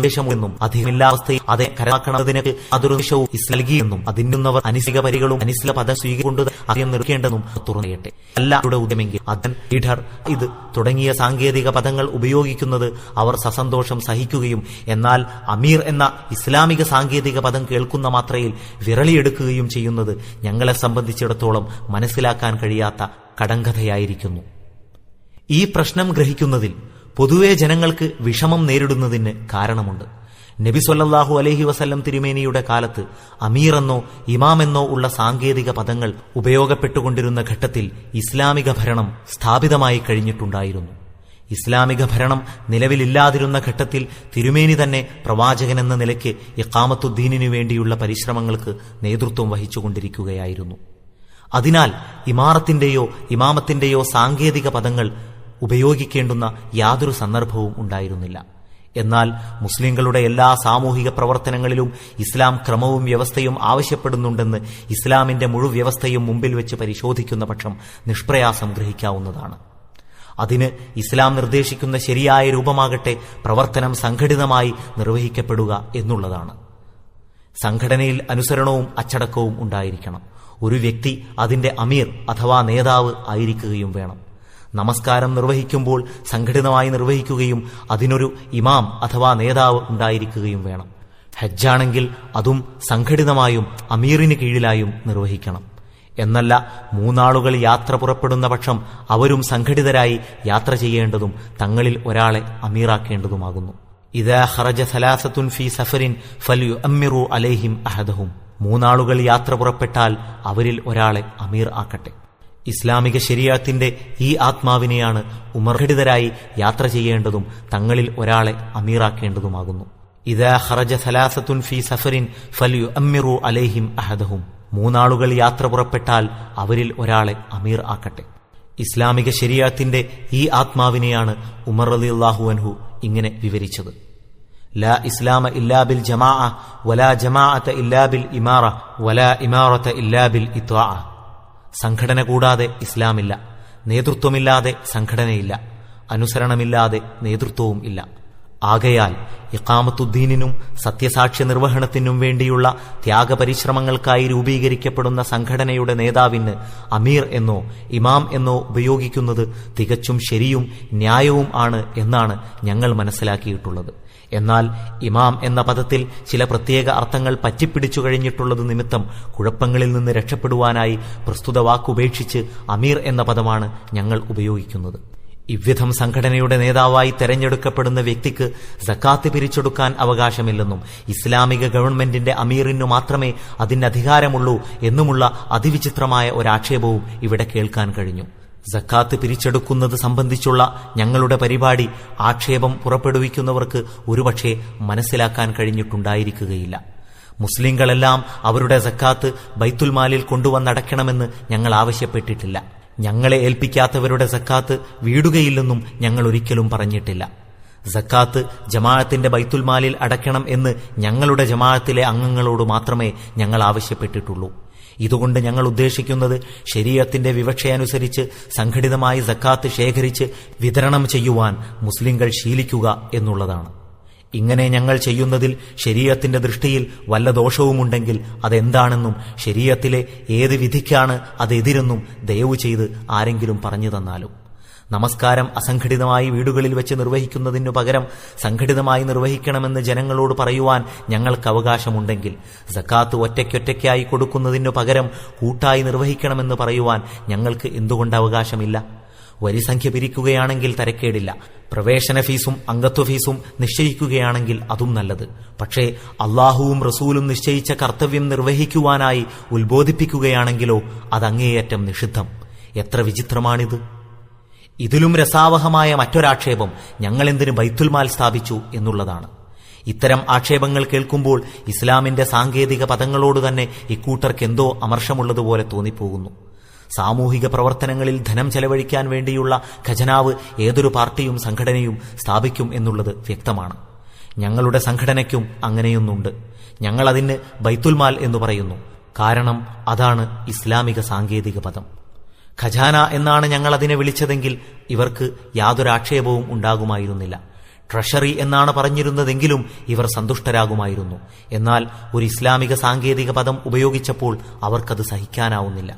േശമെന്നും അധികമില്ലാവസ്ഥയിൽ അതെ കരാക്കണതിനൊക്കെ അതൊരു നിശവും നൽകിയെന്നും അതിനുന്നവർ അനിസിക പരികളും അനിസ്ല പദം സ്വീകരിക്കൊണ്ട് അധികം നിർക്കേണ്ടെന്നും തുറന്നേട്ടെ. എല്ലാവരുടെ ഉദ്യമെങ്കിൽ അതൻ ഇഡർ ഇത് തുടങ്ങിയ സാങ്കേതിക പദങ്ങൾ ഉപയോഗിക്കുന്നത് അവർ സസന്തോഷം സഹിക്കുകയും എന്നാൽ അമീർ എന്ന ഇസ്ലാമിക സാങ്കേതിക പദം കേൾക്കുന്ന മാത്രയിൽ വിരളിയെടുക്കുകയും ചെയ്യുന്നത് ഞങ്ങളെ സംബന്ധിച്ചിടത്തോളം മനസ്സിലാക്കാൻ കഴിയാത്ത കടങ്കഥയായിരിക്കുന്നു. ഈ പ്രശ്നം ഗ്രഹിക്കുന്നതിൽ പൊതുവെ ജനങ്ങൾക്ക് വിഷമം നേരിടുന്നതിന് കാരണമുണ്ട്. നബി സല്ലല്ലാഹു അലൈഹി വസല്ലം തിരുമേനിയുടെ കാലത്ത് അമീറെന്നോ ഇമാമെന്നോ ഉള്ള സാങ്കേതിക പദങ്ങൾ ഉപയോഗപ്പെട്ടുകൊണ്ടിരുന്ന ഘട്ടത്തിൽ ഇസ്ലാമിക ഭരണം സ്ഥാപിതമായി കഴിഞ്ഞിട്ടുണ്ടായിരുന്നു. ഇസ്ലാമിക ഭരണം നിലവിലില്ലാതിരുന്ന ഘട്ടത്തിൽ തിരുമേനി തന്നെ പ്രവാചകനെന്ന നിലയ്ക്ക് ഇഖാമത്തുദ്ദീനിനു വേണ്ടിയുള്ള പരിശ്രമങ്ങൾക്ക് നേതൃത്വം വഹിച്ചുകൊണ്ടിരിക്കുകയായിരുന്നു. അതിനാൽ ഇമാറത്തിന്റെയോ ഇമാമത്തിന്റെയോ സാങ്കേതിക പദങ്ങൾ ഉപയോഗിക്കേണ്ടുന്ന യാതൊരു സന്ദർഭവും ഉണ്ടായിരുന്നില്ല. എന്നാൽ മുസ്ലിങ്ങളുടെ എല്ലാ സാമൂഹിക പ്രവർത്തനങ്ങളിലും ഇസ്ലാം ക്രമവും വ്യവസ്ഥയും ആവശ്യപ്പെടുന്നുണ്ടെന്ന് ഇസ്ലാമിന്റെ മുഴുവ്യവസ്ഥയും മുമ്പിൽ വെച്ച് പരിശോധിക്കുന്ന പക്ഷം നിഷ്പ്രയാസം ഗ്രഹിക്കാവുന്നതാണ്. അതിന് ഇസ്ലാം നിർദ്ദേശിക്കുന്ന ശരിയായ രൂപമാകട്ടെ പ്രവർത്തനം സംഘടിതമായി നിർവഹിക്കപ്പെടുക എന്നുള്ളതാണ്. സംഘടനയിൽ അനുസരണവും അച്ചടക്കവും ഉണ്ടായിരിക്കണം. ഒരു വ്യക്തി അതിന്റെ അമീർ അഥവാ നേതാവ് ആയിരിക്കുകയും വേണം. നമസ്കാരം നിർവഹിക്കുമ്പോൾ സംഘടിതമായി നിർവഹിക്കുകയും അതിനൊരു ഇമാം അഥവാ നേതാവ് ഉണ്ടായിരിക്കുകയും വേണം. ഹജ്ജാണെങ്കിൽ അതും സംഘടിതമായും അമീറിന് കീഴിലായും നിർവഹിക്കണം. എന്നല്ല, 3 ആളുകൾ യാത്ര പുറപ്പെടുന്ന പക്ഷം അവരും സംഘടിതരായി യാത്ര ചെയ്യേണ്ടതും തങ്ങളിൽ ഒരാളെ അമീറാക്കേണ്ടതുമാകുന്നു. ഇദാ ഖറജ സലാസത്തുൻ ഫീ സഫരിൻ ഫൽയുഅമ്മിറു അലൈഹിം അഹദഹും. 3 ആളുകൾ യാത്ര പുറപ്പെട്ടാൽ അവരിൽ ഒരാളെ അമീർ ആക്കട്ടെ. ഇസ്ലാമിക ശരീഅത്തിന്റെ ഈ ആത്മാവിനെയാണ് ഉമർഘടിതരായി യാത്ര ചെയ്യേണ്ടതും തങ്ങളിൽ ഒരാളെ അമീറാക്കേണ്ടതുമാകുന്നു. ഇദാ ഖറജ സലാസത്തുൻ ഫീ സഫരിൻ ഫൽയുഅമ്മിറു അലൈഹിം അഹദഹും. 3 ആളുകൾ യാത്ര പുറപ്പെട്ടാൽ അവരിൽ ഒരാളെ അമീർ ആക്കട്ടെ. ഇസ്ലാമിക ശരീഅത്തിന്റെ ഈ ആത്മാവിനെയാണ് ഉമർ റളിയല്ലാഹു അൻഹു ഇങ്ങനെ വിവരിച്ചത്: ലാ ഇസ്ലാമ ഇല്ലാ ബിൽ ജമാഅ വലാ ജമാഅത ഇല്ലാ ബിൽ ഇമാറ വലാ ഇമാറത ഇല്ലാ ബിൽ ഇത്വാഅ. സംഘടന കൂടാതെ ഇസ്ലാമില്ല, നേതൃത്വമില്ലാതെ സംഘടനയില്ല, അനുസരണമില്ലാതെ നേതൃത്വവും ഇല്ല. ആകയാൽ ഇഖാമത്തുദ്ദീനിനും സത്യസാക്ഷ്യ നിർവഹണത്തിനും വേണ്ടിയുള്ള ത്യാഗപരിശ്രമങ്ങൾക്കായി രൂപീകരിക്കപ്പെടുന്ന സംഘടനയുടെ നേതാവിന് അമീർ എന്നോ ഇമാം എന്നോ ഉപയോഗിക്കുന്നത് തികച്ചും ശരിയും ന്യായവും ആണ് എന്നാണ് ഞങ്ങൾ മനസ്സിലാക്കിയിട്ടുള്ളത്. എന്നാൽ ഇമാം എന്ന പദത്തിൽ ചില പ്രത്യേക അർത്ഥങ്ങൾ പറ്റിപ്പിടിച്ചു കഴിഞ്ഞിട്ടുള്ളത് നിമിത്തം കുഴപ്പങ്ങളിൽ നിന്ന് രക്ഷപ്പെടുവാനായി പ്രസ്തുത വാക്കുപേക്ഷിച്ച് അമീർ എന്ന പദമാണ് ഞങ്ങൾ ഉപയോഗിക്കുന്നത്. ഇவ்விധം സംഘടനയുടെ നേതാവായി തെരഞ്ഞെടുക്കപ്പെടുന്ന വ്യക്തിക്ക് സക്കാത്ത് പിരിച്ചെടുക്കാൻ അവകാശമില്ലെന്നും ഇസ്ലാമിക ഗവൺമെന്റിന്റെ അമീറിനു മാത്രമേ അതിന് അധികാരമുള്ളൂ എന്നുമുള്ള അതിവിചിത്രമായ ഒരാക്ഷേപവും ഇവിടെ കേൾക്കാൻ കഴിഞ്ഞു. സക്കാത്ത് പിരിച്ചെടുക്കുന്നത് സംബന്ധിച്ചുള്ള ഞങ്ങളുടെ പരിപാടി ആക്ഷേപം പുറപ്പെടുവിക്കുന്നവർക്ക് ഒരുപക്ഷെ മനസ്സിലാക്കാൻ കഴിഞ്ഞിട്ടുണ്ടായിരിക്കുകയില്ല. മുസ്ലിങ്ങളെല്ലാം അവരുടെ സക്കാത്ത് ബൈത്തുൽമാലിൽ കൊണ്ടുവന്നടയ്ക്കണമെന്ന് ഞങ്ങൾ ആവശ്യപ്പെട്ടിട്ടില്ല. ഞങ്ങളെ ഏൽപ്പിക്കാത്തവരുടെ സക്കാത്ത് വീടുകയില്ലെന്നും ഞങ്ങൾ ഒരിക്കലും പറഞ്ഞിട്ടില്ല. സക്കാത്ത് ജമാഅത്തിന്റെ ബൈത്തുൽമാലിൽ അടയ്ക്കണം എന്ന് ഞങ്ങളുടെ ജമാഅത്തിലെ അംഗങ്ങളോട് മാത്രമേ ഞങ്ങൾ ആവശ്യപ്പെട്ടിട്ടുള്ളൂ. ഇതുകൊണ്ട് ഞങ്ങൾ ഉദ്ദേശിക്കുന്നത് ശരീഅത്തിന്റെ വിവക്ഷയനുസരിച്ച് സംഘടിതമായി സക്കാത്ത് ശേഖരിച്ച് വിതരണം ചെയ്യുവാൻ മുസ്ലിങ്ങൾ ശീലിക്കുക എന്നുള്ളതാണ്. ഇങ്ങനെ ഞങ്ങൾ ചെയ്യുന്നതിൽ ശരീഅത്തിന്റെ ദൃഷ്ടിയിൽ വല്ല ദോഷവുമുണ്ടെങ്കിൽ അതെന്താണെന്നും ശരീഅത്തിലെ ഏത് വിധിക്കാണ് അതെതിരെന്നും ദയവു ചെയ്ത് ആരെങ്കിലും പറഞ്ഞു തന്നാലും. നമസ്കാരം അസംഘടിതമായി വീടുകളിൽ വെച്ച് നിർവഹിക്കുന്നതിനു പകരം സംഘടിതമായി നിർവഹിക്കണമെന്ന് ജനങ്ങളോട് പറയുവാൻ ഞങ്ങൾക്ക് അവകാശമുണ്ടെങ്കിൽ സക്കാത്ത് ഒറ്റയ്ക്കൊറ്റയ്ക്കായി കൊടുക്കുന്നതിനു പകരം കൂട്ടായി നിർവഹിക്കണമെന്ന് പറയുവാൻ ഞങ്ങൾക്ക് എന്തുകൊണ്ട് അവകാശമില്ല? വരിസംഖ്യ പിരിക്കുകയാണെങ്കിൽ തരക്കേടില്ല. പ്രവേശന ഫീസും അംഗത്വ ഫീസും നിശ്ചയിക്കുകയാണെങ്കിൽ അതും നല്ലത്. പക്ഷേ അള്ളാഹുവും റസൂലും നിശ്ചയിച്ച കർത്തവ്യം നിർവഹിക്കുവാനായി ഉത്ബോധിപ്പിക്കുകയാണെങ്കിലോ അതങ്ങേയറ്റം നിഷിദ്ധം. എത്ര വിചിത്രമാണിത്! ഇതിലും രസാവഹമായ മറ്റൊരാക്ഷേപം ഞങ്ങളെന്തിന് ബൈത്തുൽമാൽ സ്ഥാപിച്ചു എന്നുള്ളതാണ്. ഇത്തരം ആക്ഷേപങ്ങൾ കേൾക്കുമ്പോൾ ഇസ്ലാമിന്റെ സാങ്കേതിക പദങ്ങളോട് തന്നെ ഇക്കൂട്ടർക്ക് എന്തോ അമർഷമുള്ളതുപോലെ തോന്നിപ്പോകുന്നു. സാമൂഹിക പ്രവർത്തനങ്ങളിൽ ധനം ചെലവഴിക്കാൻ വേണ്ടിയുള്ള ഖജനാവ് ഏതൊരു പാർട്ടിയും സംഘടനയും സ്ഥാപിക്കും എന്നുള്ളത് വ്യക്തമാണ്. ഞങ്ങളുടെ സംഘടനയ്ക്കും അങ്ങനെയൊന്നുണ്ട്. ഞങ്ങളതിന് ബൈത്തുൽമാൽ എന്ന് പറയുന്നു. കാരണം അതാണ് ഇസ്ലാമിക സാങ്കേതിക പദം. ഖജാന എന്നാണ് ഞങ്ങൾ അതിനെ വിളിച്ചതെങ്കിൽ ഇവർക്ക് യാതൊരാക്ഷേപവും ഉണ്ടാകുമായിരുന്നില്ല. ട്രഷറി എന്നാണ് പറഞ്ഞിരുന്നതെങ്കിലും ഇവർ സന്തുഷ്ടരാകുമായിരുന്നു. എന്നാൽ ഒരു ഇസ്ലാമിക സാങ്കേതിക പദം ഉപയോഗിച്ചപ്പോൾ അവർക്കത് സഹിക്കാനാവുന്നില്ല.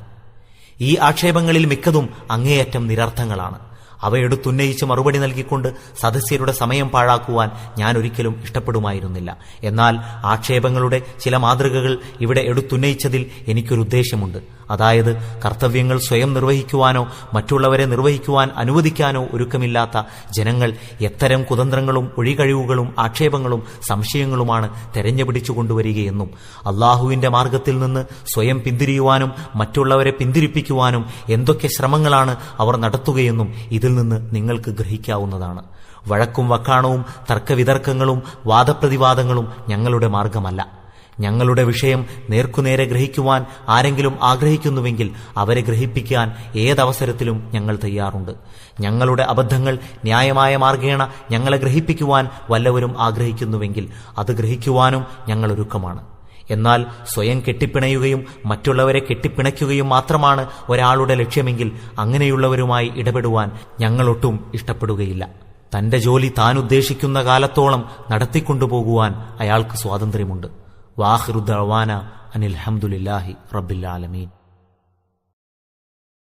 ഈ ആക്ഷേപങ്ങളിൽ മിക്കതും അങ്ങേയറ്റം നിരർത്ഥങ്ങളാണ്. അവയെടുത്തുന്നയിച്ച് മറുപടി നൽകിക്കൊണ്ട് സദസ്യരുടെ സമയം പാഴാക്കുവാൻ ഞാൻ ഒരിക്കലും ഇഷ്ടപ്പെടുമായിരുന്നില്ല. എന്നാൽ ആക്ഷേപങ്ങളുടെ ചില മാതൃകകൾ ഇവിടെ എടുത്തുന്നയിച്ചതിൽ എനിക്കൊരു ഉദ്ദേശമുണ്ട്. അതായത് കർത്തവ്യങ്ങൾ സ്വയം നിർവഹിക്കുവാനോ മറ്റുള്ളവരെ നിർവഹിക്കുവാൻ അനുവദിക്കാനോ ഒരുക്കമില്ലാത്ത ജനങ്ങൾ എത്തരം കുതന്ത്രങ്ങളും ഒഴികഴിവുകളും ആക്ഷേപങ്ങളും സംശയങ്ങളുമാണ് തെരഞ്ഞുപിടിച്ചു കൊണ്ടുവരികയെന്നും അള്ളാഹുവിന്റെ മാർഗത്തിൽ നിന്ന് സ്വയം പിന്തിരിയുവാനും മറ്റുള്ളവരെ പിന്തിരിപ്പിക്കുവാനും എന്തൊക്കെ ശ്രമങ്ങളാണ് അവർ നടത്തുകയെന്നും ഇതിൽ നിന്ന് നിങ്ങൾക്ക് ഗ്രഹിക്കാവുന്നതാണ്. വഴക്കും വക്കാണവും തർക്കവിതർക്കങ്ങളും വാദപ്രതിവാദങ്ങളും ഞങ്ങളുടെ മാർഗമല്ല. ഞങ്ങളുടെ വിഷയം നേർക്കുനേരെ ഗ്രഹിക്കുവാൻ ആരെങ്കിലും ആഗ്രഹിക്കുന്നുവെങ്കിൽ അവരെ ഗ്രഹിപ്പിക്കാൻ ഏതവസരത്തിലും ഞങ്ങൾ തയ്യാറുണ്ട്. ഞങ്ങളുടെ അബദ്ധങ്ങൾ ന്യായമായ മാർഗേണ ഞങ്ങളെ ഗ്രഹിപ്പിക്കുവാൻ വല്ലവരും ആഗ്രഹിക്കുന്നുവെങ്കിൽ അത് ഗ്രഹിക്കുവാനും ഞങ്ങൾ ഒരുക്കമാണ്. എന്നാൽ സ്വയം കെട്ടിപ്പിണയുകയും മറ്റുള്ളവരെ കെട്ടിപ്പിണയ്ക്കുകയും മാത്രമാണ് ഒരാളുടെ ലക്ഷ്യമെങ്കിൽ അങ്ങനെയുള്ളവരുമായി ഇടപെടുവാൻ ഞങ്ങളൊട്ടും ഇഷ്ടപ്പെടുകയില്ല. തന്റെ ജോലി താൻ ഉദ്ദേശിക്കുന്ന കാലത്തോളം നടത്തിക്കൊണ്ടുപോകുവാൻ അയാൾക്ക് സ്വാതന്ത്ര്യമുണ്ട്. വാഖിറു ദഅ്വാന അനിൽ ഹംദുലില്ലാഹി റബ്ബിൽ ആലമീൻ.